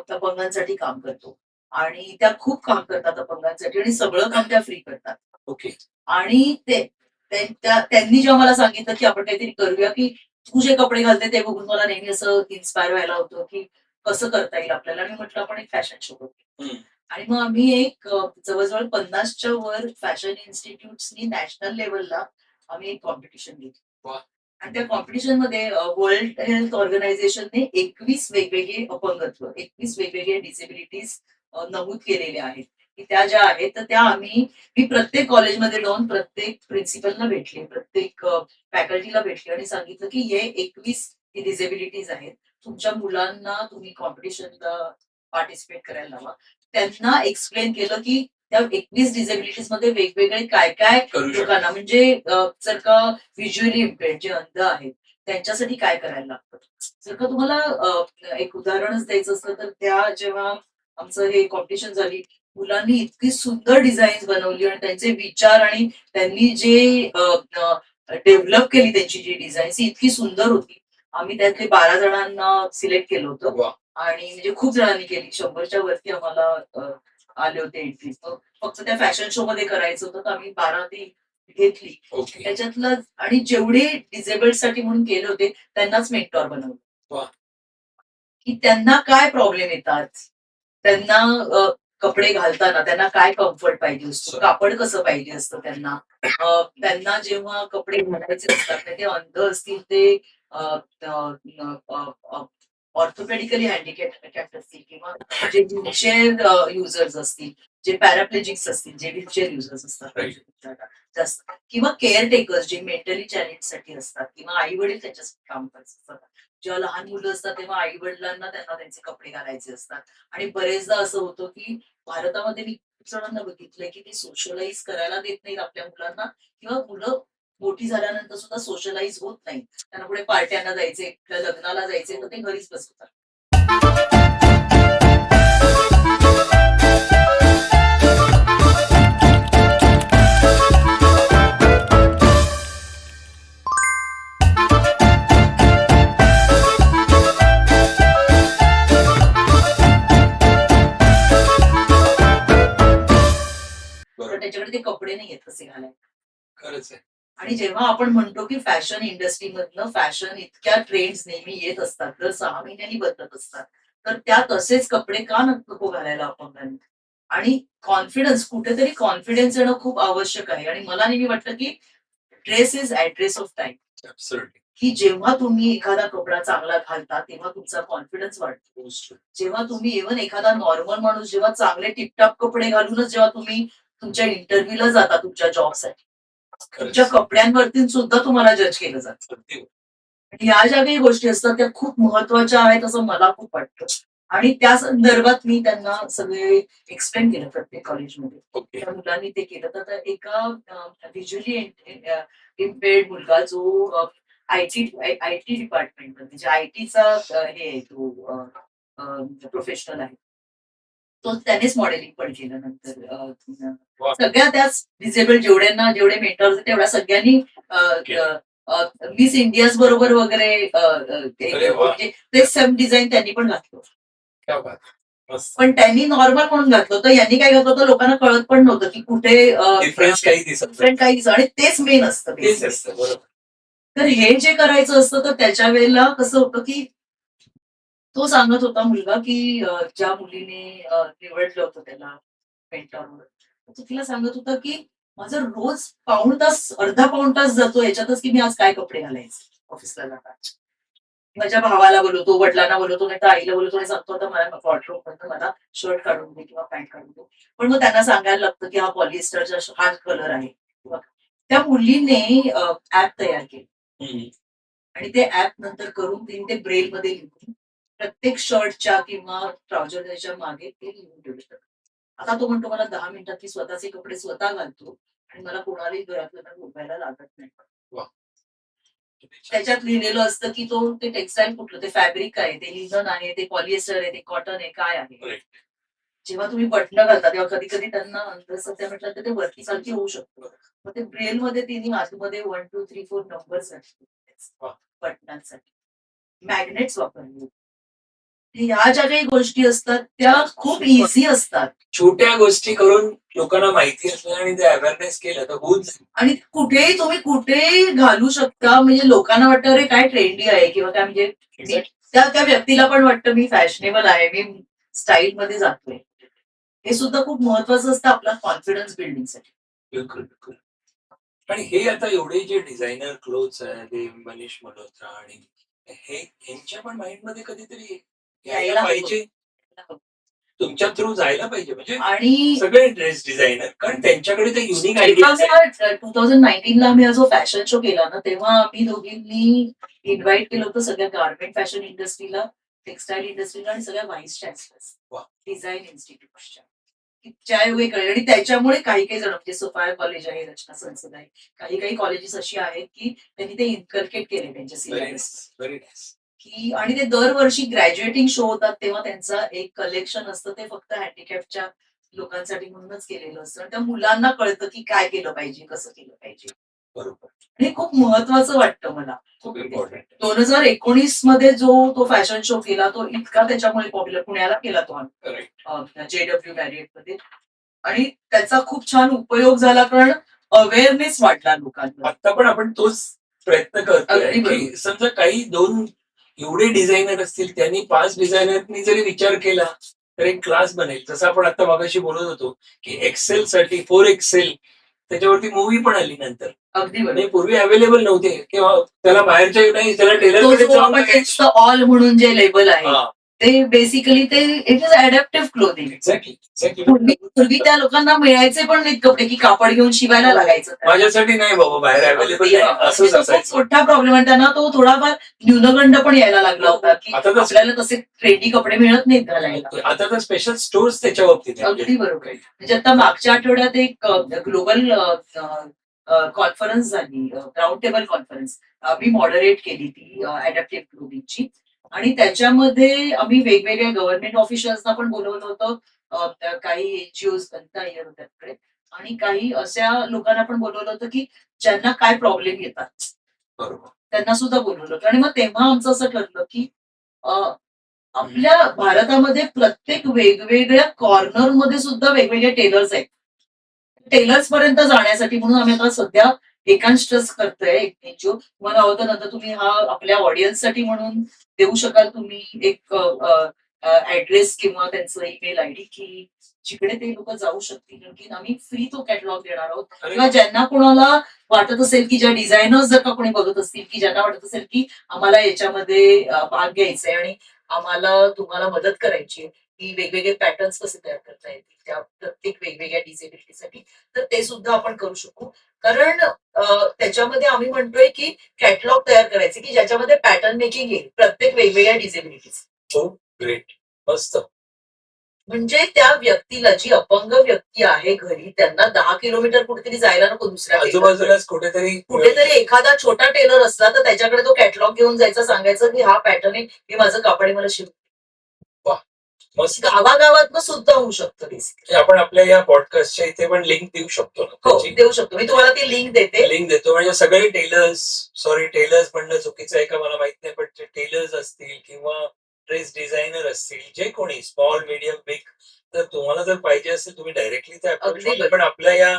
अपंगांसाठी काम करतो आणि त्या खूप काम करतात अपंगांसाठी आणि सगळं काम त्या फ्री करतात. ओके. आणि त्यांनी जेव्हा मला सांगितलं की आपण काहीतरी करूया की तू जे कपडे घालते ते बघून मला नेहमी असं इन्स्पायर व्हायला होतं की कसं करता येईल आपल्याला आणि म्हटलं आपण एक फॅशन शो करू. आणि मग आम्ही एक जवळजवळ 50च्या वर फॅशन इन्स्टिट्यूट्सनी नॅशनल लेवलला आम्ही एक कॉम्पिटिशन घेतली. आणि त्या कॉम्पिटिशन मध्ये वर्ल्ड हेल्थ ऑर्गनायझेशनने 21 वेगवेगळे अपंगत्व, 21 वेगवेगळे डिसेबिलिटीज नमूद केलेले आहेत की त्या ज्या आहेत तर त्या मी प्रत्येक कॉलेजमध्ये जाऊन प्रत्येक प्रिन्सिपलला भेटले, प्रत्येक फॅकल्टीला भेटले आणि सांगितलं की हे 21 डिसेबिलिटीज आहेत, तुमच्या मुलांना तुम्ही कॉम्पिटिशनला पार्टिसिपेट करायला लावा. त्यांना एक्सप्लेन केलं की त्या 21 डिसेबिलिटीज मध्ये वेगवेगळे काय काय लोकांना म्हणजे जर का व्हिज्युअली इम्पेअर्ड जे अंध आहेत त्यांच्यासाठी काय करायला लागतं. जर का तुम्हाला एक उदाहरणच द्यायचं असलं तर त्या जेव्हा आमचं हे कॉम्पिटिशन झाली मुलांनी इतकी सुंदर डिझाईन्स बनवली आणि त्यांचे विचार आणि त्यांनी जे डेव्हलप केली त्यांची जी डिझाईन्स ही इतकी सुंदर होती. आम्ही त्यातले 12 जणांना सिलेक्ट केलं होतं आणि म्हणजे खूप जणांनी केली 100च्या वरती आम्हाला आले होते एंट्रीज. फक्त त्या फॅशन शो मध्ये करायचं होतं तर आम्ही 12 ती घेतली. त्याच्यातलं आणि जेवढे डिसेबल्ड साठी म्हणून केले होते त्यांनाच मेंटॉर बनवलं. की त्यांना काय प्रॉब्लेम येतात, त्यांना कपडे घालताना त्यांना काय कम्फर्ट पाहिजे असतो, कापड कसं पाहिजे असतं त्यांना जेव्हा कपडे घालायचे असतात ते अंध असतील ते ऑर्थोपेडिकली हँडिकॅप्ट असतील किंवा जे व्हीलचेअर युजर्स असतील, जे पॅराप्लेजिक्स असतील, जे व्हीलचेअर युजर्स असतात जास्त किंवा केअर टेकर्स जे मेंटली चॅलेंज साठी असतात किंवा आई वडील त्यांच्यासाठी काम करत असतात. जेव्हा लहान मुलं असतात तेव्हा आई वडिलांना त्यांना त्यांचे कपडे घालायचे असतात आणि बरेचदा असं होतं की भारतामध्ये मी खूप जणांना बघितलंय की ते सोशलाइज करायला देत नाहीत आपल्या मुलांना किंवा मुलं मोठी झाल्यानंतर सुद्धा सोशलाइज होत नाही. त्यांना पुढे पार्ट्यांना जायचे, लग्नाला जायचे तर ते घरीच बसतात. त्याच्याकडे ते कपडे नाही आहेत कसे घालायला. खरंच आहे. आणि जेव्हा आपण म्हणतो की फॅशन इंडस्ट्रीमधनं फॅशन इतक्या ट्रेंड्स नेहमी येत असतात, दर 6 महिन्यांनी बदलत असतात. तर त्या तसेच कपडे का नको घालायला अपंगांनी? आणि कॉन्फिडन्स कुठेतरी कॉन्फिडन्स येणं खूप आवश्यक आहे आणि मला नेहमी वाटतं की dress is address of time. की जेव्हा तुम्ही एखादा कपडा चांगला घालता तेव्हा तुमचा कॉन्फिडन्स वाढतो. जेव्हा तुम्ही इव्हन एखादा नॉर्मल माणूस जेव्हा चांगले टिपटॉप कपडे घालूनच जेव्हा तुम्ही तुमच्या इंटरव्ह्यूला जाता तुमच्या जॉबसाठी तुमच्या कपड्यांवरती सुद्धा तुम्हाला जज केलं जातं. आणि ह्या ज्या काही गोष्टी असतात त्या खूप महत्वाच्या आहेत असं मला खूप वाटतं. आणि त्या संदर्भात मी त्यांना सगळे एक्सप्लेन केलं प्रत्येक कॉलेजमध्ये. त्या मुलांनी ते केलं तर एका व्हिज्युअली इम्पेअर्ड मुलगा जो आयटी डिपार्टमेंट म्हणजे आयटीचा हे आहे तो प्रोफेशनल आहे. तो त्यानेच मॉडेलिंग पण केलं नंतर सगळ्या त्याच डिसेबल जेवढे मेंटॉर्स तेवढ्या सगळ्यांनी मिस इंडियाज बरोबर वगैरे ते सेम डिझाईन त्यांनी पण घातलं. पण त्यांनी नॉर्मल म्हणून घातलं होतं, यांनी काय घातलं होतं लोकांना कळत पण नव्हतं की कुठे डिफरन्स काही दिसत आणि तेच मेन असतं. तर हे जे करायचं असतं तर त्याच्या वेळेला कसं होतं की तो सांगत होता मुलगा की ज्या मुलीने निवडलं होतं त्याला मेंटॉरवर, तो तिला सांगत होता की माझं रोज अर्धा पाऊण तास जातो याच्यातच की मी आज काय कपडे घालायचे ऑफिसला जाताना. माझ्या भावाला बोलवतो, वडिलांना बोलवतो, नाही तर आईला बोलवतो आणि सांगतो आता मला वॉर्डरोब मधनं मला शर्ट काढून दे किंवा पॅन्ट काढून दे. पण मग त्यांना सांगायला लागतं की हा पॉलिएस्टरचा हा कलर आहे. त्या मुलीने ऍप तयार केलं आणि ते ऍप नंतर करून तिने ते ब्रेल मध्ये लिहून प्रत्येक शर्टच्या किंवा ट्राउझरच्या मागे ते लिहून ठेवलं. आता तो म्हणतो मला 10 मिनिटात मी स्वतःचे कपडे स्वतः घालतो आणि मला कोणालाही घरातलं बोलवायला लागत नाही. त्याच्यात लिहिलेलं असतं की ते टेक्सटाईल कुठलं, ते फॅब्रिक आहे, ते लिनन आहे, ते पॉलिएस्टर आहे, ते कॉटन आहे, काय आहे. जेव्हा तुम्ही बटणं घालता तेव्हा कधी कधी त्यांना अंधश्रद्धा म्हटलं तर ते वरती खालती होऊ शकतं. मग ते ब्रेल मध्ये तिने आतमध्ये 1, 2, 3, 4 नंबर्स वा. बटनांसाठी मॅग्नेट्स वापरले. ह्या ज्या काही गोष्टी असतात त्या खूप इझी असतात छोट्या गोष्टी करून लोकांना माहिती असलं आणि ते अवेअरनेस केलं तर होऊन जाईल. आणि कुठेही तुम्ही कुठेही घालू शकता. म्हणजे लोकांना वाटतं अरे काय ट्रेंडी आहे किंवा काय म्हणजे त्या त्या व्यक्तीला पण वाटतं मी फॅशनेबल आहे, मी स्टाईल मध्ये जातोय. हे सुद्धा खूप महत्वाचं असतं आपला कॉन्फिडन्स बिल्डिंगसाठी. बिलकुल बिलकुल. आणि हे आता एवढे जे डिझायनर क्लोथ्स आहे ते मनीष मल्होत्रा आणि हे यांच्या पण माइंड मध्ये कधीतरी यायला यायला पाहिजे, तुमच्या थ्रू जायला पाहिजे म्हणजे आणि सगळे ड्रेस डिझायनर, कारण त्यांच्याकडे ते युनिक जेव्हा आयडिया. मी 2019 ला मी जो फॅशन शो केला ना तेव्हा आम्ही दोघींनी इन्व्हाइट केलं होतं सगळ्या गार्मेंट फॅशन इंडस्ट्रीला, टेक्सटाईल इंडस्ट्रीला आणि सगळ्या व्हाईस चान्सलर्स वा. डिझाईन इन्स्टिट्यूटच्या. ज्यावेळी कळले आणि त्याच्यामुळे काही काही जण म्हणजे सोफाया कॉलेज आहे, रचना संसद आहे, काही काही कॉलेजेस अशी आहेत की त्यांनी ते इन्कल्केट केले त्यांच्या सिलेबस व्हेरी नाईस. की आणि ते दरवर्षी ग्रॅज्युएटिंग शो होतात तेव्हा त्यांचं एक कलेक्शन असतं ते फक्त हँडिकॅपच्या लोकांसाठी म्हणूनच केलेलं असतं. आणि त्या मुलांना कळतं की काय केलं पाहिजे, कसं केलं पाहिजे. बरोबर. आणि हे खूप महत्वाचं वाटतं मला. खूप इम्पॉर्टंट. 2019 मध्ये जो तो फॅशन शो केला तो इतका त्याच्यामुळे पॉप्युलर, पुण्याला केला तो आम्ही JW मॅरियट मध्ये. आणि त्याचा खूप छान उपयोग झाला कारण अवेअरनेस वाढला लोकांना. आता पण आपण तोच प्रयत्न करतोय अगदी बरोबर. की समजा काही दोन एवढे डिझायनर असतील, त्यांनी 5 डिझायनरनी जरी विचार केला तर एक क्लास बनेल. जसं आपण आता मागाशी बोलत होतो की एक्सेल साठी 4 एक्सेल त्याच्यावरती मूवी पण आली नंतर. अगदी म्हणजे बरोबर. पूर्वी अवेलेबल नव्हते किंवा त्याला बाहेरच्या नाही, त्याला तो टेलरकडे जो जाऊन आपण इट्स द ऑल म्हणून जे लेबल आहे हा, ते बेसिकली ते it is adaptive clothing. Exactly exactly. पूर्वी त्या लोकांना मिळायचे पण नाहीत कपडे की कापड घेऊन शिवायला लागायचं त्यांना. माझ्यासाठी नाही बाबा बाहेर अवेलेबल नाही, असंच म्हणजे तो खूप असायचं. मोठा प्रॉब्लेम आहे. त्यांना तो थोडाफार न्यूनगंड पण यायला लागला होता की आता तर आपल्याला तसे ट्रेंडी कपडे मिळत नाहीत घालायला. आता तर स्पेशल स्टोर्स त्याच्या बाबतीत आहेत. अगदी बरोबर. म्हणजे आता मागच्या आठवड्यात एक ग्लोबल कॉन्फरन्स झाली, राऊंड टेबल कॉन्फरन्स मी मॉडरेट केली ती अडॅप्टिव्ह क्लोथिंगची. आणि त्याच्यामध्ये आम्ही वेगवेगळ्या गव्हर्नमेंट ऑफिशियल्सना पण बोलवलं होतं, काही एनजीओज येत होत्या तिकडे आणि काही अशा लोकांना पण बोलवलं होतं की ज्यांना काय प्रॉब्लेम येतात बरोबर. त्यांना सुद्धा बोलवलं होतं. आणि मग तेव्हा आमचं असं ठरलं की आपल्या भारतामध्ये प्रत्येक वेगवेगळ्या कॉर्नर मध्ये सुद्धा वेगवेगळे टेलर्स आहेत. टेलर्स पर्यंत जाण्यासाठी म्हणून आम्ही आता सध्या एकांश ट्रस्ट करतोय एक एनजीओ. तुम्हाला हवं तर नंतर तुम्ही हा आपल्या ऑडियन्ससाठी म्हणून देऊ शकाल तुम्ही एक ऍड्रेस किंवा त्यांचं ईमेल आयडी की जिकडे ते लोक जाऊ शकतील. की आम्ही फ्री तो कॅटलॉग देणार आहोत. किंवा ज्यांना कोणाला वाटत असेल की ज्या डिझायनर्स जर का कोणी बघत असतील की ज्यांना वाटत असेल की आम्हाला याच्यामध्ये भाग घ्यायचा आहे आणि आम्हाला तुम्हाला मदत करायची आहे की वेगवेगळे पॅटर्न्स कसे तयार करता येतील त्या प्रत्येक वेगवेगळ्या डिसेबिलिटीसाठी, तर ते सुद्धा आपण करू शकू. कारण त्याच्यामध्ये आम्ही म्हणतोय की कॅटलॉग तयार करायचे की ज्याच्यामध्ये पॅटर्न मेकिंग येईल प्रत्येक वेगवेगळ्या डिसेबिलिटीज. हो, ग्रेट, मस्त. म्हणजे त्या व्यक्तीला, जी अपंग व्यक्ती आहे घरी, त्यांना 10 किलोमीटर कुठेतरी जायला नको दुसऱ्या आजूबाजूलाच कुठेतरी कुठेतरी एखादा छोटा टेलर असला तर त्याच्याकडे तो कॅटलॉग घेऊन जायचं, सांगायचं की हा पॅटर्न आहे, मी माझं कापड आहे, मला शिव. मस्त. गावागावात सुद्धा होऊ शकतं बेसिकली. आपण आपल्या या पॉडकास्टच्या इथे पण लिंक देऊ शकतो ना हो, त्याची? देऊ शकतो. मी तुम्हाला ती लिंक देते. लिंक देतो म्हणजे सगळे टेलर्स, सॉरी टेलर्स म्हणणं चुकीचं आहे का मला माहित नाही, पण जे टेलर्स असतील किंवा ड्रेस डिझायनर असतील, जे कोणी स्मॉल, मीडियम, बिग, तर तुम्हाला जर पाहिजे असेल तुम्ही डायरेक्टली ते approach अगदी करा. पण आपल्या या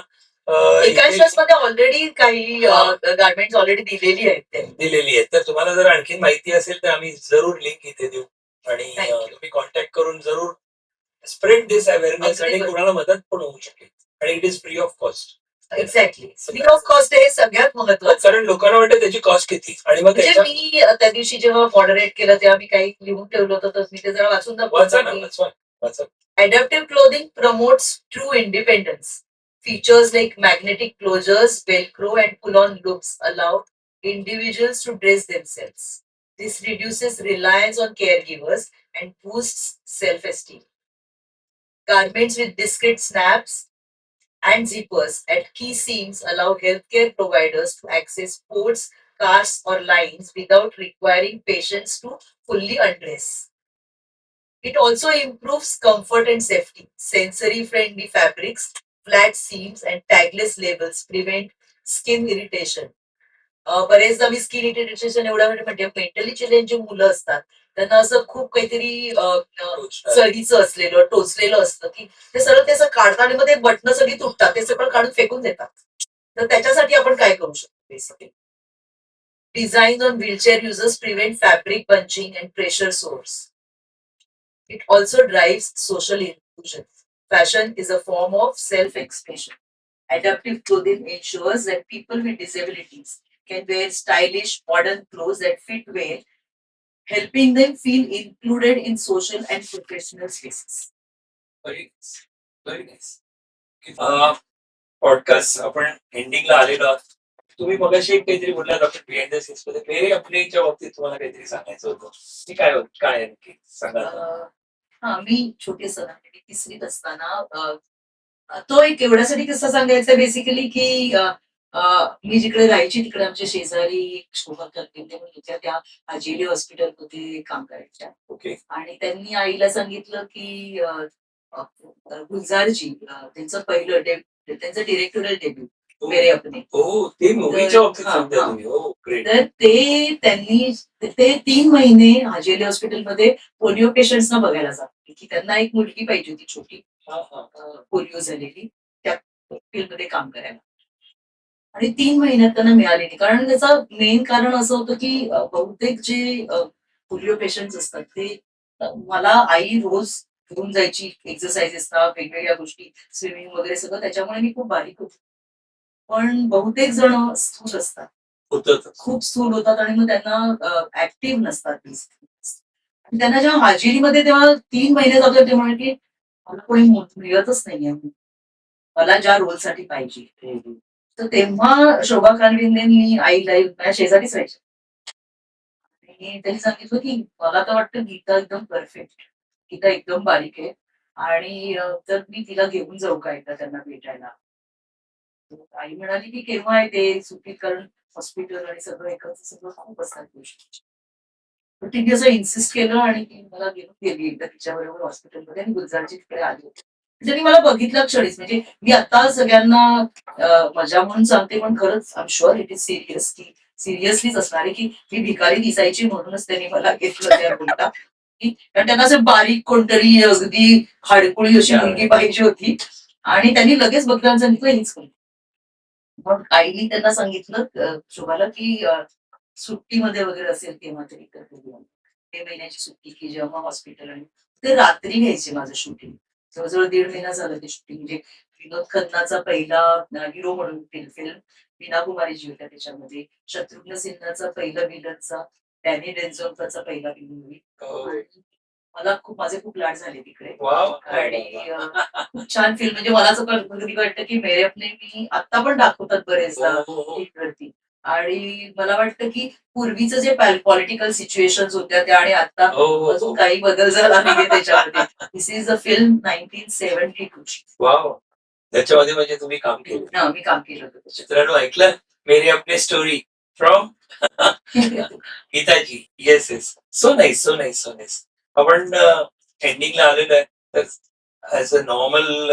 एकाच इथे मध्ये ऑलरेडी काही गार्मेंट्स ऑलरेडी दिलेली आहेत त्यांनी. दिलेली आहे. तर तुम्हाला जर आणखी माहिती असेल तर आम्ही जरूर लिंक इथे देऊ आणि Thank you. तुम्ही कॉन्टॅक्ट करून जरूर स्प्रेड दिस अवेअरनेस अगदी आणि बरोबर. कुणाला मदत पण होऊ शकेल. आणि it is free of cost. Exactly. Free of cost हे सगळ्यात महत्वाचं. कारण लोकांना वाटतं त्याची कॉस्ट किती आणि मग म्हणजे त्याच्या मी त्या दिवशी जेव्हा मॉडरेट केलं तेव्हा मी काही लिहून ठेवलं होतं तर मी ते जरा वाचून वाचा ना, दाखवतो. वाचा. Adaptive clothing promotes true independence. Features like magnetic closures, Velcro, and pull-on looks allow individuals to dress themselves. This reduces reliance on caregivers and boosts self-esteem. Garments with discrete snaps and zippers at key seams allow healthcare providers to access ports, cars, or lines without requiring patients to fully undress. It also improves comfort and safety. Sensory friendly fabrics, flat seams and tagless labels prevent skin irritation. बरेचदा मी skin irritation एवढ्या म्हणजे mentally challenge जे मुलं असतात त्यांना असं खूप काहीतरी चढीचं असलेलं टोचलेलं असतं की ते सगळं त्याचं काढतात आणि मग ते बटणं सगळी तुटतात ते सगळं काढून फेकून देतात. तर त्याच्यासाठी आपण काय करू शकतो basically design on wheelchair users prevent fabric punching and pressure source. It also drives social inclusion. Fashion is a form of self-expression. Adaptive clothing ensures that people with disabilities can wear stylish, modern clothes that fit well, helping them feel included in social and professional spaces. Very very nice. Podcast आपण एंडिंगला आलेलो आहोत. तुम्ही मगाशी एक काहीतरी बोललात आपण behind the scenes मध्ये मेरे अपनेच्या बाबतीत तुम्हाला काहीतरी सांगायचं होतं. ते काय होत काय आहे नक्की सांगा. मी छोटी असताना म्हणजे मी तिसरीत असताना तो एक एवढ्यासाठी किस्सा सांगायचा बेसिकली की मी जिकडे राहायची तिकडे आमच्या शेजारी एक शोभा करपिंदे म्हणून होत्या त्या आजेली हॉस्पिटलमध्ये काम करायच्या ओके आणि त्यांनी आईला सांगितलं की अ, गुलजारजी त्यांचं त्यांचं डिरेक्टोरियल डेब्यू मेरे अपने हो ते मूवीच्या बाबतीत हा, सांगताय हा. तुम्ही. हो ग्रेट. तर ते 3 महिने हाजेली हॉस्पिटलमध्ये पोलिओ पेशंट्सना बघायला जाते की त्यांना एक मुलगी पाहिजे होती छोटी पोलिओ झालेली त्या फील्डमध्ये काम करायला आणि 3 महिन्यात त्यांना मिळाली नाही कारण त्याचं मेन कारण असं होतं की बहुतेक जे पोलिओ पेशंट असतात ते मला आई रोज घेऊन जायची एक्सरसाइजेसला वेगवेगळ्या गोष्टी स्विमिंग वगैरे सगळं त्याच्यामुळे मी खूप बारीक होते पण बहुतेक जण स्थूल असतात खूप स्थूल होतात आणि मग त्यांना ऍक्टिव्ह नसतात आणि त्यांना जेव्हा हाजिरीमध्ये तेव्हा 3 महिने जातो ते म्हणे की मला कोणी मिळतच नाहीये मला ज्या रोलसाठी पाहिजे तर तेव्हा शोभा कालविंदेंनी आईला माझ्या शेजारीच राहायच्या आणि त्यांनी सांगितलं की मला तर वाटतं गीता एकदम परफेक्ट गीता एकदम बारीक आहे आणि तर मी तिला घेऊन जाऊ का एकदा त्यांना भेटायला आई म्हणाली की केव्हा आहे ते सुट्टीत कारण हॉस्पिटल आणि सगळं एकच सगळं खूप असतात गोष्टी पण तिने असं इन्सिस्ट केलं आणि ती मला घेऊन गेली एकदा तिच्याबरोबर हॉस्पिटलमध्ये आणि गुलजारची तिकडे आली होती त्यांनी मला बघितलं क्षणीच म्हणजे मी आता सगळ्यांना मजा म्हणून सांगते पण खरंच I am sure it is serious की सिरियसलीच असणार आहे की मी भिकारी दिसायची म्हणूनच त्यांनी मला घेतलं त्या बोलता कारण त्यांना असं बारीक कोणतरी अगदी हाडकुळी अशी मुलगी पाहिजे होती आणि त्यांनी लगेच बघताना सांगितलं हीच मुलगी मग आईनी त्यांना सांगितलं शोभाला की सुट्टीमध्ये वगैरे असेल तेव्हा तरी तर बघूया. 1 महिन्याची सुट्टी की जेव्हा हॉस्पिटल आणि ते रात्री घ्यायचे माझं शूटिंग जवळजवळ 1.5 महिना झालं ते शूटिंग म्हणजे विनोद खन्नाचा पहिला हिरो म्हणून फिल्म मीना कुमारीजी होत्या त्याच्यामध्ये शत्रुघ्न सिन्हाचा पहिला विलनचा डॅनी डेन्झोनचा पहिला मूवी मला खूप माझे खूप लाड झाले तिकडे आणि खूप छान फिल्म म्हणजे मला असं कधी वाटतं की मेरे अपने मी आता पण दाखवतात बरेचदा वरती आणि मला वाटतं की पूर्वीचं जे पॉलिटिकल सिच्युएशन होत्या त्या आणि आता अजून काही बदल झाला नाहीये त्याच्यामध्ये दिस इज अ फिल्म 1972 वाव त्याच्यामध्ये म्हणजे तुम्ही काम केलं. मी काम केलं होतं चित्रांनो ऐकलं मेरे अपने story from गीताजी. Yes yes so nice so nice so nice. आपण एंडिंगला आलेलो आहे तर ऍज अ नॉर्मल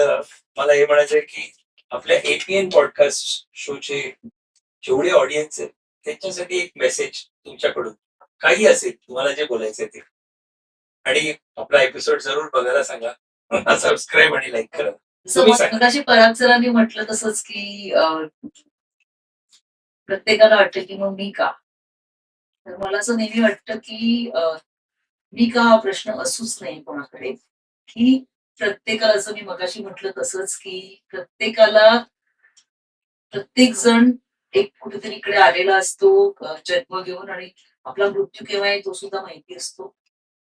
मला हे म्हणायचं आहे की आपल्या एपीएन पॉडकास्ट शोचे जेवढे ऑडियन्स आहेत त्यांच्यासाठी एक मेसेज तुमच्याकडून काही असेल तुम्हाला जे बोलायचं ते आणि आपला एपिसोड जरूर बघायला सांगा सबस्क्राईब आणि लाईक करा. तुम्ही सांगा. मगाशी पराग सरांनी म्हटलं तसंच की प्रत्येकाला वाटतं की मग मी का तर मला असं नेहमी वाटतं की मी का हा प्रश्न असूच नाही कोणाकडे की प्रत्येकाला असं मी मगाशी म्हटलं तसंच की प्रत्येकाला प्रत्येक जण एक कुठेतरी इकडे आलेला असतो जन्म घेऊन आणि आपला मृत्यू केव्हा आहे तो सुद्धा माहिती असतो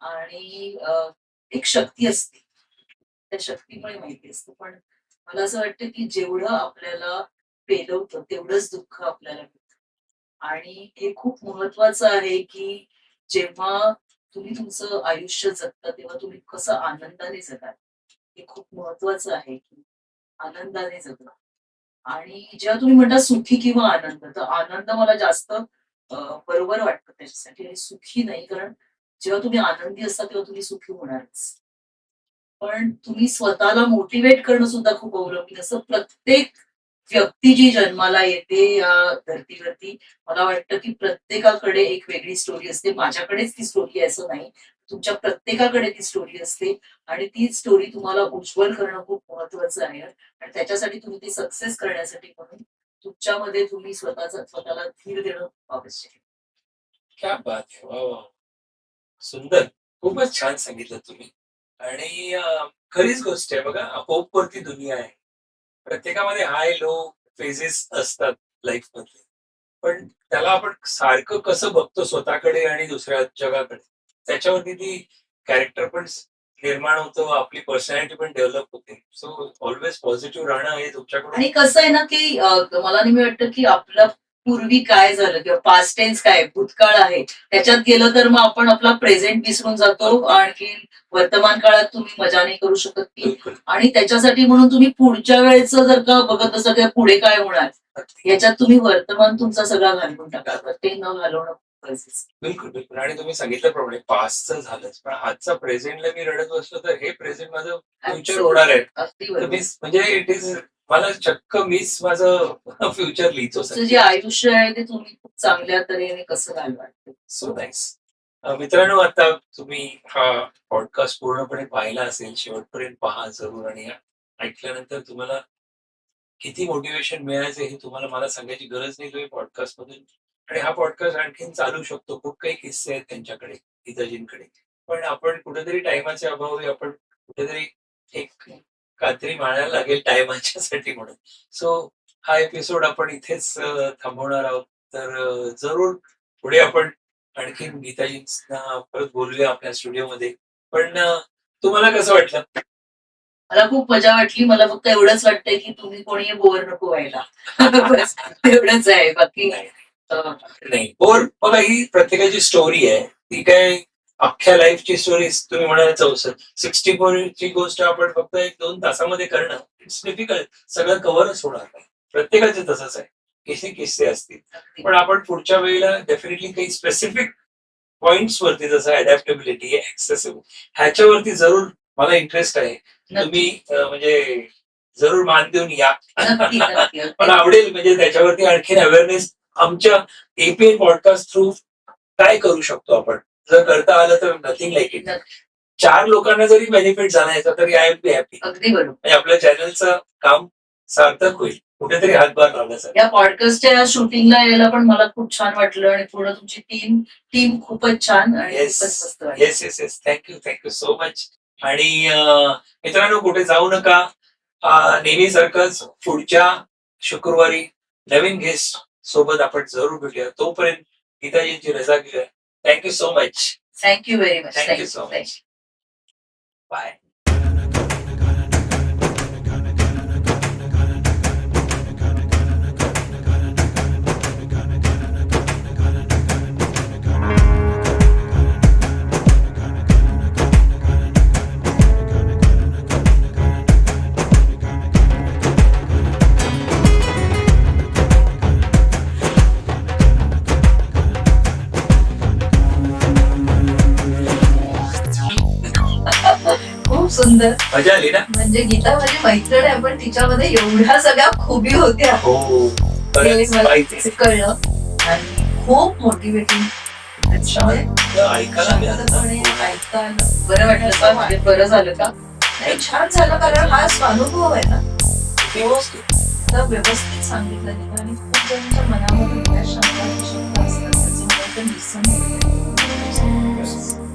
आणि एक शक्ती असते त्या शक्तीमुळे माहिती असतं पण मला असं वाटतं की जेवढं आपल्याला पेलवतं तेवढंच दुःख आपल्याला मिळतं आणि हे खूप महत्वाचं आहे की जेव्हा तुम्ही तुमचं आयुष्य जगता तेव्हा तुम्ही कसं आनंदाने जगाल हे खूप महत्वाचं आहे की आनंदाने जगणं आणि जेव्हा तुम्ही म्हणता सुखी किंवा आनंद तर आनंद मला जास्त बरोबर वाटतं त्याच्यासाठी आणि सुखी नाही कारण जेव्हा तुम्ही आनंदी असता तेव्हा तुम्ही सुखी होणारच. पण तुम्ही स्वतःला मोटिवेट करणं सुद्धा खूप अवलंबून असं प्रत्येक व्यक्ती जी जन्माला येते या धर्तीवरती, मला वाटतं की प्रत्येकाकडे एक वेगळी स्टोरी असते. माझ्याकडेच ती स्टोरी आहे असं नाही. तुमच्या प्रत्येकाकडे ती स्टोरी असते आणि ती स्टोरी तुम्हाला उज्ज्वल करणं खूप महत्वाचं आहे आणि त्याच्यासाठी तुम्ही ती सक्सेस करण्यासाठी म्हणून तुमच्यामध्ये तुम्ही स्वतःला धीर देणं खूप आवश्यक आहे. क्या बात आहे. वा वा. सुंदर. खूपच छान सांगितलं तुम्ही. आणि खरीच गोष्ट आहे बघा, होप वरती दुनिया आहे. प्रत्येकामध्ये हाय लो फेजेस असतात लाईफ मधले. पण त्याला आपण सारखं कसं बघतो स्वतःकडे आणि दुसऱ्या जगाकडे, त्याच्यावरती ती कॅरेक्टर पण निर्माण होतं, आपली पर्सनॅलिटी पण डेव्हलप होते. सो ऑलवेज पॉझिटिव्ह राहणं हे तुमच्याकडून. आणि कसं आहे ना की मला नेहमी वाटतं की आपलं पूर्वी काय झालं किंवा पास्ट टेन्स काय भूतकाळ आहे त्याच्यात गेलं तर मग आपण आपला प्रेझेंट विसरून जातो आणखी वर्तमान काळात तुम्ही मजा नाही करू शकत की बिलकुल. आणि त्याच्यासाठी म्हणून तुम्ही पुढच्या वेळेचं जर का बघत असं काय पुढे काय होणार याच्यात तुम्ही वर्तमान तुमचा सगळा घालवून टाका तर ते न घालवणं गरजेचं आहे. बिलकुल बिलकुल. आणि तुम्ही सांगितल्याप्रमाणे पास्टचं झालंच, पण आजचा प्रेझेंटला मी रडत बसलो तर हे प्रेझेंट माझं फ्युचर होणार आहे. अगदी तर बरोबर. मीच म्हणजे इट इज, मला चक्क मीच माझं फ्युचर लिहितो. तुमचं जे आयुष्य आहे ते तुम्ही खूप चांगल्या तऱ्हेने कसं घालवाल. So nice. मित्रांनो, आता तुम्ही हा पॉडकास्ट पूर्णपणे पाहिला असेल, शेवटपर्यंत पहा जरूर. आणि ऐकल्यानंतर तुम्हाला किती मोटिवेशन मिळायचं हे तुम्हाला मला सांगायची गरज नाही तुम्ही पॉडकास्ट मधून. आणि हा पॉडकास्ट आणखीन चालू शकतो. खूप काही किस्से आहेत त्यांच्याकडे, हिताजींकडे. पण आपण कुठेतरी टायमाच्या अभावी आपण कुठेतरी एक कात्री मारायला लागेल टायमाच्यासाठी म्हणून. सो हा एपिसोड आपण इथेच थांबवणार आहोत. तर जरूर पुढे आपण आणखीन गीताजींना परत बोलूया आपल्या स्टुडिओमध्ये. पण तुम्हाला कसं वाटलं? मला खूप मजा वाटली. मला फक्त एवढंच वाटतंय की तुम्ही कोणी बोर नको व्हायला. बस एवढंच आहे. बाकी नाही नाही, बोर बघा, ही प्रत्येकाची स्टोरी आहे. ती काय अख्ख्या लाईफची स्टोरी तुम्ही म्हणाला 64 ची गोष्ट आपण फक्त 1-2 तासामध्ये करणं इट्स डिफिकल्ट. सगळं कव्हरच होणार नाही. प्रत्येकाचे तसंच आहे. किती किस्से असतील. पण आपण पुढच्या वेळेला डेफिनेटली काही स्पेसिफिक पॉइंट्स वरती, जसं अडॅप्टेबिलिटी, ऍक्सेसिबल, ह्याच्यावरती जरूर मला इंटरेस्ट आहे. तुम्ही म्हणजे जरूर मान देऊन या. नक्की, नक्की. मला आवडेल म्हणजे त्याच्यावरती आणखीन अवेअरनेस आमच्या एपीएन पॉडकास्ट थ्रू काय करू शकतो आपण. जर करता आलं तर नथिंग लाईक इट. 4 लोकांना जरी बेनिफिट झाला याचा तरी आय एम बी हॅपी. अगदी बरोबर. म्हणजे आपल्या चॅनलचं काम सार्थक होईल, कुठेतरी हातभार लावण्यासाठी. या पॉडकास्टच्या शूटिंगला यायला पण मला खूप छान वाटलं आणि पूर्ण तुमची टीम खूपच छान आणि खूपच मस्त वाटली. Yes yes yes. Thank you so much. आणि मित्रांनो, कुठे जाऊ नका. नेहमीसारखंच पुढच्या शुक्रवारी नवीन गेस्ट सोबत आपण जरूर भेटूया. तोपर्यंत गीताजींची रजा घेऊया. Thank you so much. Thank you very much. Thank you so much. Bye. खूप सुंदर. मजा आली ना? म्हणजे गीता माझी मैत्रीण आहे पण तिच्यामध्ये एवढ्या सगळ्या खूबी होत्या हो, हे मला माहिती कळलं आणि खूप मोटिवेटिंग ऐकायला मिळालं ना. ऐकायला बरं वाटलं का? म्हणजे बरं झालं का? नाही, छान झालं कारण हा स्वानुभव आहे ना तर व्यवस्थित सांगितलं गेलं आणि खूप जणांच्या मनामध्ये त्या शंका शंका असतात त्याचं मला तर निसंत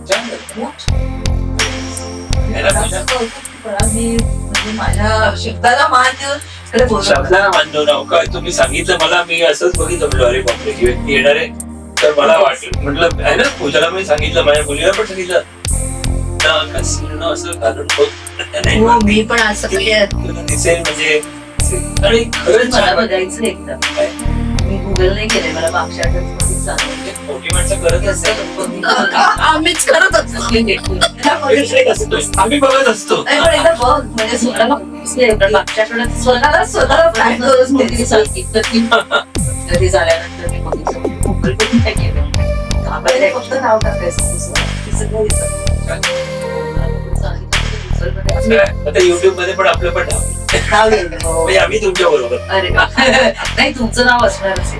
छान झालं. खूप छान. असं कौतुक करा. मी म्हणजे माझ्या शब्दाला मान देऊन इकडे बोलत शब्दाला मानतो ना काय तुम्ही सांगितलं मला, मी असंच बघितलं म्हटलं अरे बापरे ही व्यक्ती येणार आहे. तर मला वाटलं म्हटलं आहे ना, पूजाला मी सांगितलं, माझ्या मुलीला पण सांगितलं असं घालून नाही हो, मी पण असं तुला दिसेल म्हणजे. आणि खरंच मला छान वाटलं. बघायचं एकदा. मी गुगल नाही केलंय. मला मागच्या आठवड्यात चालू मोठी माणसं करत असतात. आम्हीच करत असतो. आम्ही बघत असतो. नाही, पण एकदा बघ म्हणजे मागच्या आठवड्यात स्वतःला प्लॅन करून मुलगी सांगितलं की घरी झाल्यानंतर मी बघितलं गुगल करून काय केलं पहिले फक्त नाव टाकायचं दुसरं हे सगळं येतं. आता युट्यूब मध्ये पण आपलं पण नाव नाव येईल. हो. म्हणजे आम्ही तुमच्या बरोबर. अरे वा. नाही तुमचं नाव असणारच आहे.